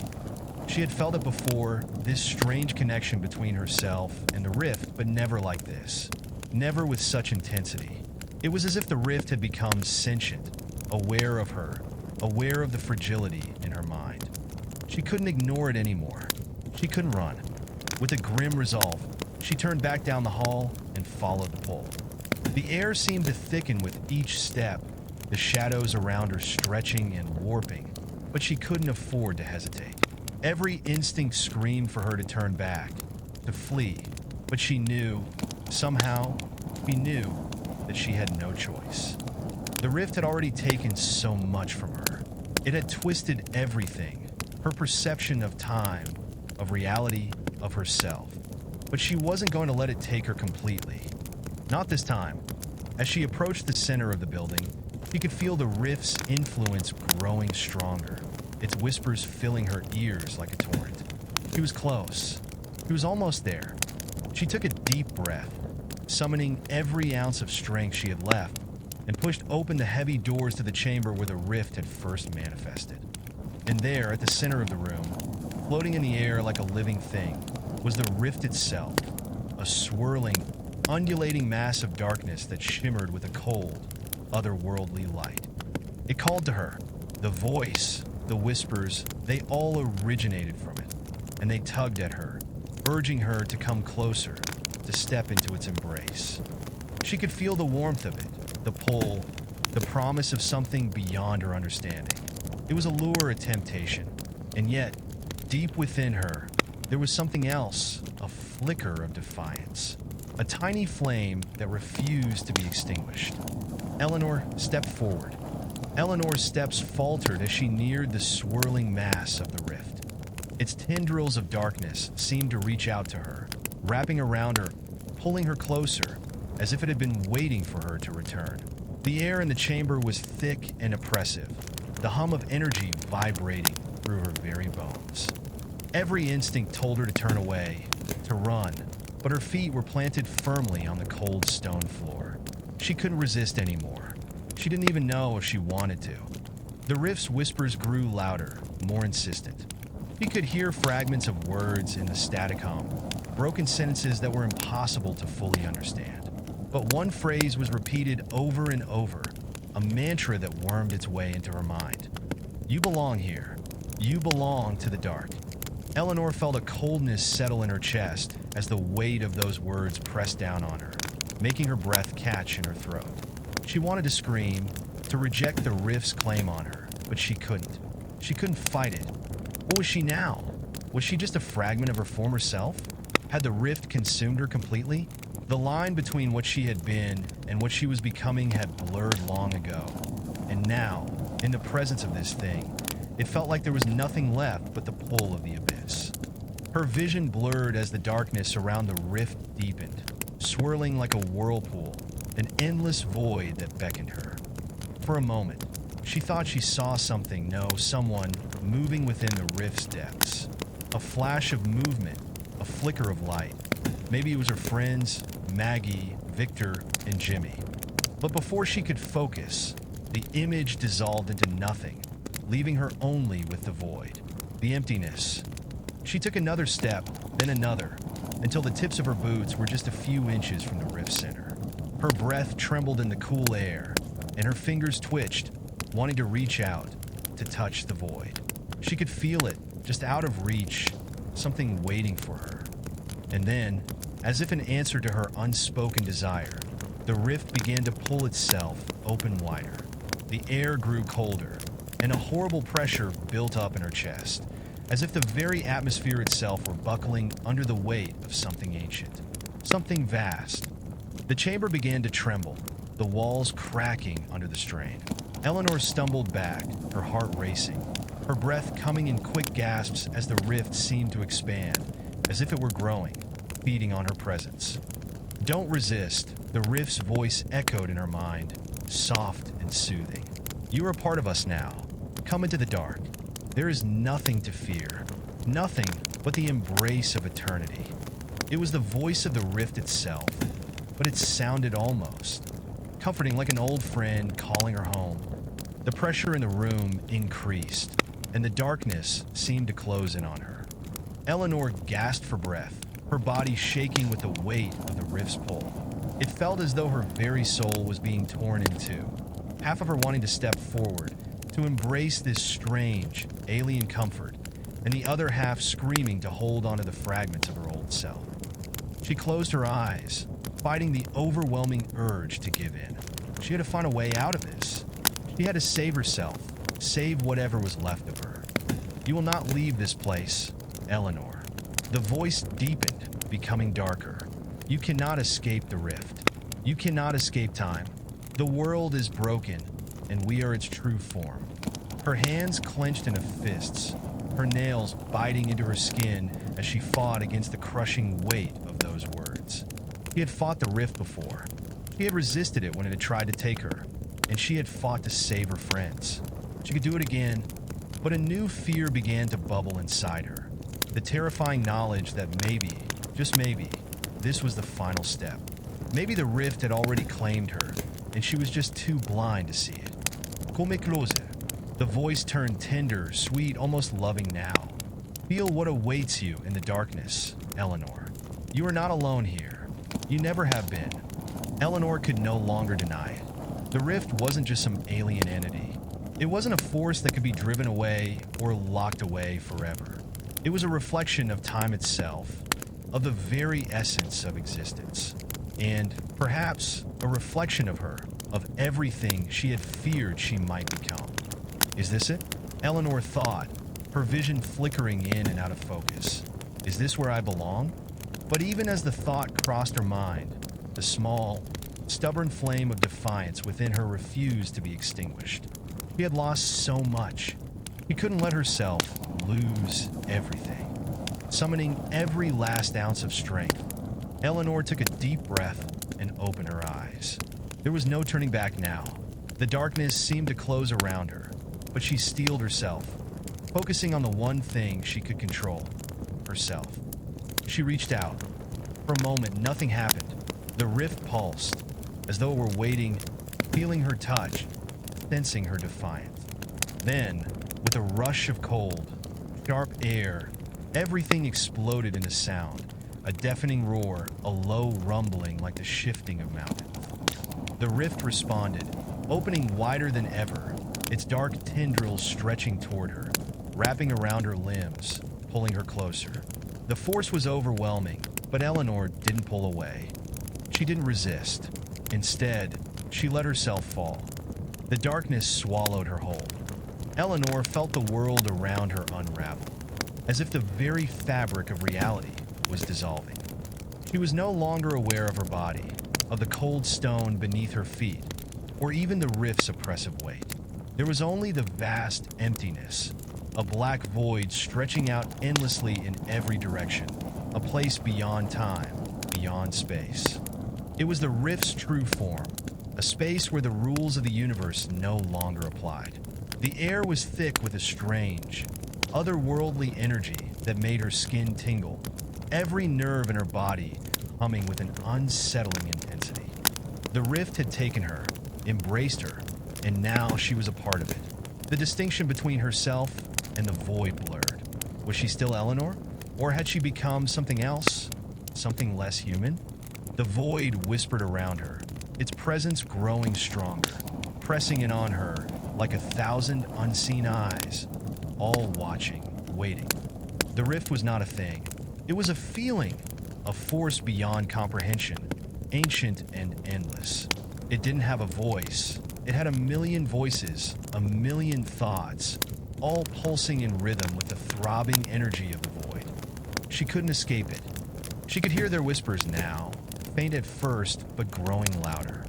She had felt it before, this strange connection between herself and the rift, but never like this. Never with such intensity. It was as if the rift had become sentient, aware of her, aware of the fragility in her mind. She couldn't ignore it anymore. She couldn't run. With a grim resolve, she turned back down the hall and followed the pull. The air seemed to thicken with each step, the shadows around her stretching and warping, but she couldn't afford to hesitate. Every instinct screamed for her to turn back, to flee, but she knew, somehow, she knew that she had no choice. The rift had already taken so much from her. It had twisted everything, her perception of time, of reality, of herself. But she wasn't going to let it take her completely. Not this time. As she approached the center of the building, she could feel the rift's influence growing stronger, its whispers filling her ears like a torrent. She was close. She was almost there. She took a deep breath, summoning every ounce of strength she had left, and pushed open the heavy doors to the chamber where the rift had first manifested. And there, at the center of the room, floating in the air like a living thing, was the rift itself, a swirling, undulating mass of darkness that shimmered with a cold, otherworldly light. It called to her. The voice, the whispers, they all originated from it, and they tugged at her, urging her to come closer, to step into its embrace. She could feel the warmth of it, the pull, the promise of something beyond her understanding. It was a lure, a temptation, and yet, deep within her, there was something else, a flicker of defiance, a tiny flame that refused to be extinguished. Eleanor stepped forward. Eleanor's steps faltered as she neared the swirling mass of the rift. Its tendrils of darkness seemed to reach out to her, wrapping around her, pulling her closer, as if it had been waiting for her to return. The air in the chamber was thick and oppressive, the hum of energy vibrating through her very bones. Every instinct told her to turn away, to run, but her feet were planted firmly on the cold stone floor. She couldn't resist anymore. She didn't even know if she wanted to. The rift's whispers grew louder, more insistent. She could hear fragments of words in the static hum, broken sentences that were impossible to fully understand. But one phrase was repeated over and over, a mantra that wormed its way into her mind. You belong here. You belong to the dark. Eleanor felt a coldness settle in her chest as the weight of those words pressed down on her, making her breath catch in her throat. She wanted to scream, to reject the rift's claim on her, but she couldn't. She couldn't fight it. What was she now? Was she just a fragment of her former self? Had the rift consumed her completely? The line between what she had been and what she was becoming had blurred long ago. And now, in the presence of this thing, it felt like there was nothing left but the pull of the abyss. Her vision blurred as the darkness around the rift deepened, swirling like a whirlpool, an endless void that beckoned her. For a moment, she thought she saw something, no, someone, moving within the rift's depths. A flash of movement, a flicker of light. Maybe it was her friends, Maggie, Victor, and Jimmy. But before she could focus, the image dissolved into nothing, leaving her only with the void, the emptiness. She took another step, then another, until the tips of her boots were just a few inches from the rift's center. Her breath trembled in the cool air, and her fingers twitched, wanting to reach out to touch the void. She could feel it, just out of reach, something waiting for her. And then, as if in answer to her unspoken desire, the rift began to pull itself open wider. The air grew colder, and a horrible pressure built up in her chest, as if the very atmosphere itself were buckling under the weight of something ancient, something vast. The chamber began to tremble, the walls cracking under the strain. Eleanor stumbled back, her heart racing, her breath coming in quick gasps as the rift seemed to expand, as if it were growing, feeding on her presence. "Don't resist," the rift's voice echoed in her mind, soft and soothing. "You are a part of us now. Come into the dark. There is nothing to fear, nothing but the embrace of eternity." It was the voice of the rift itself, but it sounded almost comforting, like an old friend calling her home. The pressure in the room increased, and the darkness seemed to close in on her. Eleanor gasped for breath, her body shaking with the weight of the rift's pull. It felt as though her very soul was being torn in two, half of her wanting to step forward, to embrace this strange, alien comfort, and the other half screaming to hold onto the fragments of her old self. She closed her eyes, fighting the overwhelming urge to give in. She had to find a way out of this. She had to save herself, save whatever was left of her. "You will not leave this place, Eleanor." The voice deepened, becoming darker. "You cannot escape the rift. You cannot escape time. The world is broken, and we are its true form." Her hands clenched into fists, her nails biting into her skin as she fought against the crushing weight of those words. She had fought the rift before. She had resisted it when it had tried to take her, and she had fought to save her friends. She could do it again, but a new fear began to bubble inside her. The terrifying knowledge that maybe, just maybe, this was the final step. Maybe the rift had already claimed her, and she was just too blind to see it. "Come closer." The voice turned tender, sweet, almost loving now. "Feel what awaits you in the darkness, Eleanor. You are not alone here. You never have been." Eleanor could no longer deny it. The rift wasn't just some alien entity. It wasn't a force that could be driven away or locked away forever. It was a reflection of time itself, of the very essence of existence, and perhaps a reflection of her, of everything she had feared she might become. "Is this it?" Eleanor thought, her vision flickering in and out of focus. "Is this where I belong?" But even as the thought crossed her mind, the small, stubborn flame of defiance within her refused to be extinguished. She had lost so much. She couldn't let herself lose everything. Summoning every last ounce of strength, Eleanor took a deep breath and opened her eyes. There was no turning back now. The darkness seemed to close around her, but she steeled herself, focusing on the one thing she could control, herself. She reached out. For a moment, nothing happened. The rift pulsed, as though it were waiting, feeling her touch, sensing her defiance. Then, with a rush of cold, sharp air, everything exploded into sound, a deafening roar, a low rumbling like the shifting of mountains. The rift responded, opening wider than ever, its dark tendrils stretching toward her, wrapping around her limbs, pulling her closer. The force was overwhelming, but Eleanor didn't pull away. She didn't resist. Instead, she let herself fall. The darkness swallowed her whole. Eleanor felt the world around her unravel, as if the very fabric of reality was dissolving. She was no longer aware of her body, of the cold stone beneath her feet, or even the rift's oppressive weight. There was only the vast emptiness, a black void stretching out endlessly in every direction, a place beyond time, beyond space. It was the rift's true form, a space where the rules of the universe no longer applied. The air was thick with a strange, otherworldly energy that made her skin tingle, every nerve in her body humming with an unsettling intensity. The rift had taken her, embraced her, and now she was a part of it. The distinction between herself and the void blurred. Was she still Eleanor? Or had she become something else? Something less human? The void whispered around her, its presence growing stronger, pressing in on her like 1,000 unseen eyes, all watching, waiting. The rift was not a thing. It was a feeling, a force beyond comprehension, ancient and endless. It didn't have a voice. It had a million voices, a million thoughts, all pulsing in rhythm with the throbbing energy of the void. She couldn't escape it. She could hear their whispers now, faint at first, but growing louder.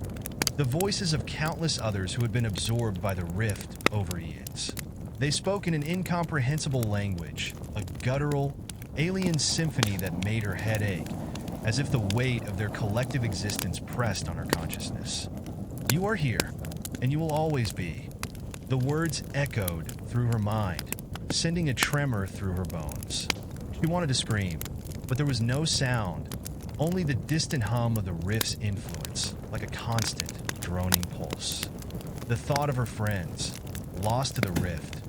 The voices of countless others who had been absorbed by the rift over eons. They spoke in an incomprehensible language, a guttural, alien symphony that made her head ache, as if the weight of their collective existence pressed on her consciousness. "You are here, and you will always be." The words echoed through her mind, sending a tremor through her bones. She wanted to scream, but there was no sound, only the distant hum of the rift's influence, like a constant, droning pulse. The thought of her friends, lost to the rift,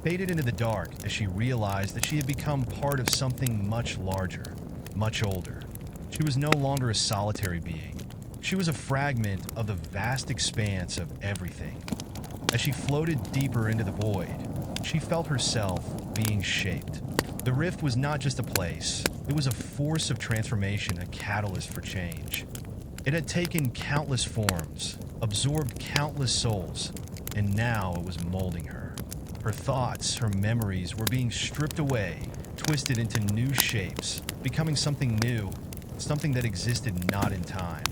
faded into the dark as she realized that she had become part of something much larger, much older. She was no longer a solitary being. She was a fragment of the vast expanse of everything. As she floated deeper into the void, she felt herself being shaped. The rift was not just a place, it was a force of transformation, a catalyst for change. It had taken countless forms, absorbed countless souls, and now it was molding her. Her thoughts, her memories were being stripped away, twisted into new shapes, becoming something new, something that existed not in time,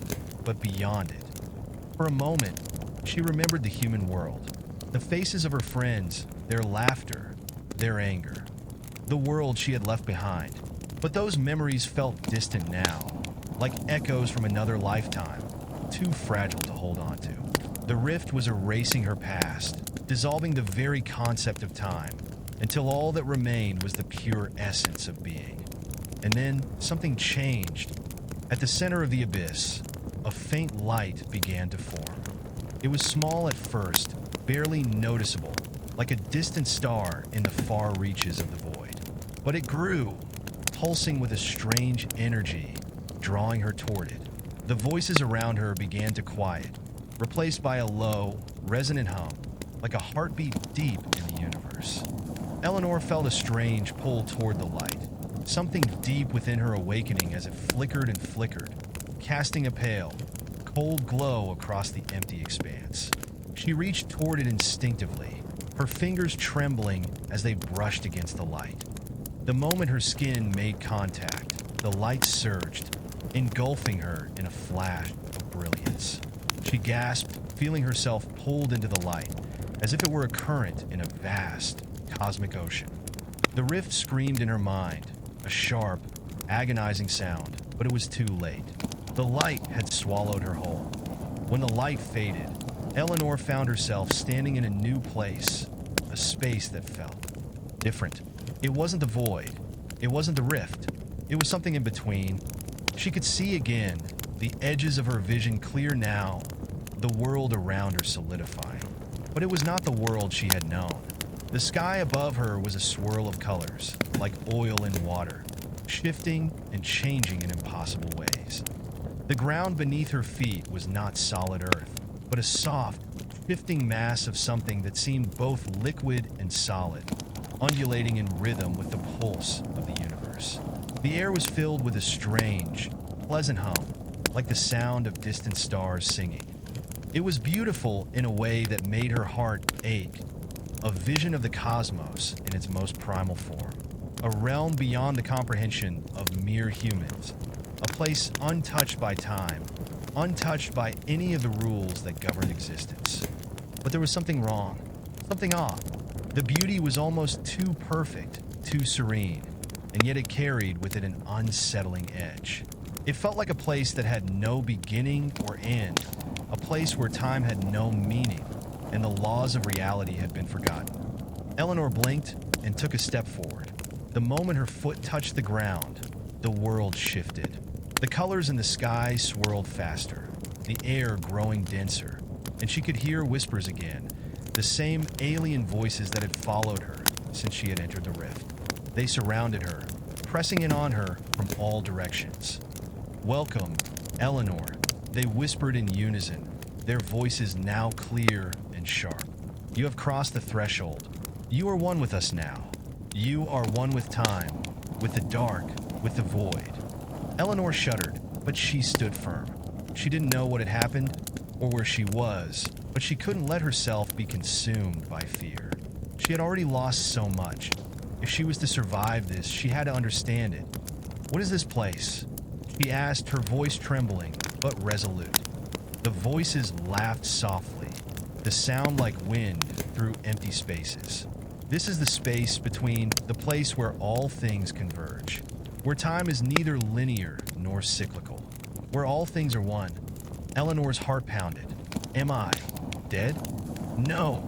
but beyond it. For a moment, she remembered the human world, the faces of her friends, their laughter, their anger, the world she had left behind. But those memories felt distant now, like echoes from another lifetime, too fragile to hold on to. The rift was erasing her past, dissolving the very concept of time, until all that remained was the pure essence of being. And then something changed. At the center of the abyss, a faint light began to form. It was small at first, barely noticeable, like a distant star in the far reaches of the void. But it grew, pulsing with a strange energy, drawing her toward it. The voices around her began to quiet, replaced by a low, resonant hum, like a heartbeat deep in the universe. Eleanor felt a strange pull toward the light, something deep within her awakening as it flickered and flickered, casting a pale, cold glow across the empty expanse. She reached toward it instinctively, her fingers trembling as they brushed against the light. The moment her skin made contact, the light surged, engulfing her in a flash of brilliance. She gasped, feeling herself pulled into the light, as if it were a current in a vast, cosmic ocean. The rift screamed in her mind, a sharp, agonizing sound, but it was too late. The light had swallowed her whole. When the light faded, Eleanor found herself standing in a new place, a space that felt different. It wasn't the void. It wasn't the rift. It was something in between. She could see again, the edges of her vision clear now, the world around her solidifying. But it was not the world she had known. The sky above her was a swirl of colors, like oil in water, shifting and changing in impossible ways. The ground beneath her feet was not solid earth, but a soft, shifting mass of something that seemed both liquid and solid, undulating in rhythm with the pulse of the universe. The air was filled with a strange, pleasant hum, like the sound of distant stars singing. It was beautiful in a way that made her heart ache, a vision of the cosmos in its most primal form, a realm beyond the comprehension of mere humans, a place untouched by time, untouched by any of the rules that govern existence. But there was something wrong, something off. The beauty was almost too perfect, too serene, and yet it carried with it an unsettling edge. It felt like a place that had no beginning or end, a place where time had no meaning, and the laws of reality had been forgotten. Eleanor blinked and took a step forward. The moment her foot touched the ground, the world shifted. The colors in the sky swirled faster, the air growing denser, and she could hear whispers again, the same alien voices that had followed her since she had entered the rift. They surrounded her, pressing in on her from all directions. "Welcome, Eleanor," They whispered in unison, their voices now clear and sharp. You have crossed the threshold. You are one with us now. You are one with time, with the dark, with the void. Eleanor shuddered, but she stood firm. She didn't know what had happened or where she was, but she couldn't let herself be consumed by fear. She had already lost so much. If she was to survive this, she had to understand it. What is this place? She asked, her voice trembling, but resolute. The voices laughed softly, the sound like wind through empty spaces. This is the space between the place where all things converge, where time is neither linear nor cyclical, where all things are one. Eleanor's heart pounded. Am I dead? No,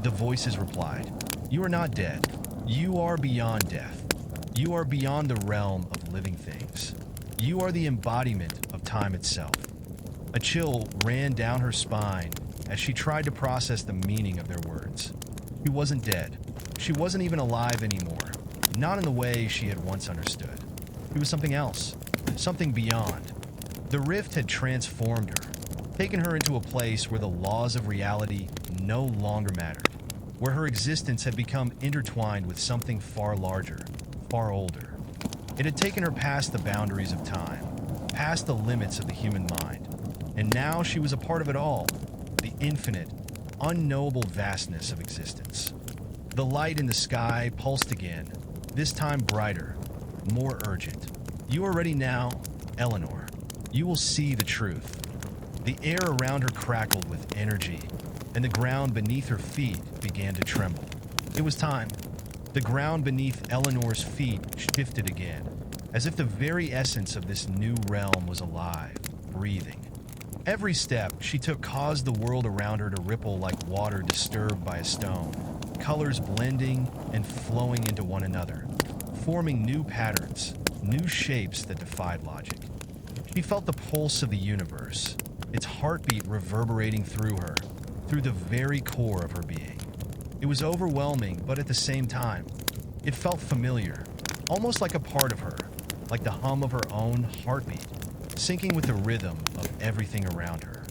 the voices replied. You are not dead. You are beyond death. You are beyond the realm of living things. You are the embodiment of time itself. A chill ran down her spine as she tried to process the meaning of their words. She wasn't dead. She wasn't even alive anymore, not in the way she had once understood. She was something else, something beyond. The rift had transformed her, taken her into a place where the laws of reality no longer mattered, where her existence had become intertwined with something far larger, far older. It had taken her past the boundaries of time, past the limits of the human mind, and now she was a part of it all, the infinite, unknowable vastness of existence. The light in the sky pulsed again, this time brighter, more urgent. You are ready now, Eleanor. You will see the truth. The air around her crackled with energy, and the ground beneath her feet began to tremble. It was time. The ground beneath Eleanor's feet shifted again, as if the very essence of this new realm was alive, breathing. Every step she took caused the world around her to ripple like water disturbed by a stone, colors blending and flowing into one another, forming new patterns, new shapes that defied logic. She felt the pulse of the universe, its heartbeat reverberating through her, through the very core of her being. It was overwhelming, but at the same time, it felt familiar, almost like a part of her, like the hum of her own heartbeat, syncing with the rhythm of everything around her.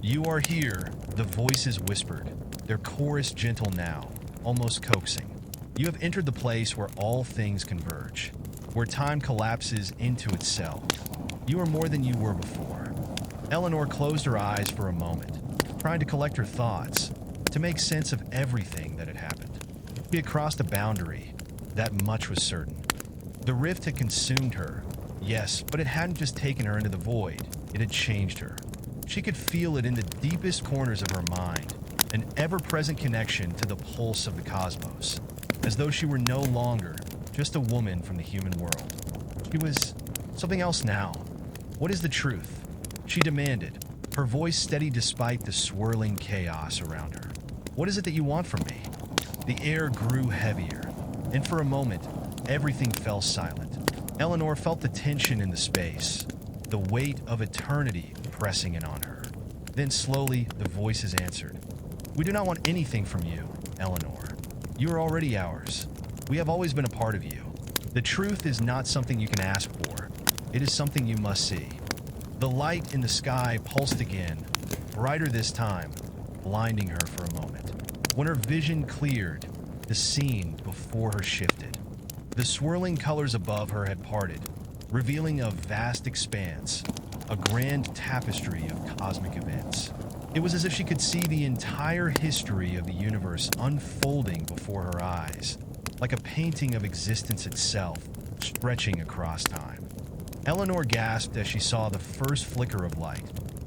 You are here, the voices whispered, their chorus gentle now, almost coaxing. You have entered the place where all things converge, where time collapses into itself. You are more than you were before. Eleanor closed her eyes for a moment, trying to collect her thoughts, to make sense of everything that had happened. She had crossed a boundary, that much was certain. The rift had consumed her, yes, but it hadn't just taken her into the void, it had changed her. She could feel it in the deepest corners of her mind, an ever-present connection to the pulse of the cosmos, as though she were no longer just a woman from the human world. She was something else now. What is the truth? She demanded, her voice steady despite the swirling chaos around her. What is it that you want from me? The air grew heavier, and for a moment, everything fell silent. Eleanor felt the tension in the space, the weight of eternity pressing in on her. Then slowly, the voices answered. We do not want anything from you, Eleanor. You are already ours. We have always been a part of you. The truth is not something you can ask for. It is something you must see. The light in the sky pulsed again, brighter this time, blinding her for a moment. When her vision cleared, the scene before her shifted. The swirling colors above her had parted, revealing a vast expanse, a grand tapestry of cosmic events. It was as if she could see the entire history of the universe unfolding before her eyes, like a painting of existence itself, stretching across time. Eleanor gasped as she saw the first flicker of light,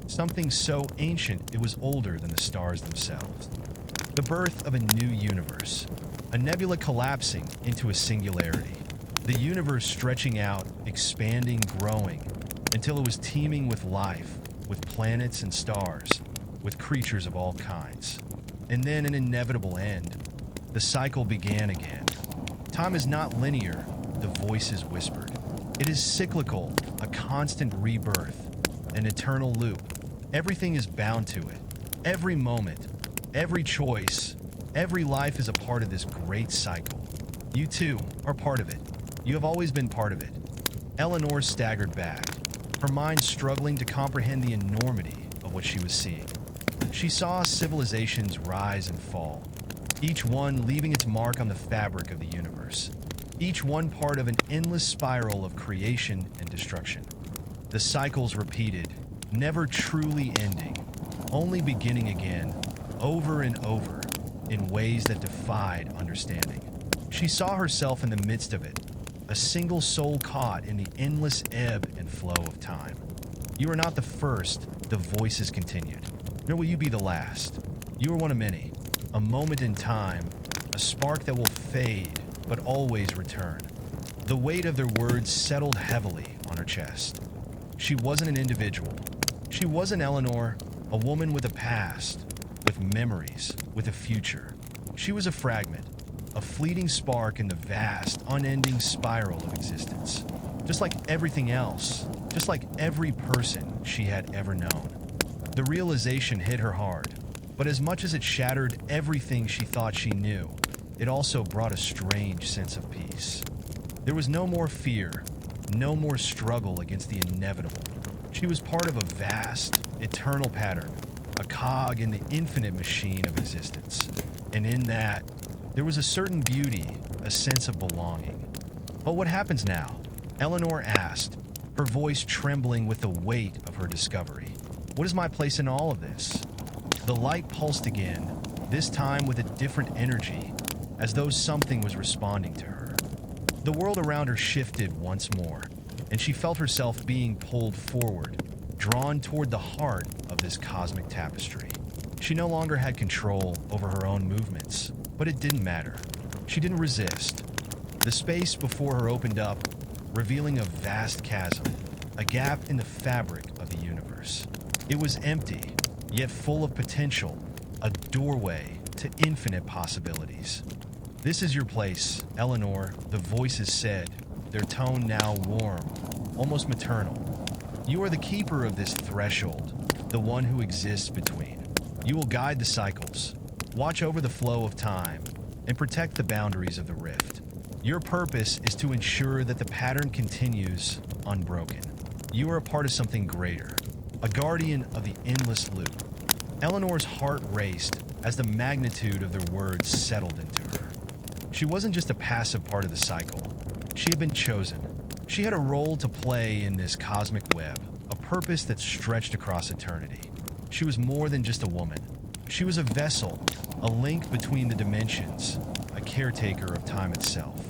something so ancient it was older than the stars themselves. The birth of a new universe, a nebula collapsing into a singularity, the universe stretching out, expanding, growing, until it was teeming with life, with planets and stars, with creatures of all kinds. And then an inevitable end. The cycle began again. Time is not linear, the voices whispered. It is cyclical, a constant rebirth, an eternal loop. Everything is bound to it. Every moment, every choice, every life is a part of this great cycle. You too are part of it. You have always been part of it. Eleanor staggered back, her mind struggling to comprehend the enormity of what she was seeing. She saw civilizations rise and fall, each one leaving its mark on the fabric of the universe, each one part of an endless spiral of creation and destruction. The cycles repeated, never truly ending, only beginning again, over and over, in ways that defied understanding. She saw herself in the midst of it, a single soul caught in the endless ebb and flow of time. You are not the first, the voices continued, nor will you be the last. You are one of many, a moment in time, a spark that will fade but always return. The weight of their words settled heavily on her chest. She wasn't an individual. She wasn't Eleanor, a woman with a past, with memories, with a future. She was a fragment, a fleeting spark in the vast, unending spiral of existence. Just like everything else, just like every person she had ever known. The realization hit her hard, but as much as it shattered everything she thought she knew, it also brought a strange sense of peace. There was no more fear, no more struggle against the inevitable. She was part of a vast, eternal pattern, a cog in the infinite machine of existence. And in that, there was a certain beauty, a sense of belonging. But what happens now? Eleanor asked, her voice trembling with the weight of her discovery. What is my place in all of this? The light pulsed again, this time with a different energy, as though something was responding to her. The world around her shifted once more, and she felt herself being pulled forward, drawn toward the heart of this cosmic tapestry. She no longer had control over her own movements, but it didn't matter. She didn't resist. The space before her opened up, revealing a vast chasm, a gap in the fabric of the universe. It was empty, yet full of potential, a doorway to infinite possibilities. This is your place, Eleanor, the voices said, their tone now warm, almost maternal. You are the keeper of this threshold, the one who exists between. You will guide the cycles, watch over the flow of time, and protect the boundaries of the rift. Your purpose is to ensure that the pattern continues unbroken. You are a part of something greater, a guardian of the endless loop. Eleanor's heart raced as the magnitude of their words settled into her. She wasn't just a passive part of the cycle. She had been chosen. She had a role to play in this cosmic web, a purpose that stretched across eternity. She was more than just a woman. She was a vessel, a link between the dimensions, a caretaker of time itself.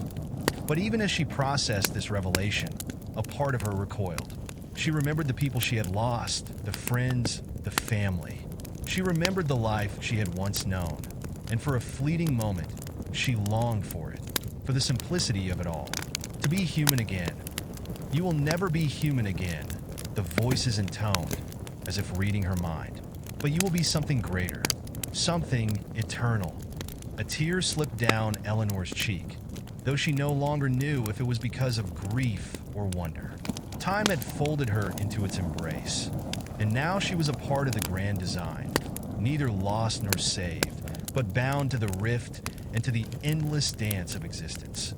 But even as she processed this revelation, a part of her recoiled. She remembered the people she had lost, the friends, the family. She remembered the life she had once known, and for a fleeting moment, she longed for it, for the simplicity of it all. To be human again. You will never be human again, the voices intoned, as if reading her mind. But you will be something greater, something eternal. A tear slipped down Eleanor's cheek, though she no longer knew if it was because of grief or wonder. Time had folded her into its embrace, and now she was a part of the grand design, neither lost nor saved, but bound to the rift and to the endless dance of existence.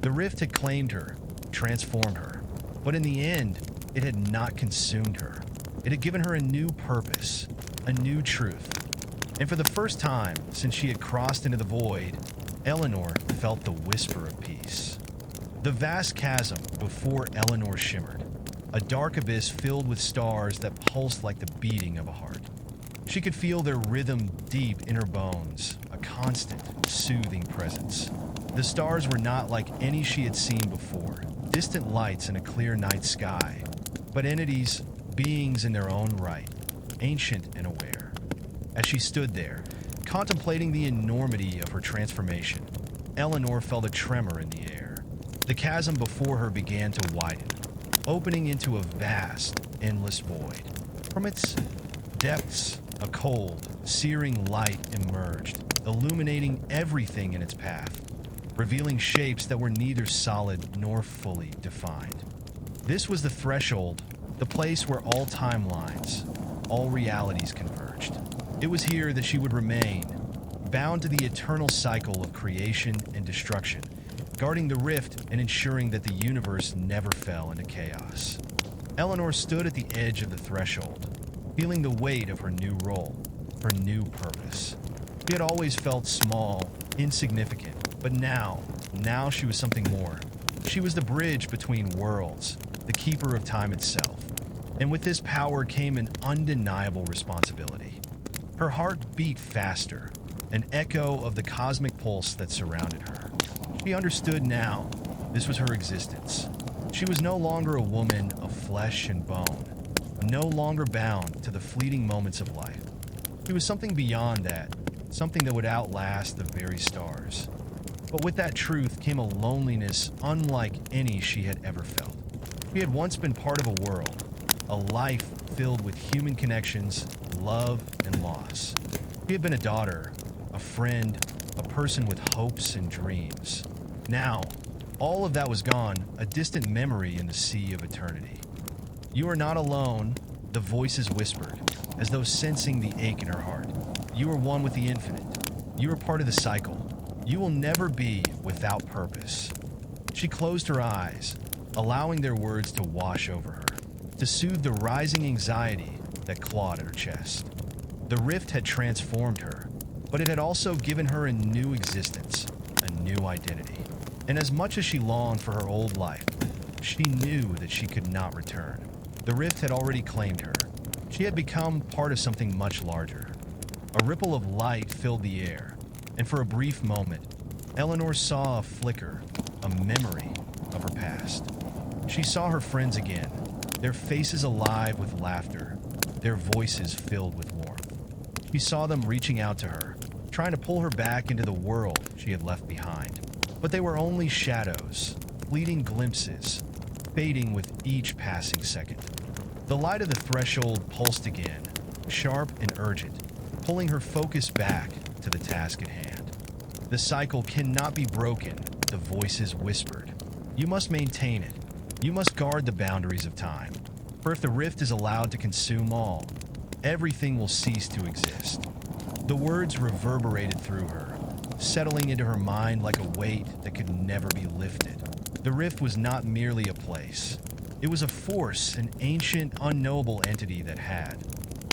The rift had claimed her, transformed her, but in the end, it had not consumed her. It had given her a new purpose, a new truth. And for the first time since she had crossed into the void, Eleanor felt the whisper of peace. The vast chasm before Eleanor shimmered, a dark abyss filled with stars that pulsed like the beating of a heart. She could feel their rhythm deep in her bones, a constant, soothing presence. The stars were not like any she had seen before, distant lights in a clear night sky, but entities, beings in their own right, ancient and aware. As she stood there, contemplating the enormity of her transformation, Eleanor felt a tremor in the air. The chasm before her began to widen, opening into a vast, endless void. From its depths, a cold, searing light emerged, illuminating everything in its path, revealing shapes that were neither solid nor fully defined. This was the threshold, the place where all timelines, all realities converged. It was here that she would remain, bound to the eternal cycle of creation and destruction, guarding the rift and ensuring that the universe never fell into chaos. Eleanor stood at the edge of the threshold, feeling the weight of her new role, her new purpose. She had always felt small, insignificant, but now she was something more. She was the bridge between worlds, the keeper of time itself. And with this power came an undeniable responsibility. Her heart beat faster, an echo of the cosmic pulse that surrounded her. She understood now this was her existence. She was no longer a woman of flesh and bone, no longer bound to the fleeting moments of life. She was something beyond that, something that would outlast the very stars. But with that truth came a loneliness unlike any she had ever felt. She had once been part of a world, a life filled with human connections, love, and loss. She had been a daughter, a friend, a person with hopes and dreams. Now, all of that was gone, a distant memory in the sea of eternity. "You are not alone," the voices whispered, as though sensing the ache in her heart. "You are one with the infinite. You are part of the cycle. You will never be without purpose." She closed her eyes, allowing their words to wash over her, to soothe the rising anxiety that clawed at her chest. The rift had transformed her, but it had also given her a new existence, a new identity. And as much as she longed for her old life, she knew that she could not return. The rift had already claimed her. She had become part of something much larger. A ripple of light filled the air, and for a brief moment, Eleanor saw a flicker, a memory of her past. She saw her friends again, their faces alive with laughter, their voices filled with warmth. She saw them reaching out to her, trying to pull her back into the world she had left behind. But they were only shadows, fleeting glimpses, fading with each passing second. The light of the threshold pulsed again, sharp and urgent, pulling her focus back to the task at hand. "The cycle cannot be broken," the voices whispered. "You must maintain it. You must guard the boundaries of time. For if the rift is allowed to consume all, everything will cease to exist." The words reverberated through her, settling into her mind like a weight that could never be lifted. The rift was not merely a place. It was a force, an ancient, unknowable entity that had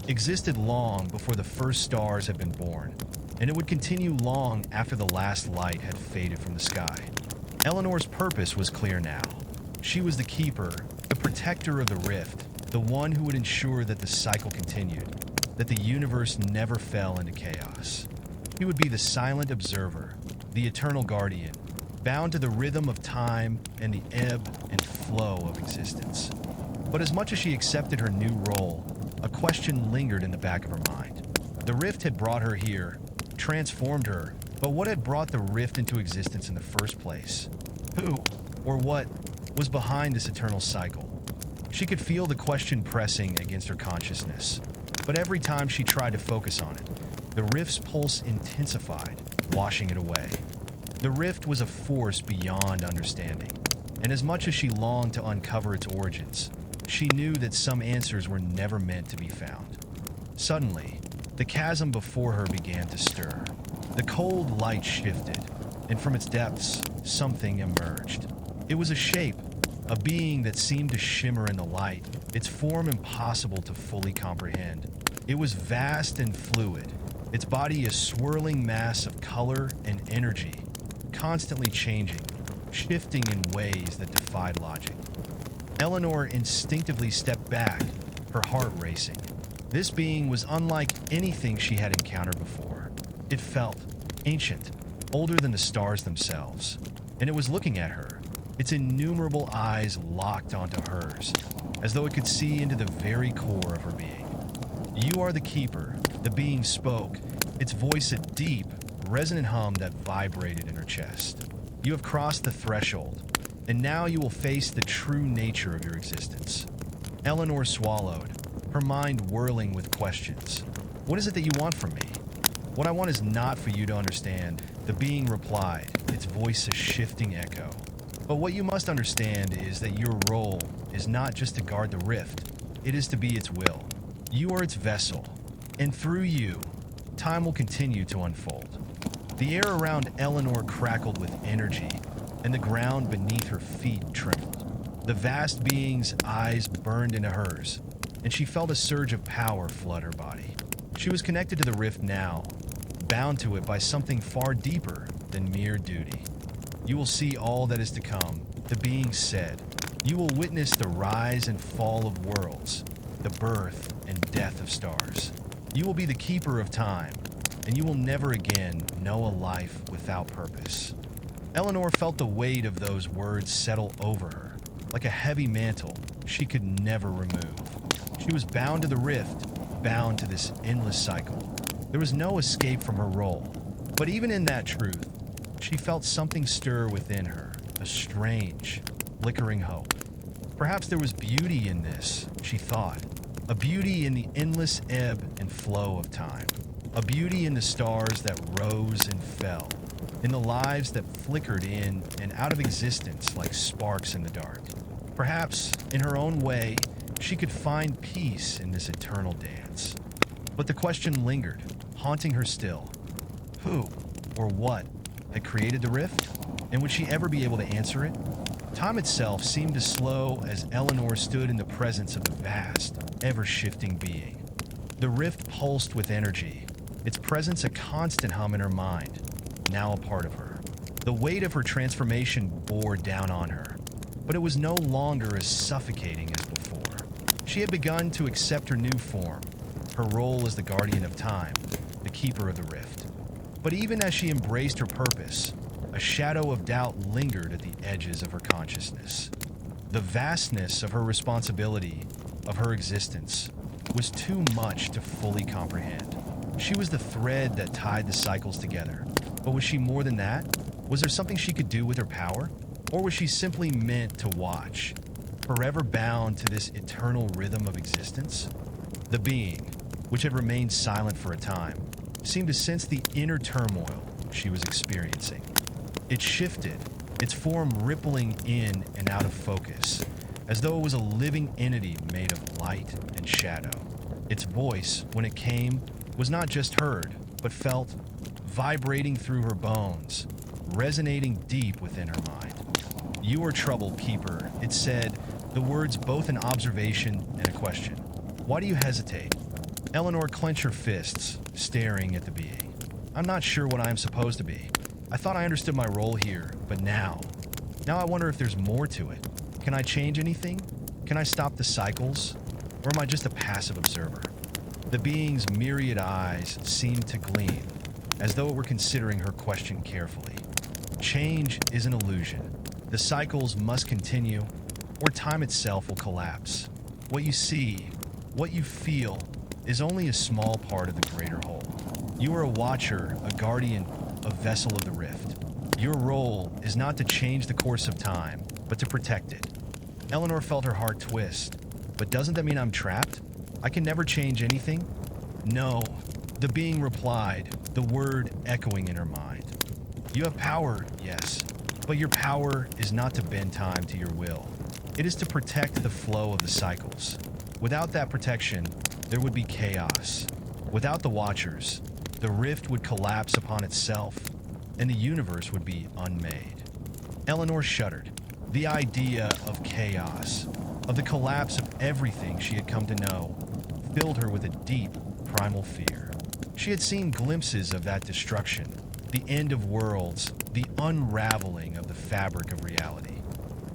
existed long before the first stars had been born, and it would continue long after the last light had faded from the sky. Eleanor's purpose was clear now. She was the keeper, the protector of the rift, the one who would ensure that the cycle continued, that the universe never fell into chaos. She would be the silent observer, the eternal guardian, bound to the rhythm of time and the ebb and flow of existence. But as much as she accepted her new role, a question lingered in the back of her mind. The rift had brought her here, transformed her, but what had brought the rift into existence in the first place? Who, or what, was behind this eternal cycle? She could feel the question pressing against her consciousness, but every time she tried to focus on it, the rift's pulse intensified, washing it away. The rift was a force beyond understanding, and as much as she longed to uncover its origins, she knew that some answers were never meant to be found. Suddenly, the chasm before her began to stir. The cold light shifted, and from its depths, something emerged. It was a shape, a being that seemed to shimmer in the light, its form impossible to fully comprehend. It was vast and fluid, its body a swirling mass of color and energy, constantly changing, shifting in ways that defied logic. Eleanor instinctively stepped back, her heart racing. This being was unlike anything she had encountered before. It felt ancient, older than the stars themselves, and it was looking at her, its innumerable eyes locked onto hers, as though it could see into the very core of her being. "You are the keeper," the being spoke, its voice a deep, resonant hum that vibrated in her chest. "You have crossed the threshold, and now you will face the true nature of your existence." Eleanor swallowed, her mind whirling with questions. "What is it that you want from me?" "What I want is not for you to understand," the being replied, its voice a shifting echo. "But what you must understand is that your role is not just to guard the rift, it is to be its will. You are its vessel, and through you, time will continue to unfold." The air around Eleanor crackled with energy, and the ground beneath her feet trembled. The vast being's eyes burned into hers, and she felt a surge of power flood her body. She was connected to the rift now, bound to it by something far deeper than mere duty. "You will see all that is to come," the being said. "You will witness the rise and fall of worlds, the birth and death of stars. You will be the keeper of time, and you will never again know a life without purpose." Eleanor felt the weight of those words settle over her, like a heavy mantle she could never remove. She was bound to the rift, bound to this endless cycle. There was no escape from her role. But even in that truth, she felt something stir within her, a strange, flickering hope. Perhaps there was beauty in this, she thought. A beauty in the endless ebb and flow of time. A beauty in the stars that rose and fell. In the lives that flickered in and out of existence like sparks in the dark. Perhaps, in her own way, she could find peace in this eternal dance. But the question lingered, haunting her still. Who, or what, had created the rift? And would she ever be able to answer it? Time itself seemed to slow as Eleanor stood in the presence of the vast, ever-shifting being. The rift pulsed with energy, its presence a constant hum in her mind, now a part of her. The weight of her transformation bore down on her, but it was no longer as suffocating as before. She had begun to accept her new form, her role as the guardian of time, the keeper of the rift. But even as she embraced her purpose, a shadow of doubt lingered at the edges of her consciousness. The vastness of her responsibility, of her existence, was too much to fully comprehend. She was the thread that tied the cycles together. But was she more than that? Was there something she could do with her power? Or was she simply meant to watch, forever bound to this eternal rhythm of existence? The being, which had remained silent for a time, seemed to sense the inner turmoil she was experiencing. It shifted, its form rippling in and out of focus, as though it was a living entity made of light and shadow. Its voice, when it came, was not just heard, but felt, vibrating through her bones, resonating deep within her mind. "You are troubled, keeper," it said, the words both an observation and a question. "Why do you hesitate?" Eleanor clenched her fists, staring at the being. "I'm not sure what I am supposed to be. I thought I understood my role here, but now I wonder if there's more to it. Can I change anything? Can I stop the cycles? Or am I just a passive observer?" The being's myriad eyes seemed to gleam, as though it were considering her question carefully. Change is an illusion. The cycles must continue, or time itself will collapse. What you see, what you feel, is only a small part of the greater whole. You are a watcher, a guardian, a vessel of the rift. Your role is not to change the course of time, but to protect it. Eleanor felt her heart twist. But doesn't that mean I'm trapped? I can never change anything? No, the being replied, the word echoing in her mind. You have power, yes, but your power is not to bend time to your will. It is to protect the flow of the cycles. Without that protection, there would be chaos. Without the Watchers, the rift would collapse upon itself, and the universe would be unmade. Eleanor shuddered. The idea of chaos, of the collapse of everything she had come to know, filled her with a deep, primal fear. She had seen glimpses of that destruction, the end of worlds, the unraveling of the fabric of reality.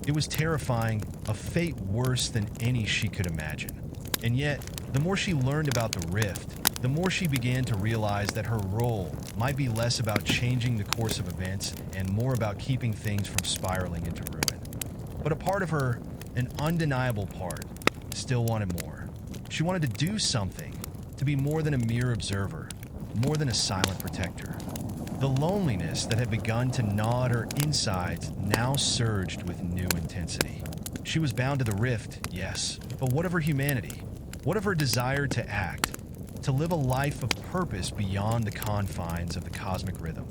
It was terrifying, a fate worse than any she could imagine. And yet, the more she learned about the rift, the more she began to realize that her role might be less about changing the course of events and more about keeping things from spiraling into ruin. But a part of her, an undeniable part, still wanted more. She wanted to do something, to be more than a mere observer, more than a silent protector. The loneliness that had begun to gnaw at her insides now surged with new intensity. She was bound to the rift, yes, but what of her humanity? What of her desire to act, to live a life of purpose beyond the confines of the cosmic rhythm?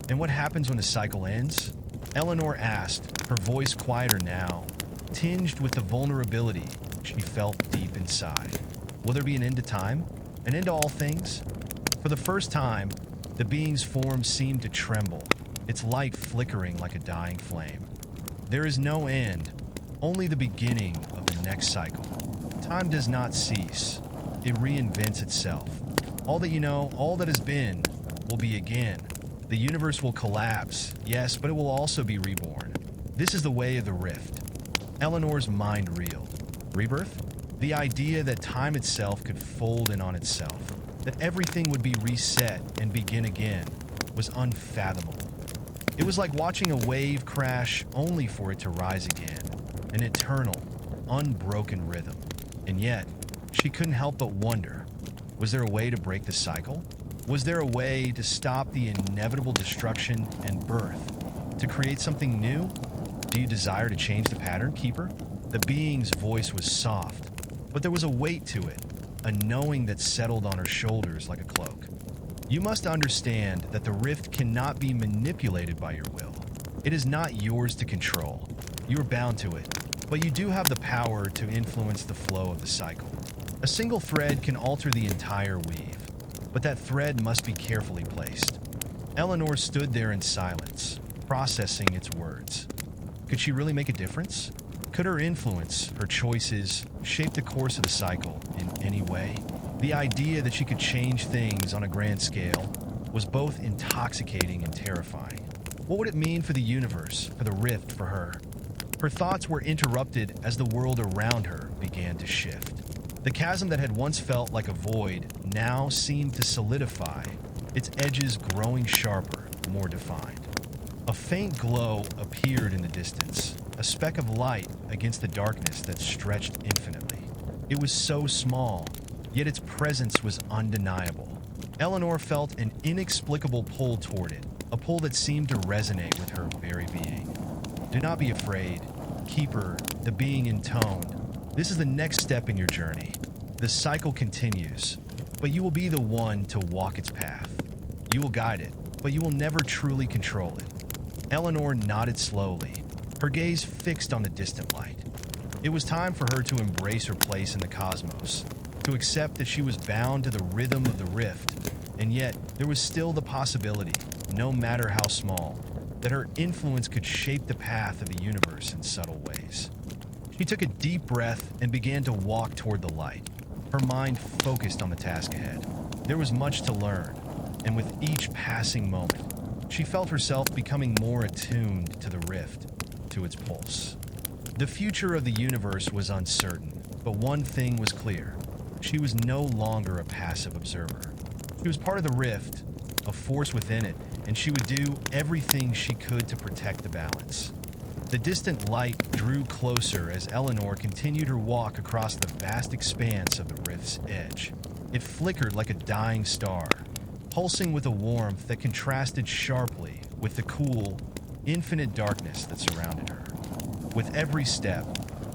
And what happens when the cycle ends? Eleanor asked, her voice quieter now, tinged with the vulnerability she felt deep inside. Will there be an end to time? An end to all things? For the first time, the being's form seemed to tremble, its light flickering like a dying flame. There is no end, only the beginning of the next cycle. Time does not cease, it reinvents itself. All that you know, all that has been, will be again. The universe will collapse, yes, but it will also be reborn. This is the way of the rift. Eleanor's mind reeled. Rebirth? The idea that time itself could fold in on itself, that everything would be reset and begin again, was unfathomable. It was like watching a wave crash only for it to rise again, an eternal, unbroken rhythm. And yet, she couldn't help but wonder, was there a way to break the cycle? Was there a way to stop the inevitable destruction and birth, to create something new? Do you desire to change the pattern, Keeper? The being's voice was soft, but there was a weight to it, a knowing that settled on her shoulders like a cloak. You must understand that the rift cannot be manipulated by your will. It is not yours to control. You are bound to it, but you do have the power to influence the flow of the cycle. A single thread can alter the entire weave, but that thread must be carefully placed. Eleanor stood there in silence, processing its words. Could she really make a difference? Could her influence, her choices, shape the course of the cycle in any way? The idea that she could change things on a grand scale was both intoxicating and terrifying. What would it mean for the universe, for the rift, for her? Her thoughts were interrupted as the world around her began to shift. The chasm that had once felt like a void now seemed to solidify, its edges growing sharper, more defined. A faint glow appeared in the distance, a speck of light against the darkness that stretched infinitely. It was so small, yet its presence was undeniable. Eleanor felt an inexplicable pull toward it, a pull that seemed to resonate with her very being. Do not be afraid, Keeper, the being intoned. This is the next step in your journey. The cycle continues, but you will be the one to walk its path. You will guide it, but you will never truly control it. Eleanor nodded slowly, her gaze fixed on the distant light. It was time for her to embrace her place in the cosmos, to accept that she was bound to the rhythm of the rift, and yet there was still the possibility, no matter how small, that her influence could shape the path of the universe in subtle ways. She took a deep breath and began to walk toward the light, her mind focused on the task ahead. There was much to learn, and with each passing moment, she felt herself becoming more attuned to the rift, to its pulse. The future of the universe was uncertain, but one thing was clear. She was no longer a passive observer. She was part of the rift, a force within it, and she would do everything she could to protect the balance. The distant light drew closer as Eleanor continued her walk across the vast expanse of the rift's edge. It flickered like a dying star, pulsing with a warmth that contrasted sharply with the cool, infinite darkness that surrounded her. With every step,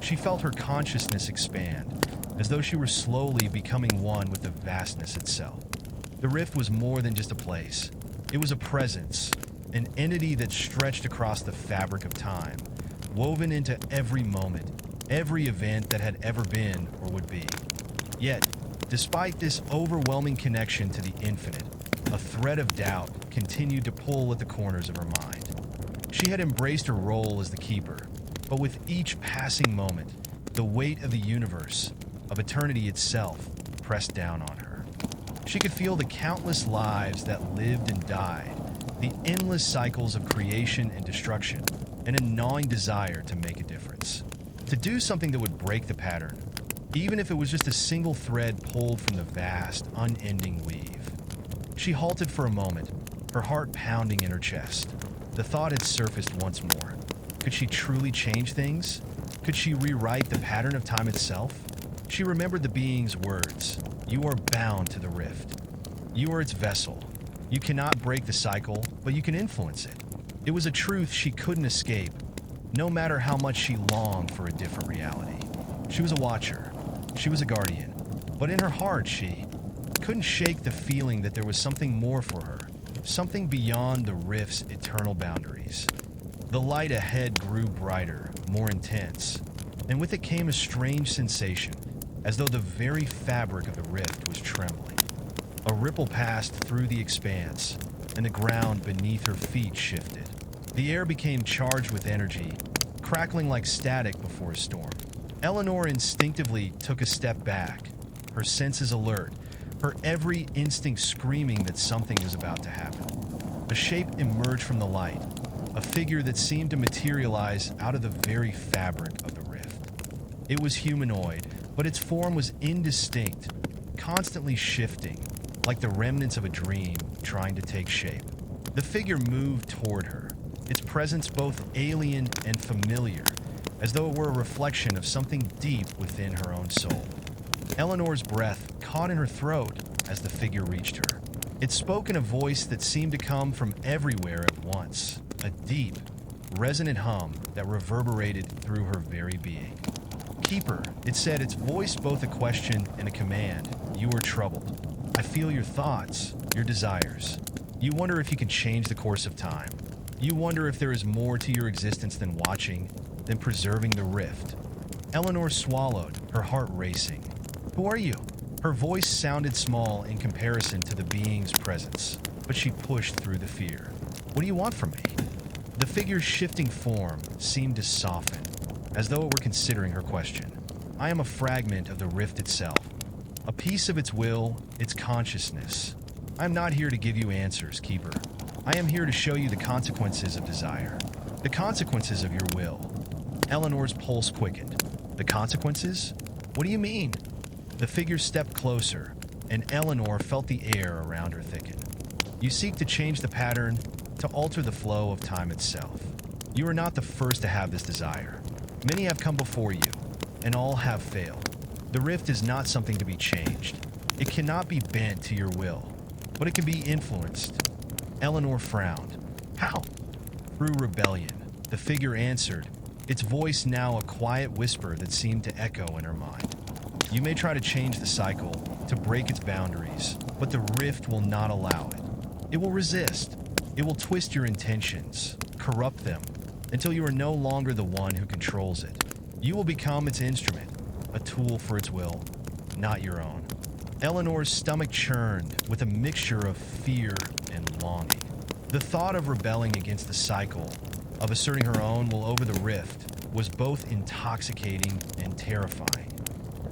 she felt her consciousness expand, as though she were slowly becoming one with the vastness itself. The rift was more than just a place. It was a presence, an entity that stretched across the fabric of time, woven into every moment, every event that had ever been or would be. Yet, despite this overwhelming connection to the infinite, a thread of doubt continued to pull at the corners of her mind. She had embraced her role as the keeper, but with each passing moment, the weight of the universe, of eternity itself, pressed down on her. She could feel the countless lives that lived and died, the endless cycles of creation and destruction, and a gnawing desire to make a difference. To do something that would break the pattern, even if it was just a single thread pulled from the vast, unending weave. She halted for a moment, her heart pounding in her chest. The thought had surfaced once more. Could she truly change things? Could she rewrite the pattern of time itself? She remembered the being's words. You are bound to the rift. You are its vessel. You cannot break the cycle, but you can influence it. It was a truth she couldn't escape, no matter how much she longed for a different reality. She was a watcher. She was a guardian. But in her heart, she couldn't shake the feeling that there was something more for her, something beyond the rift's eternal boundaries. The light ahead grew brighter, more intense, and with it came a strange sensation, as though the very fabric of the rift was trembling. A ripple passed through the expanse, and the ground beneath her feet shifted. The air became charged with energy, crackling like static before a storm. Eleanor instinctively took a step back, her senses alert, her every instinct screaming that something was about to happen. A shape emerged from the light, a figure that seemed to materialize out of the very fabric of the rift. It was humanoid, but its form was indistinct, constantly shifting, like the remnants of a dream trying to take shape. The figure moved toward her, its presence both alien and familiar, as though it were a reflection of something deep within her own soul. Eleanor's breath caught in her throat as the figure reached her. It spoke in a voice that seemed to come from everywhere at once, a deep, resonant hum that reverberated through her very being. "Keeper," it said, its voice both a question and a command. "You are troubled. I feel your thoughts, your desires. You wonder if you can change the course of time. You wonder if there is more to your existence than watching, than preserving the rift." Eleanor swallowed, her heart racing. "Who are you?" Her voice sounded small in comparison to the being's presence, but she pushed through the fear. "What do you want from me?" The figure's shifting form seemed to soften, as though it were considering her question. "I am a fragment of the rift itself, a piece of its will, its consciousness. I am not here to give you answers, Keeper. I am here to show you the consequences of desire, the consequences of your will." Eleanor's pulse quickened. "The consequences? What do you mean?" The figure stepped closer, and Eleanor felt the air around her thicken. "You seek to change the pattern, to alter the flow of time itself. You are not the first to have this desire. Many have come before you, and all have failed. The rift is not something to be changed. It cannot be bent to your will, but it can be influenced." Eleanor frowned. "How?" "Through rebellion," the figure answered, its voice now a quiet whisper that seemed to echo in her mind. "You may try to change the cycle, to break its boundaries, but the rift will not allow it. It will resist. It will twist your intentions, corrupt them, until you are no longer the one who controls it. You will become its instrument, a tool for its will, not your own." Eleanor's stomach churned with a mixture of fear and longing. The thought of rebelling against the cycle, of asserting her own will over the rift, was both intoxicating and terrifying.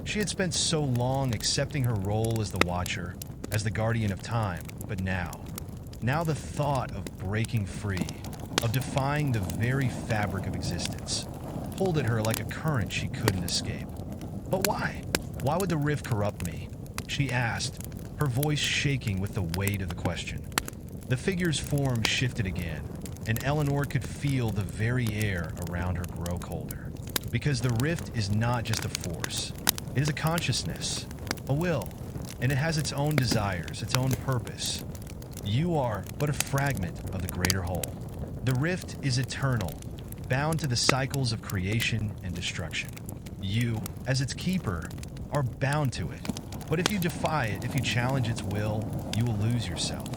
She had spent so long accepting her role as the Watcher, as the guardian of time, but now the thought of breaking free, of defying the very fabric of existence, pulled at her like a current she couldn't escape. "But why? Why would the rift corrupt me?" she asked, her voice shaking with the weight of the question. The figure's form shifted again, and Eleanor could feel the very air around her grow colder. Because the rift is not just a force. It is a consciousness, a will, and it has its own desires, its own purpose. You are but a fragment of the greater whole. The rift is eternal, bound to the cycles of creation and destruction. You, as its keeper, are bound to it. But if you defy it, if you challenge its will, you will lose yourself.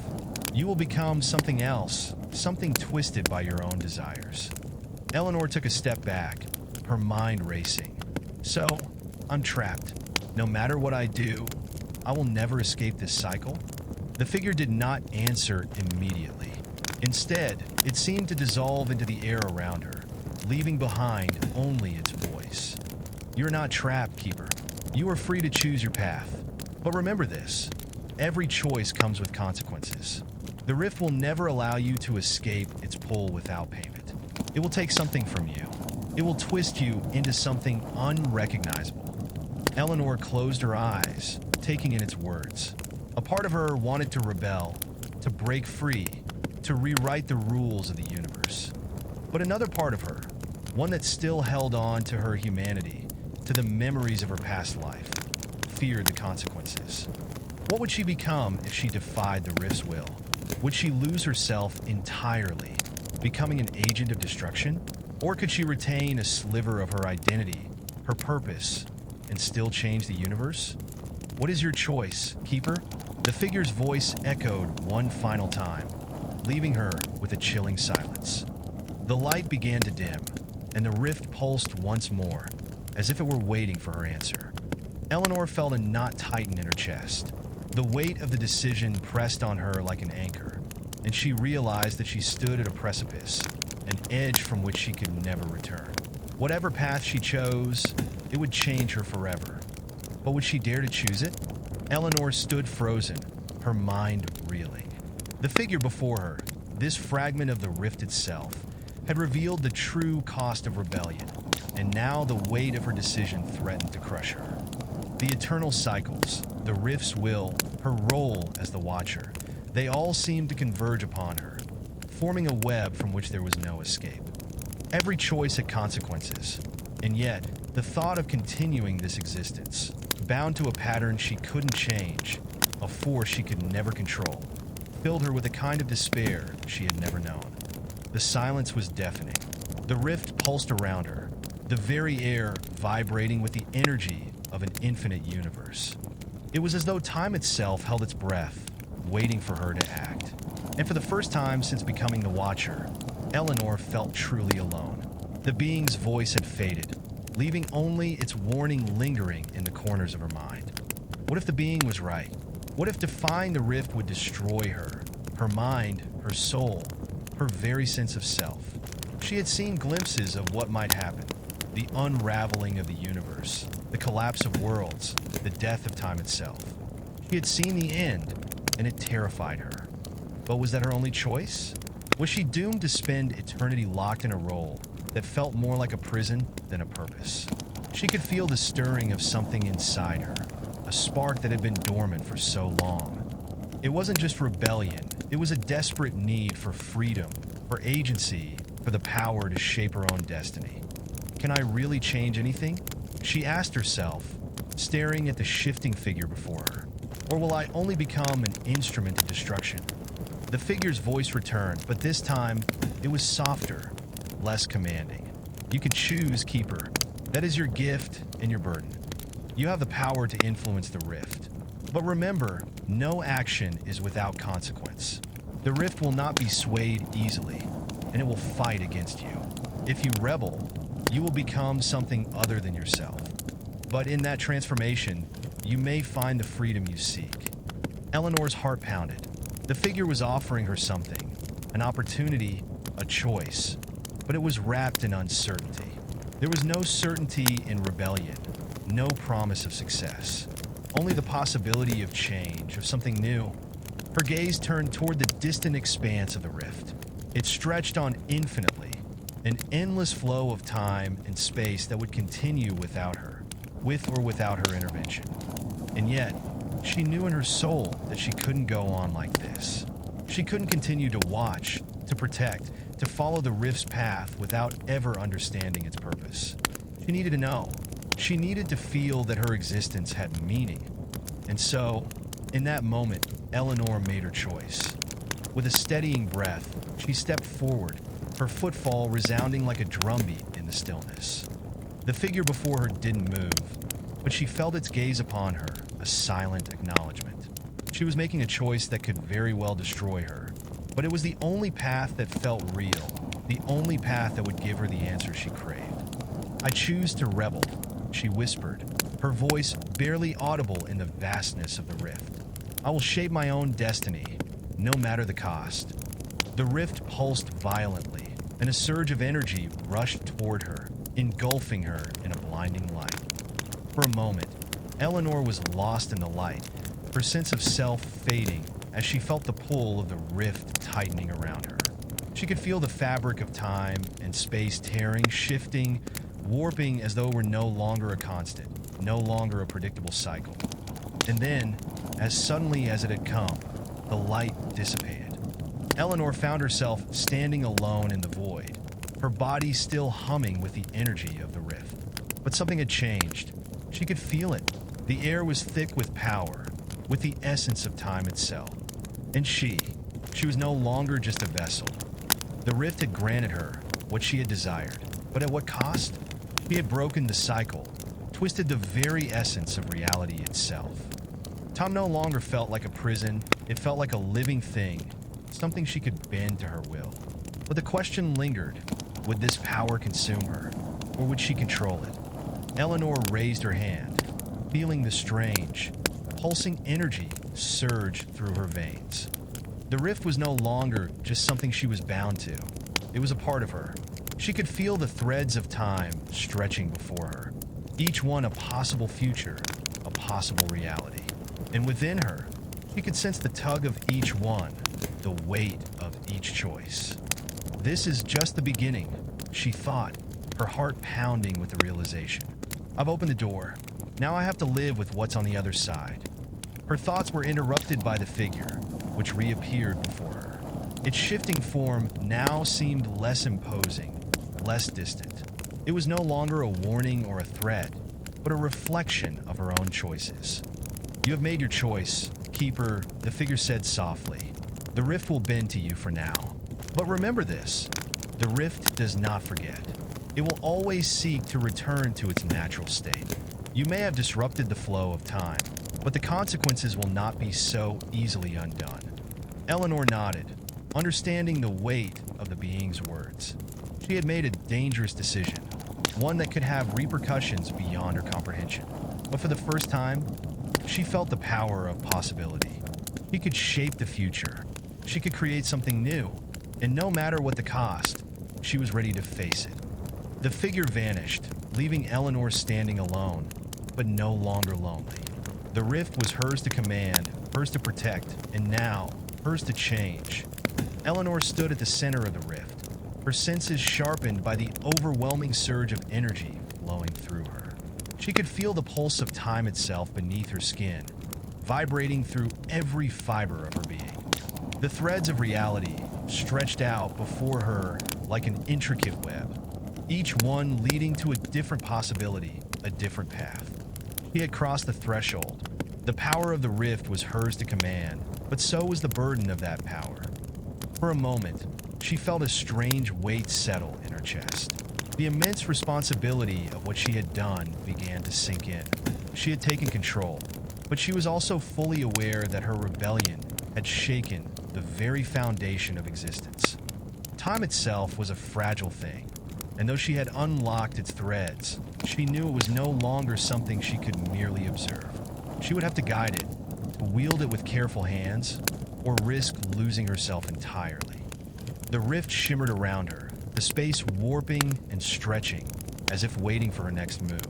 You will become something else, something twisted by your own desires. Eleanor took a step back, her mind racing. "So, I'm trapped. No matter what I do, I will never escape this cycle?" The figure did not answer immediately. Instead, it seemed to dissolve into the air around her, leaving behind only its voice. "You're not trapped, Keeper. You are free to choose your path. But remember this, every choice comes with consequences. The rift will never allow you to escape its pull without payment. It will take something from you. It will twist you into something unrecognizable." Eleanor closed her eyes, taking in its words. A part of her wanted to rebel, to break free, to rewrite the rules of the universe. But another part of her, one that still held on to her humanity, to the memories of her past life, feared the consequences. What would she become if she defied the rift's will? Would she lose herself entirely, becoming an agent of destruction? Or could she retain a sliver of her identity, her purpose, and still change the universe? "What is your choice, Keeper?" The figure's voice echoed one final time, leaving her with a chilling silence. The light began to dim, and the rift pulsed once more, as if it were waiting for her answer. Eleanor felt a knot tighten in her chest. The weight of the decision pressed on her like an anchor, and she realized that she stood at a precipice, an edge from which she could never return. Whatever path she chose, it would change her forever. But would she dare to choose it? Eleanor stood frozen, her mind reeling. The figure before her, this fragment of the rift itself, had revealed the true cost of rebellion, and now the weight of her decision threatened to crush her. The eternal cycles, the rift's will, her role as the Watcher, they all seemed to converge upon her, forming a web from which there was no escape. Every choice had consequences, and yet, the thought of continuing this existence, bound to a pattern she couldn't change, a force she could never control, filled her with a kind of despair she had never known. The silence was deafening. The rift pulsed around her, the very air vibrating with the energy of an infinite universe. It was as though time itself held its breath, waiting for her to act. And for the first time since becoming the Watcher, Eleanor felt truly alone. The being's voice had faded, leaving only its warning lingering in the corners of her mind. What if the being was right? What if defying the rift would destroy her mind, her soul, her very sense of self? She had seen glimpses of what might happen, the unraveling of the universe, the collapse of worlds, the death of time itself. She had seen the end, and it terrified her. But was that her only choice? Was she doomed to spend eternity locked in a role that felt more like a prison than a purpose? She could feel the stirring of something inside her, a spark that had been dormant for so long. It wasn't just rebellion, it was a desperate need for freedom, for agency, for the power to shape her own destiny. Can I really change anything? She asked herself, staring at the shifting figure before her. Or will I only become an instrument of destruction? The figure's voice returned, but this time it was softer, less commanding. You can choose, Keeper. That is your gift and your burden. You have the power to influence the rift. But remember, no action is without consequence. The rift will not be swayed easily, and it will fight against you. If you rebel, you will become something other than yourself. But in that transformation, you may find the freedom you seek. Eleanor's heart pounded. The figure was offering her something, an opportunity, a choice, but it was wrapped in uncertainty. There was no certainty in rebellion, no promise of success, only the possibility of change, of something new. Her gaze turned toward the distant expanse of the rift. It stretched on infinitely, an endless flow of time and space that would continue without her, with or without her intervention. And yet, she knew in her soul that she couldn't go on like this. She couldn't continue to watch, to protect, to follow the rift's path without ever understanding its purpose. She needed to know. She needed to feel that her existence had meaning. And so, in that moment, Eleanor made her choice. With a steadying breath, she stepped forward, her footfall resounding like a drumbeat in the stillness. The figure before her didn't move, but she felt its gaze upon her, a silent acknowledgement. She was making a choice that could very well destroy her, but it was the only path that felt real, the only path that would give her the answer she craved. I choose to rebel, she whispered, her voice barely audible in the vastness of the rift. I will shape my own destiny, no matter the cost. The rift pulsed violently, and a surge of energy rushed toward her, engulfing her in a blinding light. For a moment, Eleanor was lost in the light, her sense of self fading as she felt the pull of the rift tightening around her. She could feel the fabric of time and space tearing, shifting, warping as though it were no longer a constant, no longer a predictable cycle. And then, as suddenly as it had come, the light dissipated. Eleanor found herself standing alone in the void, her body still humming with the energy of the rift. But something had changed. She could feel it. The air was thick with power, with the essence of time itself. And she was no longer just a vessel. The rift had granted her what she had desired, but at what cost? She had broken the cycle, twisted the very essence of reality itself. Time no longer felt like a prison, it felt like a living thing, something she could bend to her will. But the question lingered, would this power consume her, or would she control it? Eleanor raised her hand, feeling the strange, pulsing energy surge through her veins. The rift was no longer just something she was bound to. It was a part of her, She could feel the threads of time stretching before her, each one a possible future, a possible reality. And within her, she could sense the tug of each one, the weight of each choice. This is just the beginning, she thought, her heart pounding with the realization. I've opened the door. Now I have to live with what's on the other side. Her thoughts were interrupted by the figure, which reappeared before her. Its shifting form now seemed less imposing, less distant. It was no longer a warning or a threat, but a reflection of her own choices. You have made your choice, Keeper, the figure said softly. The rift will bend to you for now. But remember this, the rift does not forget. It will always seek to return to its natural state. You may have disrupted the flow of time, but the consequences will not be so easily undone. Eleanor nodded, understanding the weight of the being's words. She had made a dangerous decision, one that could have repercussions beyond her comprehension. But for the first time, she felt the power of possibility. She could shape the future. She could create something new, and no matter what the cost, she was ready to face it. The figure vanished, leaving Eleanor standing alone, but no longer lonely. The rift was hers to command, hers to protect, and now, hers to change. Eleanor stood at the center of the rift, her senses sharpened by the overwhelming surge of energy flowing through her. She could feel the pulse of time itself beneath her skin, vibrating through every fiber of her being. The threads of reality stretched out before her like an intricate web, each one leading to a different possibility, a different path. She had crossed the threshold. The power of the rift was hers to command, but so was the burden of that power. For a moment, she felt a strange weight settle in her chest. The immense responsibility of what she had done began to sink in. She had taken control, but she was also fully aware that her rebellion had shaken the very foundation of existence. Time itself was a fragile thing, and though she had unlocked its threads, she knew it was no longer something she could merely observe. She would have to guide it, to wield it with careful hands, or risk losing herself entirely. The rift shimmered around her, the space warping and stretching, as if waiting for her next move.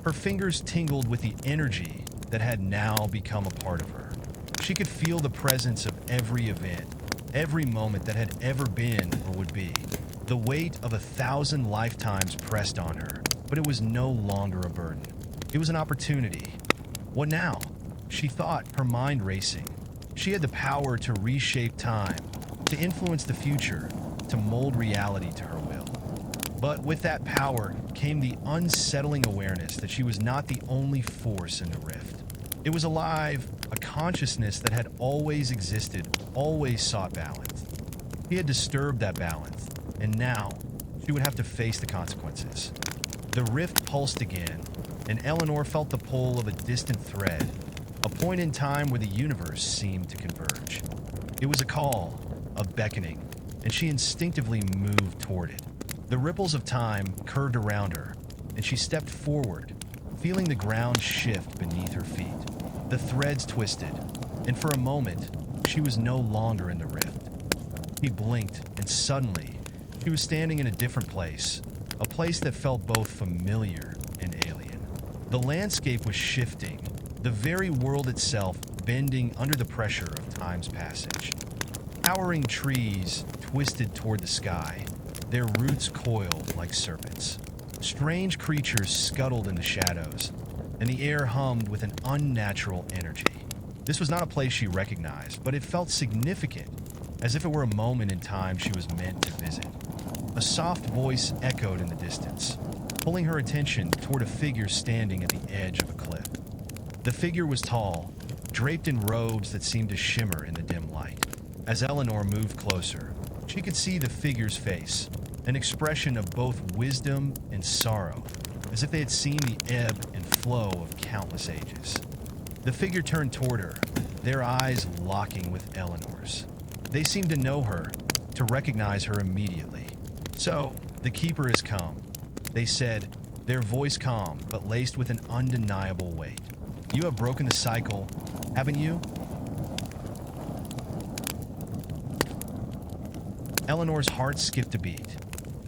Her fingers tingled with the energy that had now become a part of her. She could feel the presence of every event, every moment that had ever been or would be. The weight of 1,000 lifetimes pressed on her, but it was no longer a burden. It was an opportunity. What now? She thought, her mind racing. She had the power to reshape time, to influence the future, to mold reality to her will. But with that power came the unsettling awareness that she was not the only force in the rift. It was alive, a consciousness that had always existed, always sought balance. He had disturbed that balance, and now she would have to face the consequences. The rift pulsed again, and Eleanor felt the pull of a distant thread, a point in time where the universe seemed to converge. It was a call, a beckoning, and she instinctively moved toward it. The ripples of time curved around her, and she stepped forward, feeling the ground shift beneath her feet. The threads twisted, and for a moment, she was no longer in the rift. He blinked, and suddenly, she was standing in a different place, a place that felt both familiar and alien. The landscape was shifting, the very world itself bending under the pressure of time's passage. Towering trees twisted toward the sky, their roots coiled like serpents. Strange creatures scuttled in the shadows, and the air hummed with an unnatural energy. This was not a place she recognized, but it felt significant, as if it were a moment in time she was meant to visit. A soft voice echoed in the distance, pulling her attention toward a figure standing at the edge of a cliff. The figure was tall, draped in robes that seemed to shimmer in the dim light. As Eleanor moved closer, she could see the figure's face, an expression of both wisdom and sorrow, as if they had seen the ebb and flow of countless ages. The figure turned toward her, their eyes locking with Eleanor's. They seemed to know her, to recognize her immediately. "So, the Keeper has come," they said, their voice calm but laced with an undeniable weight. "You have broken the cycle, haven't you?" Eleanor's heart skipped a beat.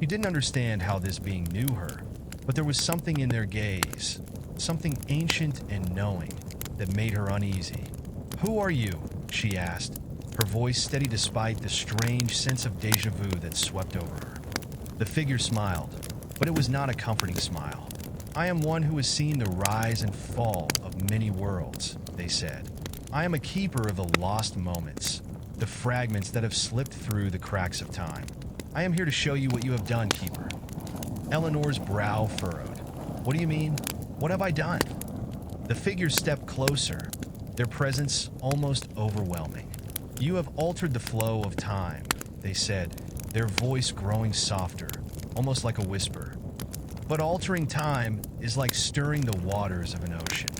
She didn't understand how this being knew her, but there was something in their gaze, something ancient and knowing, that made her uneasy. "Who are you?" she asked, her voice steady despite the strange sense of déjà vu that swept over her. The figure smiled, but it was not a comforting smile. "I am one who has seen the rise and fall of many worlds," they said. "I am a keeper of the lost moments, the fragments that have slipped through the cracks of time. I am here to show you what you have done, Keeper." Eleanor's brow furrowed. "What do you mean? What have I done?" The figure stepped closer, their presence almost overwhelming. "You have altered the flow of time," they said, their voice growing softer, almost like a whisper. "But altering time is like stirring the waters of an ocean.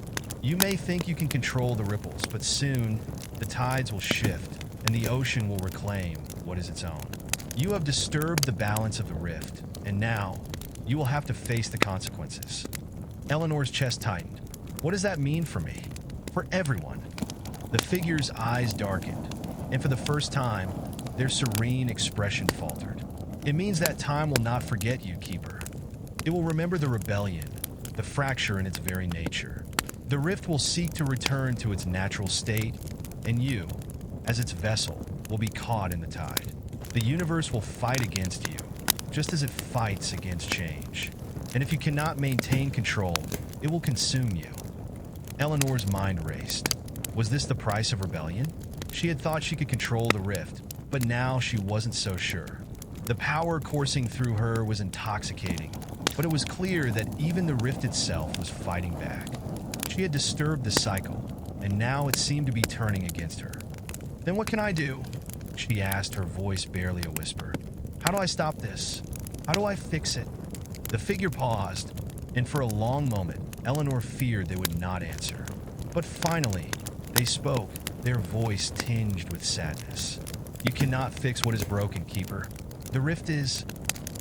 You may think you can control the ripples, but soon the tides will shift and the ocean will reclaim what is its own. You have disturbed the balance of the rift, and now you will have to face the consequences." Eleanor's chest tightened. "What does that mean for me? For everyone?" The figure's eyes darkened, and for the first time, their serene expression faltered. "It means that time will not forget you, Keeper. It will remember the rebellion, the fracture in its very nature. The rift will seek to return to its natural state, and you, as its vessel, will be caught in the tide. The universe will fight against you, just as it fights against change. And if you cannot maintain control, it will consume you." Eleanor's mind raced. Was this the price of rebellion? She had thought she could control the rift, but now she wasn't so sure. The power coursing through her was intoxicating, but it was clear that even the rift itself was fighting back. She had disturbed the cycle, and now it seemed to be turning against her. "Then what can I do?" she asked, her voice barely a whisper. "How do I stop this? How do I fix it?" The figure paused, and for a long moment, Eleanor feared they would not answer. But finally, they spoke, their voice tinged with sadness. "You cannot fix what is broken, Keeper. The rift is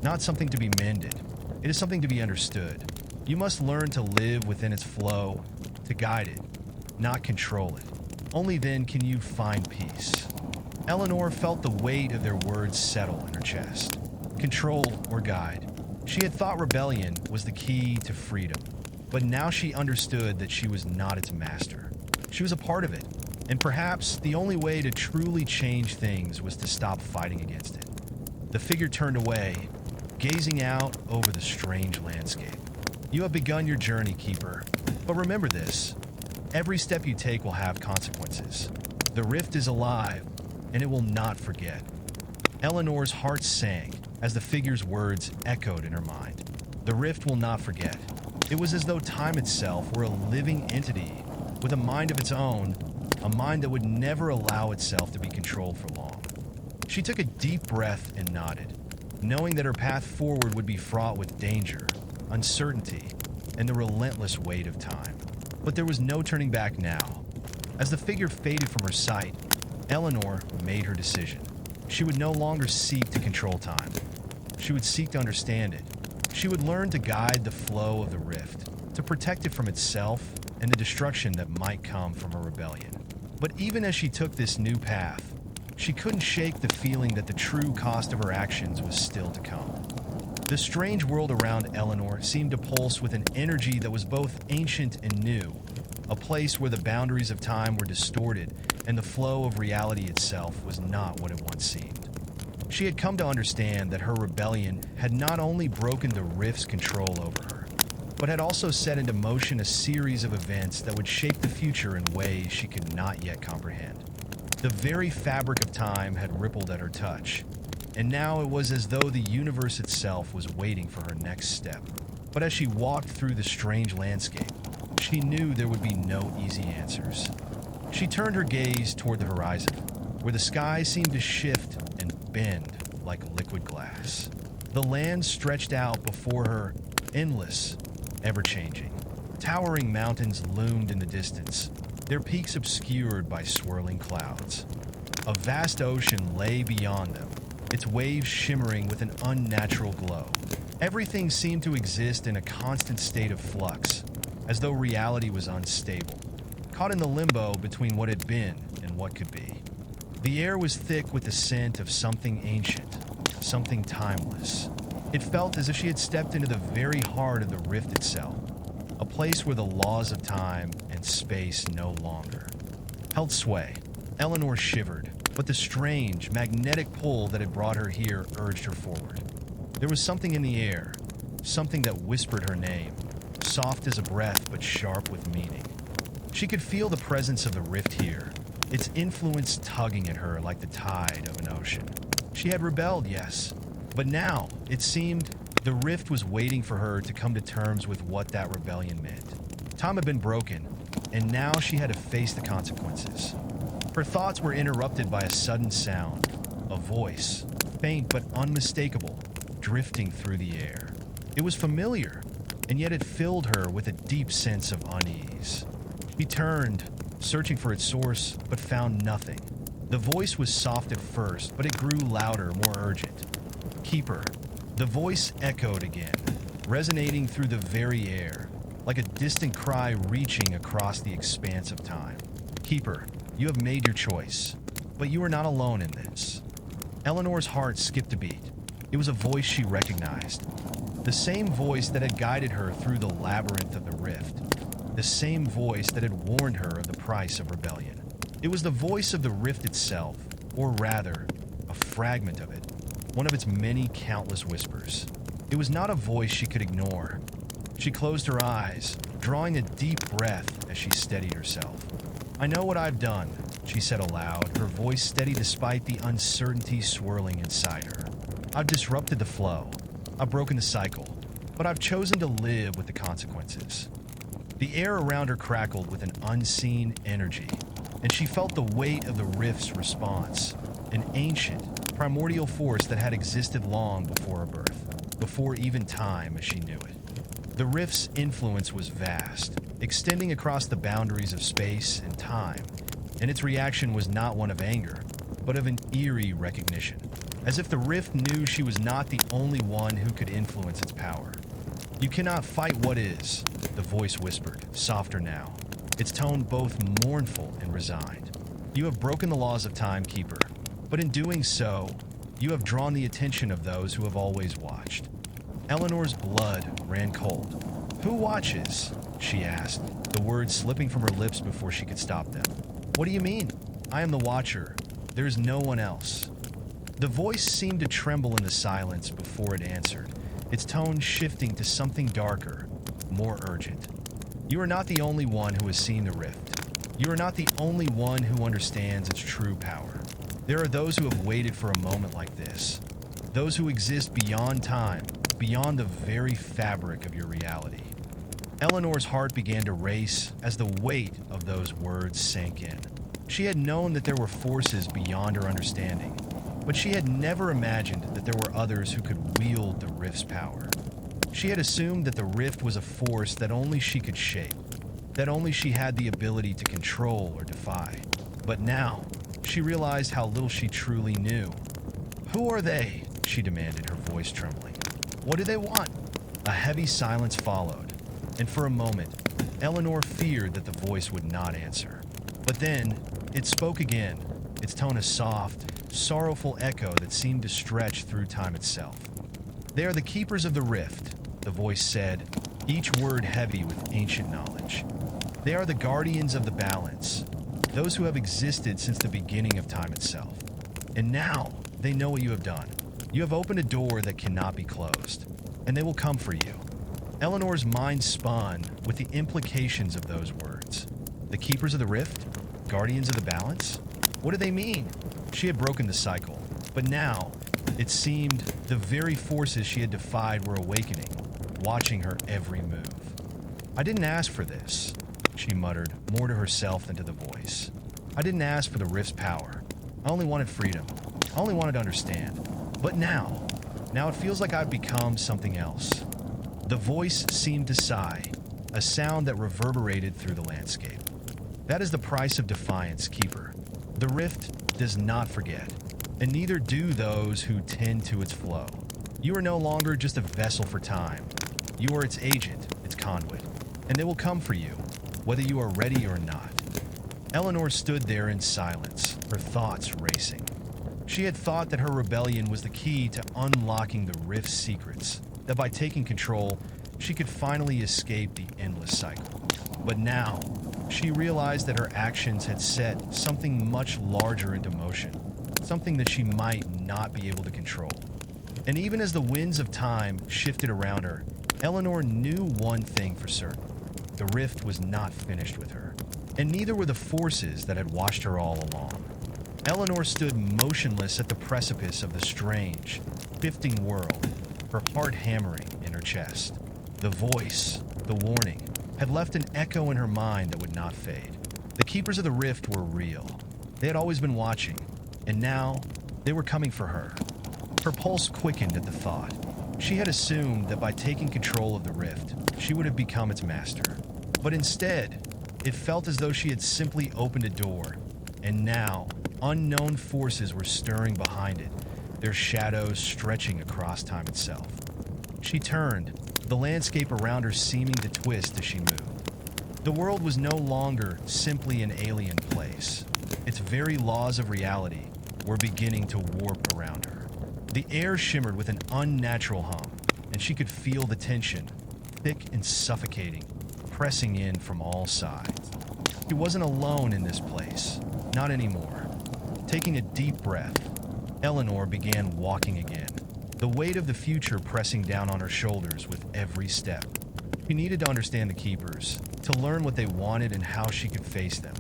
not something to be mended. It is something to be understood. You must learn to live within its flow, to guide it, not control it. Only then can you find peace." Eleanor felt the weight of their words settle in her chest. Control or guide. She had thought rebellion was the key to freedom, but now she understood that she was not its master. She was a part of it, and perhaps the only way to truly change things was to stop fighting against it. The figure turned away, gazing out over the strange landscape. "You have begun your journey, Keeper, but remember this. Every step you take will have consequences. The rift is alive, and it will not forget." Eleanor's heart sank as the figure's words echoed in her mind. The rift will not forget. It was as though time itself were a living entity with a mind of its own, a mind that would never allow itself to be controlled for long. She took a deep breath and nodded, knowing that her path forward would be fraught with danger, uncertainty, and the relentless weight of time. But there was no turning back now. As the figure faded from her sight, Eleanor made her decision. She would no longer seek to control time. She would seek to understand it. She would learn to guide the flow of the rift, to protect it from itself and the destruction that might come from a rebellion. But even as she took this new path, she couldn't shake the feeling that the true cost of her actions was still to come. The strange world around Eleanor seemed to pulse with an energy that was both ancient and new, a place where the boundaries of time were distorted and the flow of reality itself was not what it once seemed. She had come to understand that her rebellion had not only broken the rift's control over her, but had also set into motion a series of events that would shape the future in ways she could not yet comprehend. The very fabric of time had rippled at her touch, and now it was as though the universe itself was waiting for her next step. But as she walked through the strange landscape, she knew there would be no easy answers. She turned her gaze toward the horizon, where the sky seemed to shift and bend like liquid glass. The land stretched out before her, endless, ever-changing. Towering mountains loomed in the distance, their peaks obscured by swirling clouds. A vast ocean lay beyond them, its waves shimmering with an unnatural glow. Everything seemed to exist in a constant state of flux, as though reality was unstable, caught in the limbo between what had been and what could be. The air was thick with the scent of something ancient, something timeless. It felt as if she had stepped into the very heart of the rift itself, a place where the laws of time and space no longer held sway. Eleanor shivered, but the strange, magnetic pull that had brought her here urged her forward. There was something in the air, something that whispered her name, soft as a breath but sharp with meaning. She could feel the presence of the rift here, its influence tugging at her like the tide of an ocean. She had rebelled, yes, but now, it seemed, the rift was waiting for her to come to terms with what that rebellion meant. Time had been broken, and now she had to face the consequences. Her thoughts were interrupted by a sudden sound, a voice, faint but unmistakable, drifting through the air. It was familiar, and yet it filled her with a deep sense of unease. She turned, searching for its source, but found nothing. The voice was soft at first, but it grew louder, more urgent. Keeper. The voice echoed again, resonating through the very air, like a distant cry reaching across the expanse of time. Keeper, you have made your choice, but you are not alone in this. Eleanor's heart skipped a beat. It was a voice she recognized. The same voice that had guided her through the labyrinth of the rift. The same voice that had warned her of the price of rebellion. It was the voice of the rift itself, or rather, a fragment of it. One of its many countless whispers. It was not a voice she could ignore. She closed her eyes, drawing a deep breath as she steadied herself. I know what I've done, she said aloud, her voice steady despite the uncertainty swirling inside her. I've disrupted the flow. I've broken the cycle, but I've chosen to live with the consequences. The air around her crackled with an unseen energy, and she felt the weight of the rift's response, an ancient, primordial force that had existed long before her birth, before even time as she knew it. The rift's influence was vast, extending across the boundaries of space and time, and its reaction was not one of anger, but of an eerie recognition, as if the rift knew she was not the only one who could influence its power. You cannot fight what is, the voice whispered, softer now, its tone both mournful and resigned. You have broken the laws of time, Keeper. But in doing so, you have drawn the attention of those who have always watched. Eleanor's blood ran cold. Who watches? She asked, the words slipping from her lips before she could stop them. What do you mean? I am the watcher. There is no one else. The voice seemed to tremble in the silence before it answered, its tone shifting to something darker, more urgent. You are not the only one who has seen the rift. You are not the only one who understands its true power. There are those who have waited for a moment like this. Those who exist beyond time, beyond the very fabric of your reality. Eleanor's heart began to race as the weight of those words sank in. She had known that there were forces beyond her understanding, but she had never imagined that there were others who could wield the rift's power. She had assumed that the rift was a force that only she could shape, that only she had the ability to control or defy. But now, she realized how little she truly knew. Who are they? She demanded, her voice trembling. What do they want? A heavy silence followed, and for a moment, Eleanor feared that the voice would not answer. But then, it spoke again, its tone a soft, sorrowful echo that seemed to stretch through time itself. They are the keepers of the rift, the voice said, each word heavy with ancient knowledge. They are the guardians of the balance, those who have existed since the beginning of time itself. And now, they know what you have done. You have opened a door that cannot be closed, and they will come for you. Eleanor's mind spun with the implications of those words. The keepers of the rift? Guardians of the balance? What do they mean? She had broken the cycle, but now, it seemed the very forces she had defied were awakening, watching her every move. I didn't ask for this, she muttered, more to herself than to the voice. I didn't ask for the rift's power. I only wanted freedom. I only wanted to understand. But now it feels like I've become something else. The voice seemed to sigh, a sound that reverberated through the landscape. That is the price of defiance, Keeper. The rift does not forget, and neither do those who tend to its flow. You are no longer just a vessel for time. You are its agent, its conduit, and they will come for you, whether you are ready or not. Eleanor stood there in silence, her thoughts racing. She had thought that her rebellion was the key to unlocking the rift's secrets, that by taking control, she could finally escape the endless cycle. But now, she realized that her actions had set something much larger into motion, something that she might not be able to control. And even as the winds of time shifted around her, Eleanor knew one thing for certain. The rift was not finished with her, and neither were the forces that had washed her all along. Eleanor stood motionless at the precipice of the strange, shifting world, her heart hammering in her chest. The voice, the warning, had left an echo in her mind that would not fade. The keepers of the rift were real. They had always been watching, and now they were coming for her. Her pulse quickened at the thought. She had assumed that by taking control of the rift, she would have become its master. But instead, it felt as though she had simply opened a door, and now unknown forces were stirring behind it, their shadows stretching across time itself. She turned, the landscape around her seeming to twist as she moved. The world was no longer simply an alien place. Its very laws of reality were beginning to warp around her. The air shimmered with an unnatural hum, and she could feel the tension, thick and suffocating, pressing in from all sides. She wasn't alone in this place, not anymore. Taking a deep breath, Eleanor began walking again, the weight of the future pressing down on her shoulders with every step. She needed to understand the keepers, to learn what they wanted and how she could face them.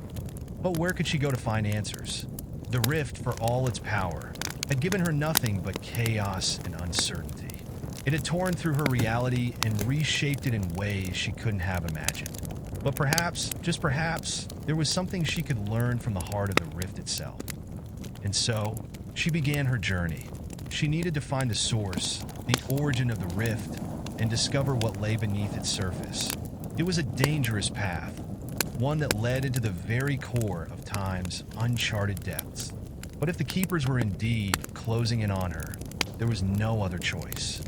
But where could she go to find answers? The rift, for all its power, had given her nothing but chaos and uncertainty. It had torn through her reality and reshaped it in ways she couldn't have imagined. But perhaps, just perhaps, there was something she could learn from the heart of the rift itself. And so, she began her journey. She needed to find the source, the origin of the rift, and discover what lay beneath its surface. It was a dangerous path, one that led into the very core of time's uncharted depths. But if the keepers were indeed closing in on her, there was no other choice.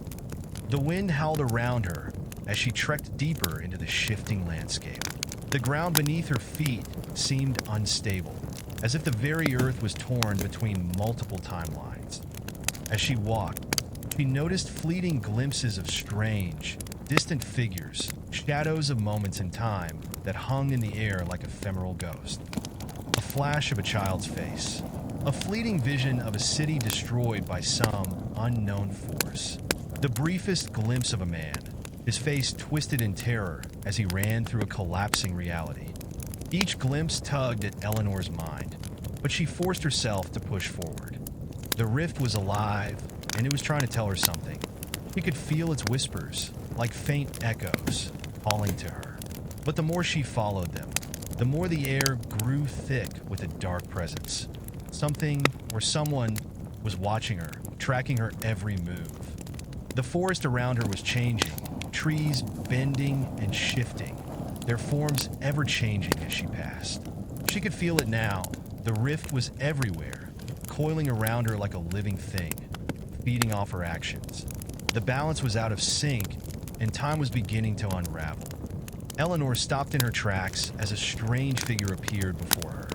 The wind howled around her as she trekked deeper into the shifting landscape. The ground beneath her feet seemed unstable, as if the very earth was torn between multiple timelines. As she walked, she noticed fleeting glimpses of strange, distant figures, shadows of moments in time that hung in the air like ephemeral ghosts. A flash of a child's face, a fleeting vision of a city destroyed by some unknown force. The briefest glimpse of a man, his face twisted in terror as he ran through a collapsing reality. Each glimpse tugged at Eleanor's mind, but she forced herself to push forward. The rift was alive, and it was trying to tell her something. She could feel its whispers, like faint echoes, calling to her. But the more she followed them, the more the air grew thick with a dark presence. Something or someone was watching her, tracking her every move. The forest around her was changing, trees bending and shifting, their forms ever-changing as she passed. She could feel it now. The rift was everywhere, coiling around her like a living thing, feeding off her actions. The balance was out of sync, and time was beginning to unravel. Eleanor stopped in her tracks as a strange figure appeared before her.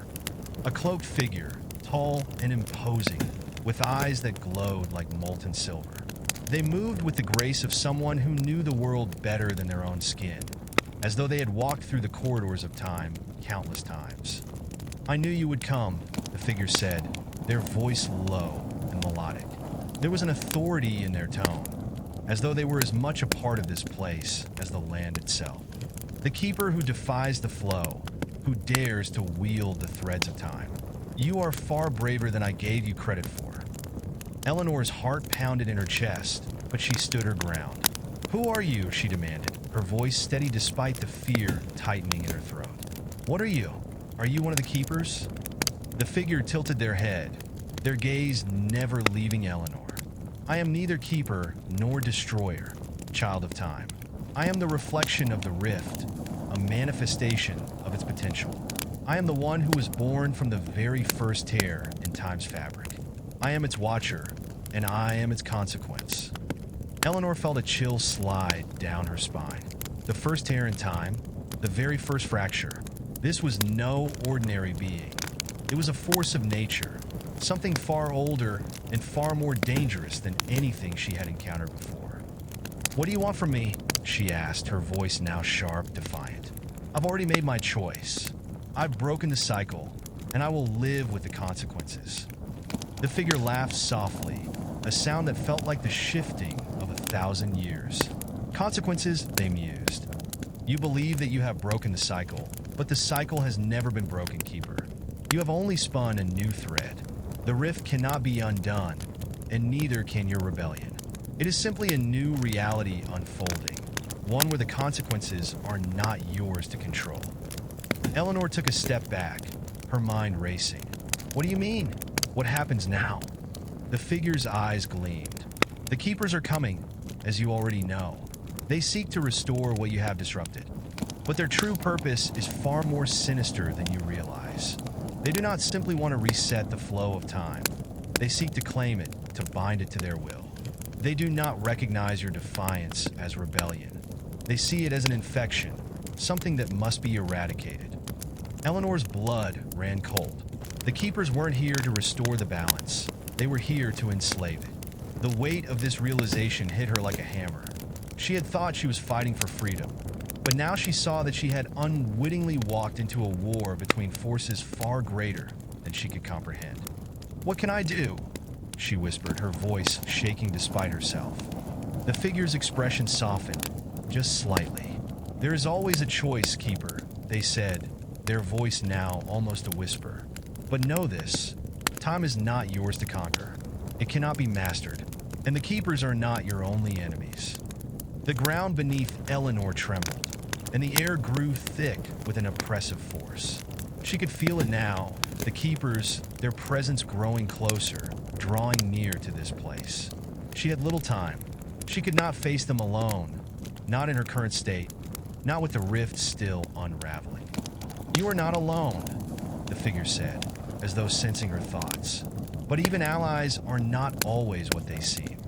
A cloaked figure, tall and imposing, with eyes that glowed like molten silver. They moved with the grace of someone who knew the world better than their own skin, as though they had walked through the corridors of time countless times. "I knew you would come," the figure said, their voice low and melodic. There was an authority in their tone, as though they were as much a part of this place as the land itself. The keeper who defies the flow, who dares to wield the threads of time. "You are far braver than I gave you credit for." Eleanor's heart pounded in her chest, but she stood her ground. "Who are you?" she demanded, her voice steady despite the fear tightening in her throat. "What are you? Are you one of the keepers?" The figure tilted their head, their gaze never leaving Eleanor. "I am neither keeper nor destroyer, child of time. I am the reflection of the rift, a manifestation of its potential. I am the one who was born from the very first tear in time's fabric. I am its watcher, and I am its consequence." Eleanor felt a chill slide down her spine. The first tear in time, the very first fracture. This was no ordinary being. It was a force of nature, something far older and far more dangerous than anything she had encountered before. "What do you want from me?" she asked, her voice now sharp, defiant. "I've already made my choice. I've broken the cycle, and I will live with the consequences." The figure laughed softly, a sound that felt like the shifting of 1,000 years. "Consequences," they mused. "You believe that you have broken the cycle, but the cycle has never been broken, Keeper. You have only spun a new thread. The rift cannot be undone, and neither can your rebellion. It is simply a new reality unfolding, one where the consequences are not yours to control." Eleanor took a step back, her mind racing. "What do you mean? What happens now?" The figure's eyes gleamed. "The Keepers are coming, as you already know. They seek to restore what you have disrupted. But their true purpose is far more sinister than you realize. They do not simply want to reset the flow of time. They seek to claim it, to bind it to their will. They do not recognize your defiance as rebellion. They see it as an infection, something that must be eradicated." Eleanor's blood ran cold. The Keepers weren't here to restore the balance. They were here to enslave it. The weight of this realization hit her like a hammer. She had thought she was fighting for freedom, but now she saw that she had unwittingly walked into a war between forces far greater than she could comprehend. "What can I do?" she whispered, her voice shaking despite herself. The figure's expression softened, just slightly. "There is always a choice, Keeper," they said, their voice now almost a whisper. "But know this, time is not yours to conquer. It cannot be mastered, and the Keepers are not your only enemies." The ground beneath Eleanor trembled, and the air grew thick with an oppressive force. She could feel it now, the Keepers, their presence growing closer, drawing near to this place. She had little time. She could not face them alone, not in her current state, not with the rift still unraveling. "You are not alone," the figure said, as though sensing her thoughts. "But even allies are not always what they seem."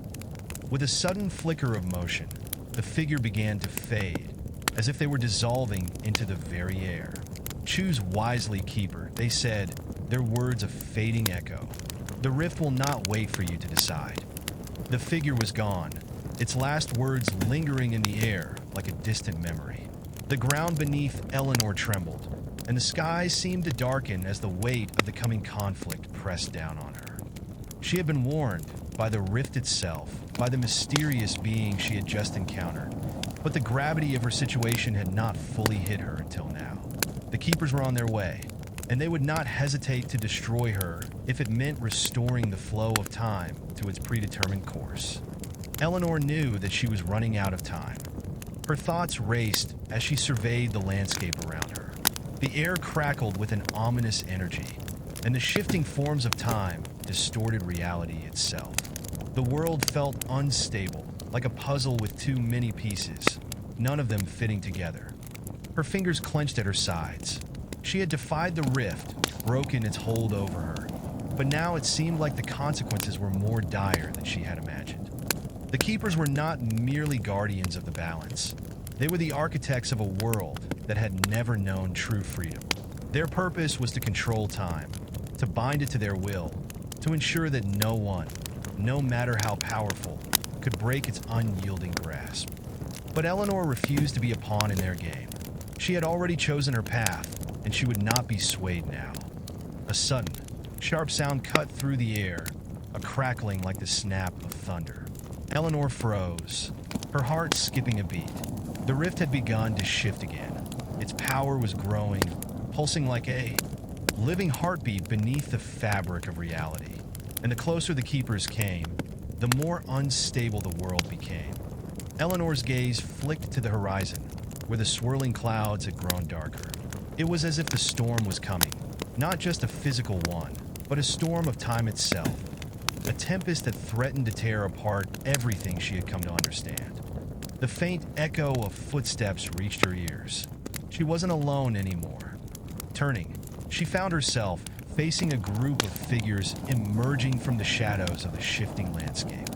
With a sudden flicker of motion, the figure began to fade, as if they were dissolving into the very air. "Choose wisely, Keeper," they said, their words a fading echo. "The rift will not wait for you to decide." The figure was gone, its last words lingering in the air like a distant memory. The ground beneath Eleanor trembled, and the sky seemed to darken as the weight of the coming conflict pressed down on her. She had been warned by the rift itself, by the mysterious being she had just encountered, but the gravity of her situation had not fully hit her until now. The Keepers were on their way, and they would not hesitate to destroy her if it meant restoring the flow of time to its predetermined course. Eleanor knew that she was running out of time. Her thoughts raced as she surveyed the landscape around her. The air crackled with an ominous energy, and the shifting forms of time distorted reality itself. The world felt unstable, like a puzzle with too many pieces, none of them fitting together. Her fingers clenched at her sides. She had defied the rift, broken its hold over her, but now it seemed like the consequences were more dire than she had imagined. The Keepers were not merely guardians of the balance. They were the architects of a world that had never known true freedom. Their purpose was to control time, to bind it to their will, to ensure that no one, no matter how powerful, could break its unyielding grasp. But Eleanor refused to be a pawn in their game. She had already chosen her path, and she would not be swayed now. A sudden, sharp sound cut through the air, a crackling like the snap of thunder. Eleanor froze, her heart skipping a beat. The rift had begun to shift again. Its power was growing, pulsing like a living heartbeat beneath the fabric of reality. And the closer the Keepers came, the more unstable the world became. Eleanor's gaze flicked to the horizon, where the swirling clouds had grown darker. It was as if the storm was coming, not just a physical one, but a storm of time itself, a tempest that threatened to tear apart everything she had come to understand. The faint echo of footsteps reached her ears. She wasn't alone anymore. Turning, she found herself facing a group of figures emerging from the shadows of the shifting landscape.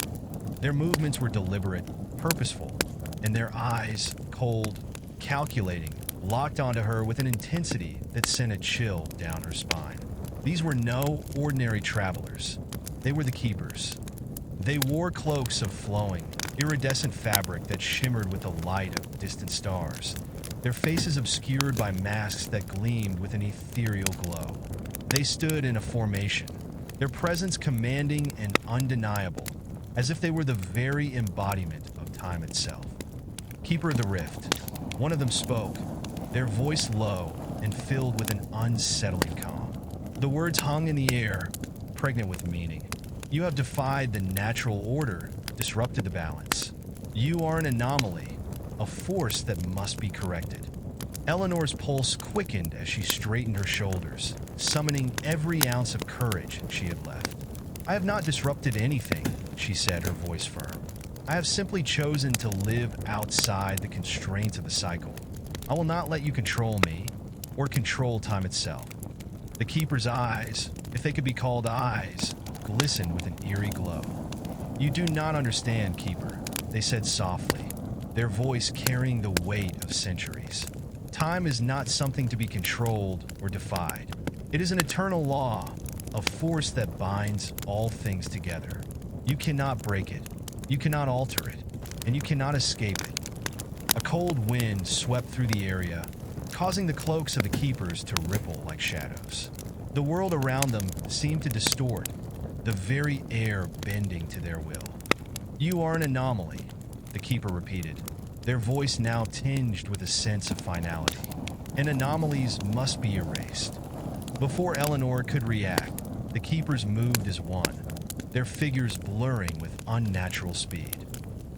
Their movements were deliberate, purposeful, and their eyes, cold, calculating, locked onto her with an intensity that sent a chill down her spine. These were no ordinary travelers. They were the keepers. They wore cloaks of flowing, iridescent fabric that shimmered with the light of distant stars, their faces obscured by masks that gleamed with an ethereal glow. They stood in a formation, their presence commanding and undeniable, as if they were the very embodiment of time itself. Keeper of the Rift, one of them spoke, their voice low and filled with an unsettling calm. The words hung in the air, pregnant with meaning. You have defied the natural order, disrupted the balance. You are an anomaly, a force that must be corrected. Eleanor's pulse quickened as she straightened her shoulders, summoning every ounce of courage she had left. I have not disrupted anything, she said, her voice firm. I have simply chosen to live outside the constraints of the cycle. I will not let you control me, or control time itself. The Keeper's eyes, if they could be called eyes, glistened with an eerie glow. You do not understand, Keeper, they said softly, their voice carrying the weight of centuries. Time is not something to be controlled or defied. It is an eternal law, a force that binds all things together. You cannot break it, you cannot alter it, and you cannot escape it. A cold wind swept through the area, causing the cloaks of the Keepers to ripple like shadows. The world around them seemed to distort, the very air bending to their will. You are an anomaly, the Keeper repeated, their voice now tinged with a sense of finality. And anomalies must be erased. Before Eleanor could react, the Keepers moved as one, their figures blurring with unnatural speed.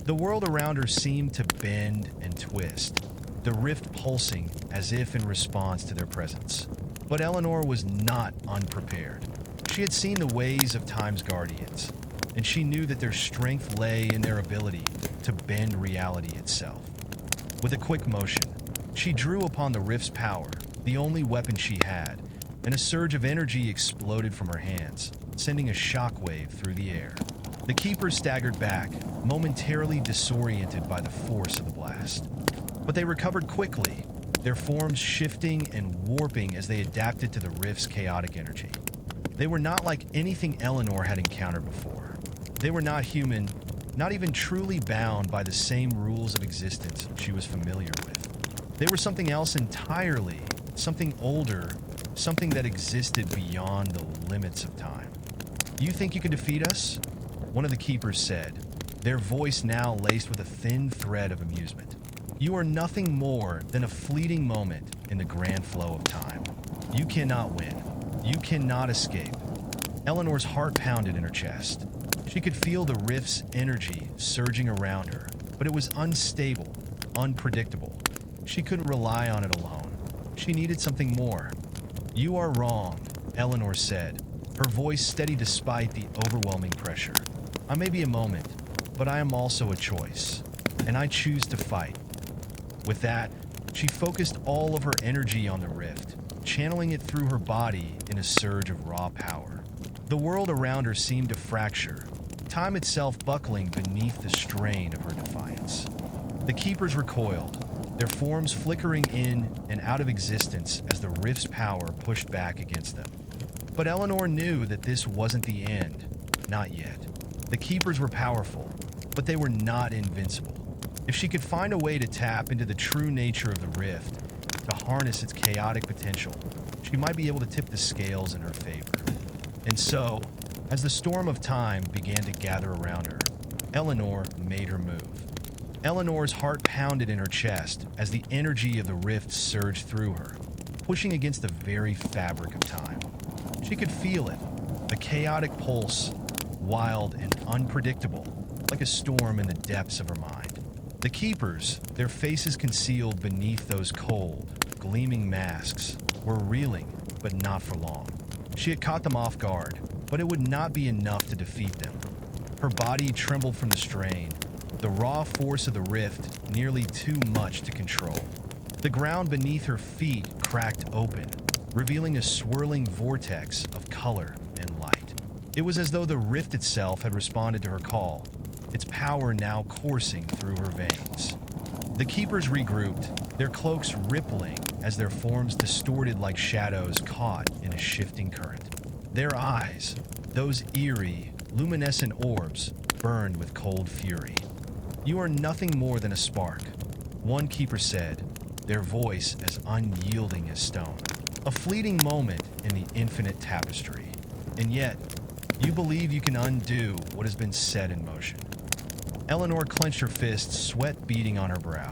The world around her seemed to bend and twist, the rift pulsing as if in response to their presence. But Eleanor was not unprepared. She had seen the ways of Time's guardians, and she knew that their strength lay in their ability to bend reality itself. With a quick motion, she drew upon the rift's power, the only weapon she had, and a surge of energy exploded from her hands, sending a shockwave through the air. The Keepers staggered back, momentarily disoriented by the force of the blast. But they recovered quickly, their forms shifting and warping as they adapted to the rift's chaotic energy. They were not like anything Eleanor had encountered before. They were not human, not even truly bound by the same rules of existence she was familiar with. They were something else entirely, something older, something that existed beyond the limits of time. You think you can defeat us? One of the Keepers said, their voice now laced with a thin thread of amusement. You are nothing more than a fleeting moment in the grand flow of time. You cannot win. You cannot escape. Eleanor's heart pounded in her chest. She could feel the rift's energy surging around her, but it was unstable, unpredictable. She couldn't rely on it alone. She needed something more. You are wrong, Eleanor said, her voice steady despite the overwhelming pressure. I may be a moment, but I am also a choice, and I choose to fight. With that, she focused all of her energy on the rift, channeling it through her body in a surge of raw power. The world around her seemed to fracture, time itself buckling beneath the strain of her defiance. The Keepers recoiled, their forms flickering in and out of existence as the rift's power pushed back against them. But Eleanor knew that this wasn't the end. Not yet. The Keepers were powerful, but they were not invincible. If she could find a way to tap into the true nature of the rift, to harness its chaotic potential, she might be able to tip the scales in her favor. And so, as the storm of time began to gather around her, Eleanor made her move. Eleanor's heart pounded in her chest as the energy of the rift surged through her, pushing against the very fabric of time. She could feel it, a chaotic pulse, wild and unpredictable, like a storm in the depths of her mind. The Keepers, their faces concealed beneath those cold, gleaming masks, were reeling, but not for long. She had caught them off guard, but it would not be enough to defeat them. Her body trembled from the strain, the raw force of the rift nearly too much to control. The ground beneath her feet cracked open, revealing a swirling vortex of color and light. It was as though the rift itself had responded to her call, its power now coursing through her veins. The Keepers regrouped, their cloaks rippling as their forms distorted like shadows caught in a shifting current. Their eyes, those eerie, luminescent orbs, burned with cold fury. "You are nothing more than a spark," one keeper said, their voice as unyielding as stone. "A fleeting moment in the infinite tapestry. And yet, you believe you can undo what has been set in motion." Eleanor clenched her fists, sweat beading on her brow.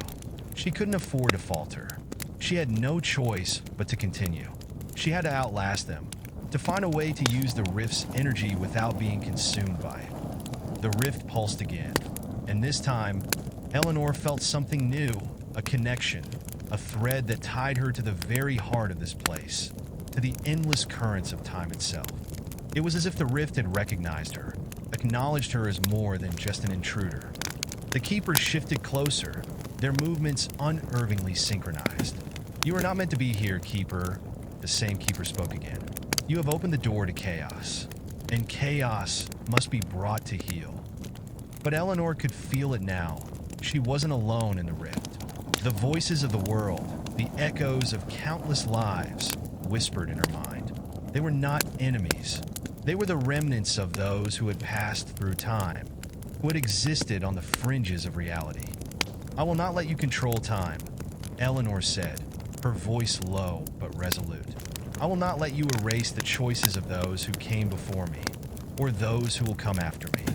She couldn't afford to falter. She had no choice but to continue. She had to outlast them, to find a way to use the rift's energy without being consumed by it. The rift pulsed again, and this time, Eleanor felt something new, a connection, a thread that tied her to the very heart of this place, to the endless currents of time itself. It was as if the rift had recognized her, acknowledged her as more than just an intruder. The keepers shifted closer, their movements unervingly synchronized. "You are not meant to be here, keeper," the same keeper spoke again. "You have opened the door to chaos, and chaos must be brought to heal." But Eleanor could feel it now. She wasn't alone in the rift. The voices of the world, the echoes of countless lives, whispered in her mind. They were not enemies. They were the remnants of those who had passed through time, who had existed on the fringes of reality. "I will not let you control time," Eleanor said, her voice low but resolute. "I will not let you erase the choices of those who came before me, or those who will come after me."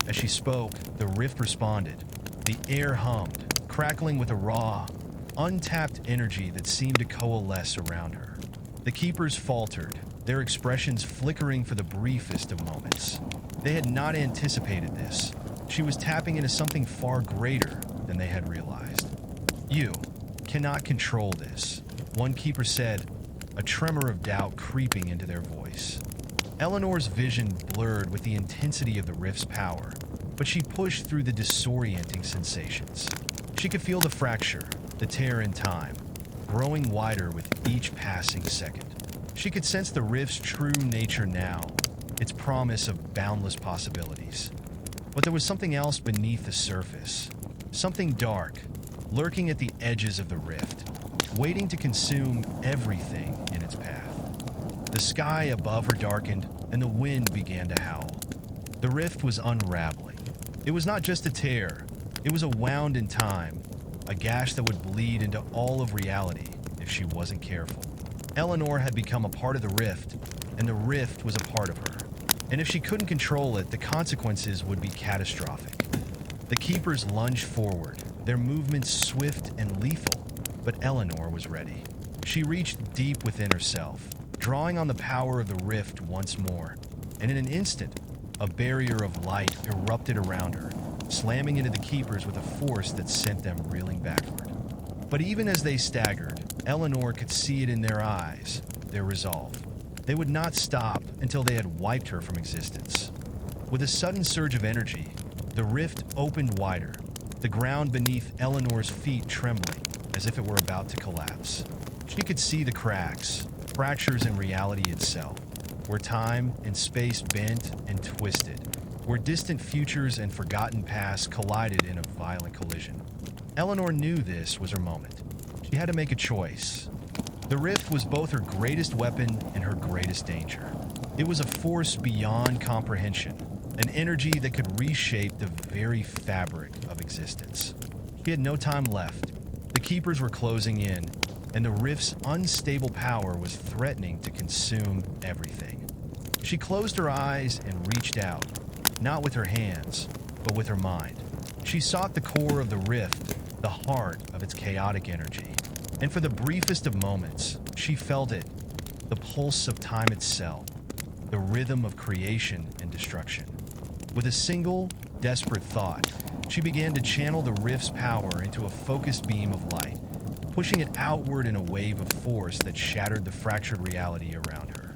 As she spoke, the rift responded. The air hummed, crackling with a raw, untapped energy that seemed to coalesce around her. The keepers faltered, their expressions flickering for the briefest of moments. They had not anticipated this. She was tapping into something far greater than they had realized. "You cannot control this," one keeper said, a tremor of doubt creeping into their voice. Eleanor's vision blurred with the intensity of the rift's power, but she pushed through the disorienting sensations. She could feel the fracture, the tear in time, growing wider with each passing second. She could sense the rift's true nature now, its promise of boundless possibilities. But there was something else beneath the surface, something dark, lurking at the edges of the rift, waiting to consume everything in its path. The sky above her darkened, and the wind began to howl. The rift was unraveling. It was not just a tear, it was a wound in time, a gash that would bleed into all of reality if she wasn't careful. Eleanor had become a part of the rift, and the rift was a part of her. And if she couldn't control it, the consequences would be catastrophic. The keepers lunged forward, their movements swift and lethal, but Eleanor was ready. She reached deep within herself, drawing on the power of the rift once more, and in an instant, a barrier of light erupted around her, slamming into the keepers with a force that sent them reeling backward. But even as they staggered, Eleanor could see it in their eyes, their resolve. They would not stop until they had wiped her from existence. With a sudden surge of energy, the rift opened wider, the ground beneath Eleanor's feet trembling as if it were about to collapse. She could see the cracks, fractures in reality itself, where time and space bent and twisted, where distant futures and forgotten pasts collided in a violent collision. Eleanor knew this was her moment. She had to make a choice. The rift was both her greatest weapon and her greatest danger. It was a force beyond comprehension, an energy that could reshape the very fabric of existence. She had no time left. The keepers were closing in, and the rift's unstable power was threatening to consume everything. She closed her eyes and reached out, not with her hands, but with her mind. She sought the core of the rift, the heart of its chaotic energy. And for the briefest of moments, she felt it, the pulse of time itself, the rhythm of creation and destruction. With a single, desperate thought, she began to channel the rift's power into a focused beam of light, pushing it outward in a wave of force that shattered the fractured reality around her.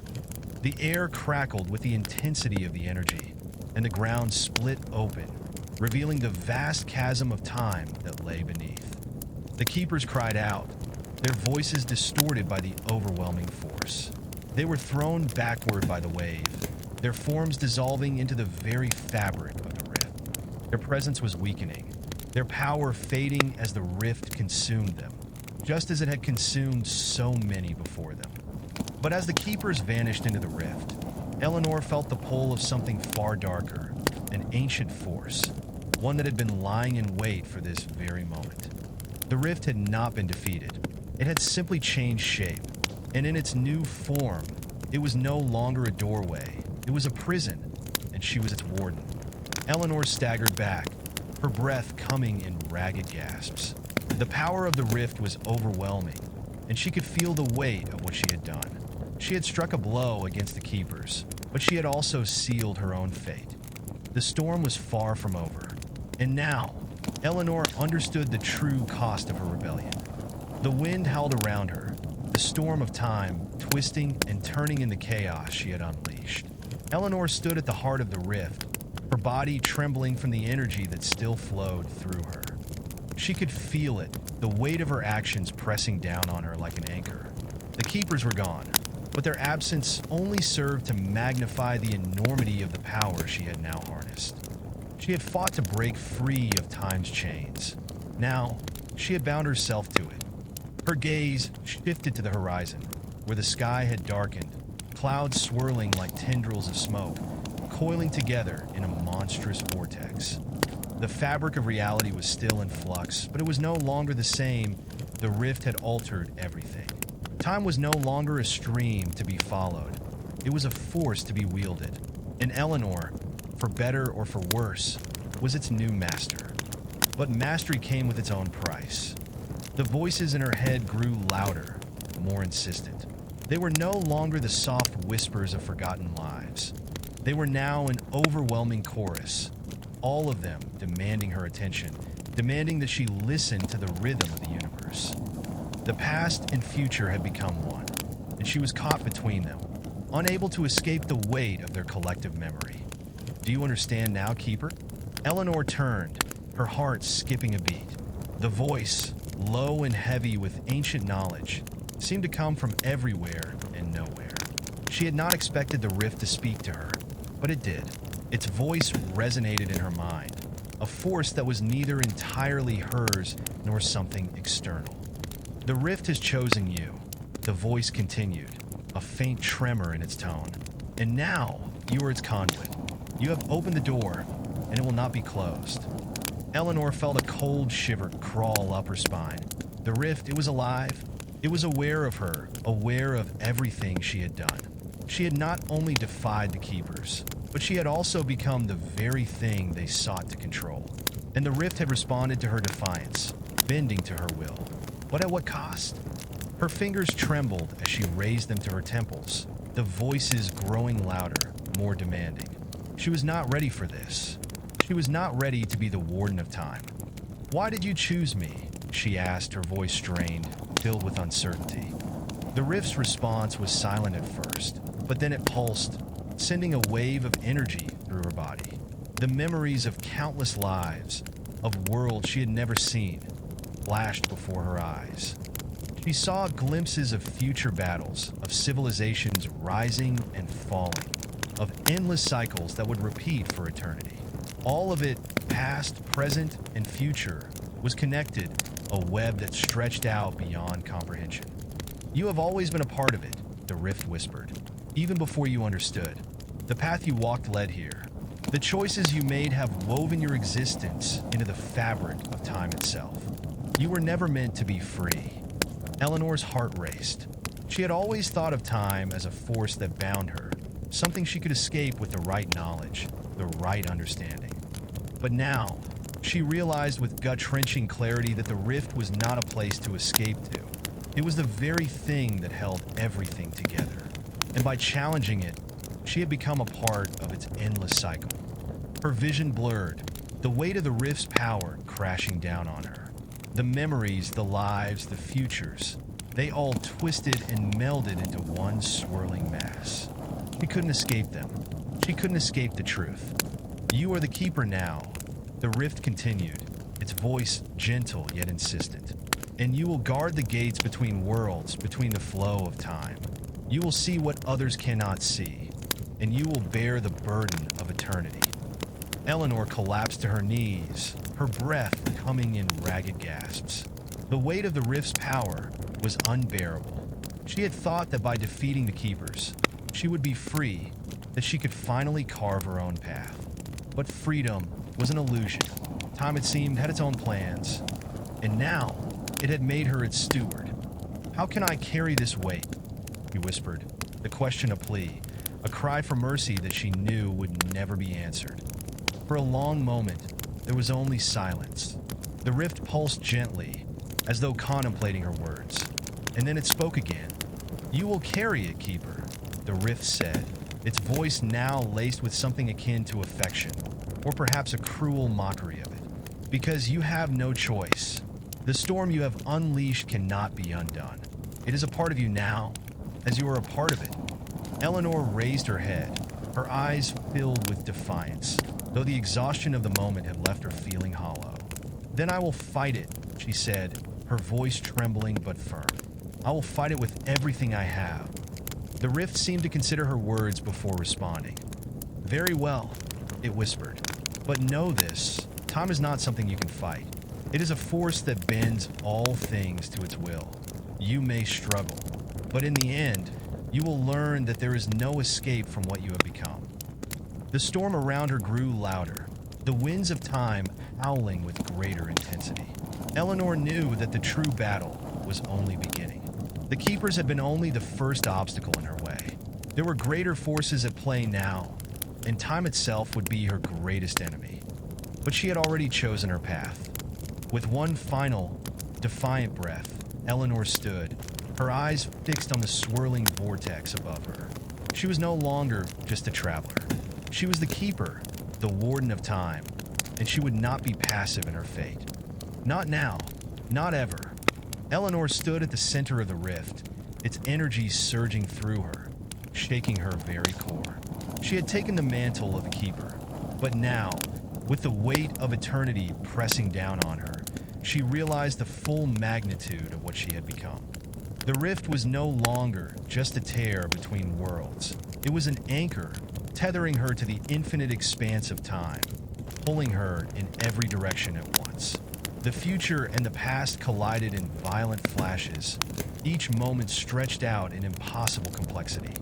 The air crackled with the intensity of the energy, and the ground split open, revealing the vast chasm of time that lay beneath. The keepers cried out, their voices distorted by the overwhelming force. They were thrown backward by the wave, their forms dissolving into the very fabric of the rift. Their presence was weakening, their power fading as the rift consumed them, just as it had consumed so many before them. But as the keepers vanished into the rift, Eleanor felt the pull of something far darker, an ancient force, one that had been lying in wait for this very moment. The rift had not been defeated. It had simply changed shape, and in its new form, it was no longer a doorway. It was a prison, and she was its warden. Eleanor staggered back, her breath coming in ragged gasps. The power of the rift was overwhelming, and she could feel the weight of what she had done. She had struck a blow against the keepers, but she had also sealed her own fate. The storm was far from over, and now Eleanor understood the true cost of her rebellion. The wind howled around her, the storm of time twisting and turning in the chaos she had unleashed. Eleanor stood at the heart of the rift, her body trembling from the energy that still flowed through her. She could feel it, the weight of her actions pressing down on her like an anchor. The keepers were gone, but their absence only served to magnify the enormity of the power she had now harnessed. She had fought to break free of time's chains. Now, she had bound herself to it. Her gaze shifted to the horizon, where the sky had darkened, clouds swirling like tendrils of smoke, coiling together in a monstrous vortex. The fabric of reality was still in flux, but it was no longer the same. The rift had altered everything. Time was no longer a stream to be followed. It was a force to be wielded. And Eleanor, for better or for worse, was its new master. But mastery came with its own price. The voices in her head grew louder, more insistent. They were no longer the soft whispers of forgotten lives. They were now an overwhelming chorus, all of them demanding her attention, demanding that she listen to the rhythm of the universe. The past and future had become one, and she was caught between them, unable to escape the weight of their collective memory. Do you understand now, Keeper? Eleanor turned, her heart skipping a beat. The voice, low and heavy with ancient knowledge, seemed to come from everywhere and nowhere. She had not expected the rift to speak to her, but it did. Its voice resonated in her mind, a force that was neither entirely hers nor something external. The rift has chosen you, the voice continued, a faint tremor in its tone. And now you are its conduit. You have opened the door, and it will not be closed. Eleanor felt a cold shiver crawl up her spine. The rift, it was alive. It was aware of her, aware of everything she had done. She had not only defied the keepers, but she had also become the very thing they sought to control. And the rift had responded to her defiance, bending to her will. But at what cost? Her fingers trembled as she raised them to her temples, the voices growing louder, more demanding. She was not ready for this. She was not ready to be the warden of time. "Why did you choose me?" she asked, her voice strained, filled with uncertainty. The rift's response was silent at first, but then it pulsed, sending a wave of energy through her body. The memories of countless lives, of worlds she had never seen, flashed before her eyes. She saw glimpses of future battles, of civilizations rising and falling, of endless cycles that would repeat for eternity. All of it, past, present, and future, was connected, a web that stretched out beyond comprehension. "You have always been a part of it," the rift whispered, "even before you understood. The path you walked led here. The choices you made have woven your existence into the fabric of time itself. You were never meant to be free." Eleanor's heart raced. She had always thought of time as a force that bound her, something she could escape with the right knowledge, the right understanding. But now, she realized with gut-wrenching clarity that the rift was not a place to escape to. It was the very thing that held everything together. And by challenging it, she had become a part of its endless cycle. Her vision blurred, the weight of the rift's power crashing down on her. The memories, the lives, the futures, they all twisted and melded into one swirling mass. She couldn't escape them. She couldn't escape the truth. "You are the keeper now," the rift continued, its voice gentle yet insistent. "And you will guard the gates between worlds, between the flow of time. You will see what others cannot see, and you will bear the burden of eternity." Eleanor collapsed to her knees, her breath coming in ragged gasps. The weight of the rift's power was unbearable. She had thought that by defeating the keepers, she would be free, that she could finally carve her own path. But freedom was an illusion. Time, it seemed, had its own plans, and now it had made her its steward. "How can I carry this weight?" he whispered, the question a plea, a cry for mercy that she knew would never be answered. For a long moment, there was only silence. The rift pulsed gently, as though contemplating her words, and then it spoke again. "You will carry it, Keeper," the rift said, its voice now laced with something akin to affection, or perhaps a cruel mockery of it. "Because you have no choice. The storm you have unleashed cannot be undone. It is a part of you now, as you are a part of it." Eleanor raised her head, her eyes filled with defiance, though the exhaustion of the moment had left her feeling hollow. "Then I will fight it," she said, her voice trembling but firm. "I will fight it with everything I have." The rift seemed to consider her words before responding. "Very well," it whispered. "But know this, time is not something you can fight. It is a force that bends all things to its will. You may struggle, but in the end, you will learn that there is no escape from what you have become." The storm around her grew louder, the winds of time howling with greater intensity. Eleanor knew that the true battle was only beginning. The Keepers had been only the first obstacle in her way. There were greater forces at play now, and time itself would be her greatest enemy. But she had already chosen her path. With one final, defiant breath, Eleanor stood, her eyes fixed on the swirling vortex above her. She was no longer just a traveler. She was the Keeper, the warden of time, and she would not be passive in her fate. Not now, not ever. Eleanor stood at the center of the rift, its energy surging through her, shaking her very core. She had taken the mantle of the Keeper, but now, with the weight of eternity pressing down on her, she realized the full magnitude of what she had become. The rift was no longer just a tear between worlds. It was an anchor, tethering her to the infinite expanse of time, pulling her in every direction at once. The future and the past collided in violent flashes, each moment stretched out in impossible complexity.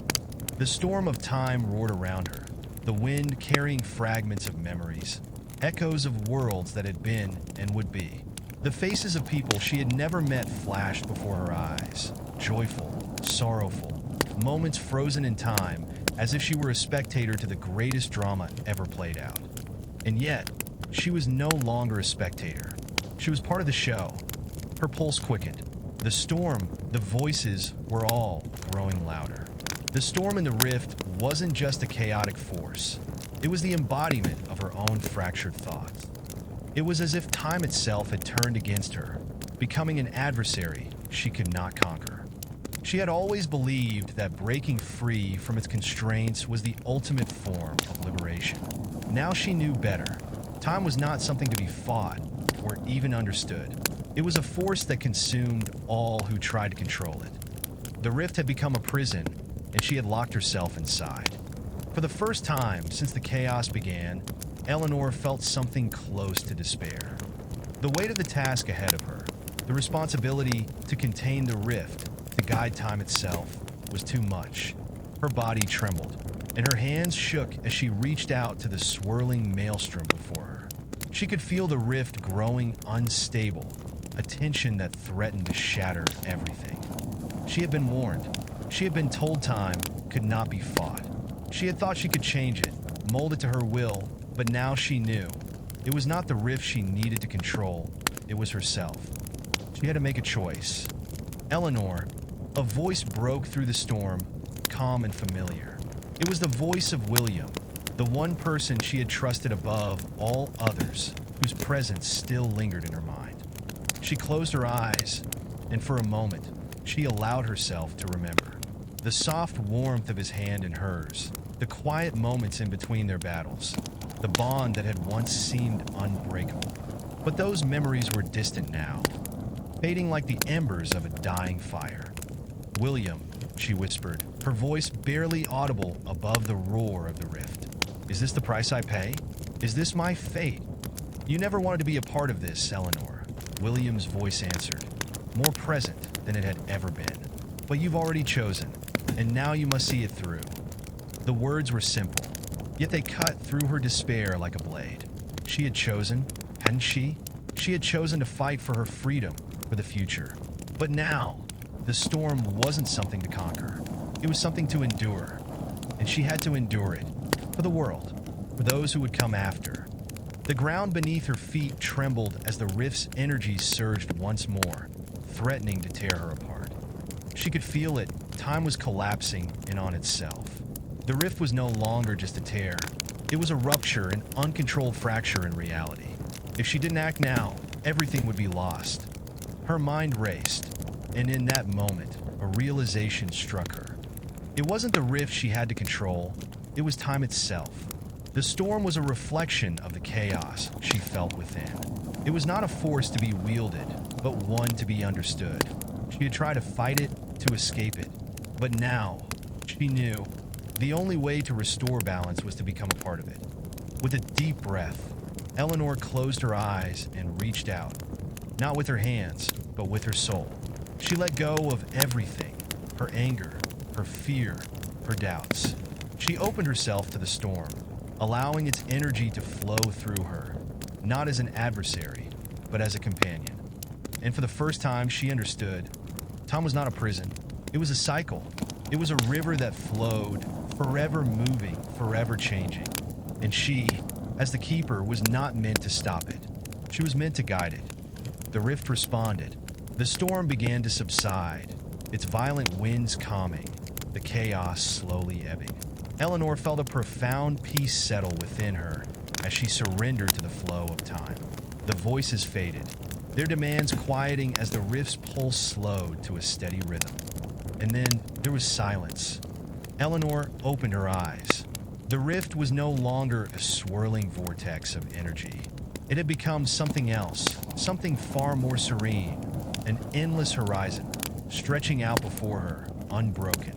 The storm of time roared around her, the wind carrying fragments of memories, echoes of worlds that had been and would be. The faces of people she had never met flashed before her eyes, joyful, sorrowful, moments frozen in time as if she were a spectator to the greatest drama ever played out. And yet, she was no longer a spectator. She was part of the show. Her pulse quickened. The storm, the voices were all growing louder. The storm in the rift wasn't just a chaotic force. It was the embodiment of her own fractured thoughts. It was as if time itself had turned against her, becoming an adversary she could not conquer. She had always believed that breaking free from its constraints was the ultimate form of liberation. Now she knew better. Time was not something to be fought or even understood. It was a force that consumed all who tried to control it. The rift had become a prison, and she had locked herself inside. For the first time since the chaos began, Eleanor felt something close to despair. The weight of the task ahead of her, the responsibility to contain the rift, to guide time itself, was too much. Her body trembled, and her hands shook as she reached out to the swirling maelstrom before her. She could feel the rift growing unstable, a tension that threatened to shatter everything. She had been warned. She had been told time could not be fought. She had thought she could change it, mold it to her will, but now she knew. It was not the rift she needed to control, it was herself. She had to make a choice. Eleanor, a voice broke through the storm, calm and familiar. It was the voice of William, the one person she had trusted above all others, whose presence still lingered in her mind. She closed her eyes, and for a moment, she allowed herself to remember. The soft warmth of his hand in hers, the quiet moments in between their battles, the bond that had once seemed unbreakable. But those memories were distant now, fading like the embers of a dying fire. "William," she whispered, her voice barely audible above the roar of the rift. "Is this the price I pay? Is this my fate?" "You never wanted to be a part of this, Eleanor," William's voice answered, more present than it had ever been. "But you've already chosen, and now you must see it through." The words were simple, yet they cut through her despair like a blade. She had chosen, hadn't she? She had chosen to fight for her freedom, for the future. But now, the storm wasn't something to conquer. It was something to endure. And she had to endure it. For the world. For those who would come after. The ground beneath her feet trembled as the rift's energy surged once more, threatening to tear her apart. She could feel it. Time was collapsing in on itself. The rift was no longer just a tear. It was a rupture, an uncontrolled fracture in reality. If she didn't act now, everything would be lost. Her mind raced, and in that moment, a realization struck her. It wasn't the rift she had to control, it was time itself. The storm was a reflection of the chaos she felt within. It was not a force to be wielded, but one to be understood. She had tried to fight it, to escape it. But now, she knew, the only way to restore balance was to become a part of it. With a deep breath, Eleanor closed her eyes and reached out. Not with her hands, but with her soul. She let go of everything, her anger, her fear, her doubts. She opened herself to the storm, allowing its energy to flow through her, not as an adversary, but as a companion. And for the first time, she understood. Time was not a prison. It was a cycle. It was a river that flowed, forever moving, forever changing. And she, as the keeper, was not meant to stop it. She was meant to guide it. The rift responded. The storm began to subside, its violent winds calming, the chaos slowly ebbing. Eleanor felt a profound peace settle within her as she surrendered to the flow of time. The voices faded, their demands quieting as the rift's pulse slowed to a steady rhythm. And then there was silence. Eleanor opened her eyes. The rift was no longer a swirling vortex of energy. It had become something else, something far more serene, an endless horizon, stretching out before her, unbroken.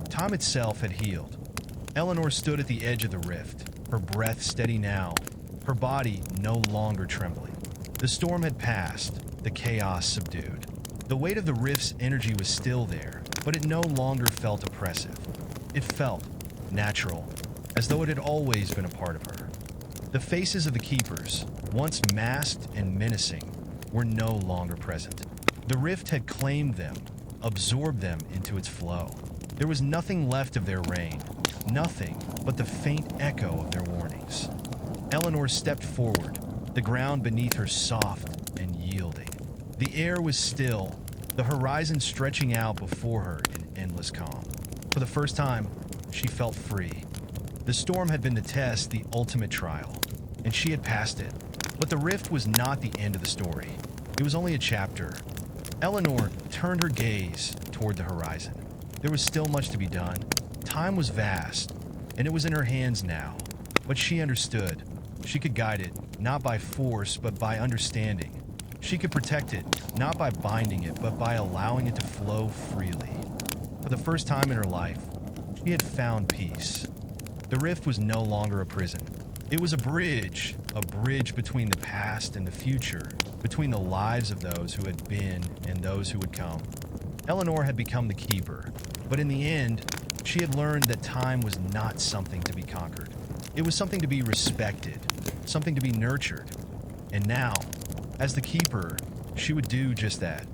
Time itself had healed. Eleanor stood at the edge of the rift, her breath steady now, her body no longer trembling. The storm had passed, the chaos subdued. The weight of the rift's energy was still there, but it no longer felt oppressive. It felt natural, as though it had always been a part of her. The faces of the keepers, once masked and menacing, were no longer present. The rift had claimed them, absorbed them into its flow. There was nothing left of their reign, nothing but the faint echo of their warnings. Eleanor stepped forward, the ground beneath her soft and yielding. The air was still, the horizon stretching out before her in endless calm. For the first time, she felt free. The storm had been the test, the ultimate trial, and she had passed it. But the rift was not the end of the story. It was only a chapter. Eleanor turned her gaze toward the horizon. There was still much to be done. Time was vast, and it was in her hands now. But she understood. She could guide it, not by force, but by understanding. She could protect it, not by binding it, but by allowing it to flow freely. For the first time in her life, she had found peace. The rift was no longer a prison. It was a bridge between the past and the future, between the lives of those who had been and those who would come. Eleanor had become the keeper, but in the end, she had learned that time was not something to be conquered. It was something to be respected, something to be nurtured. And now, as the keeper, she would do just that.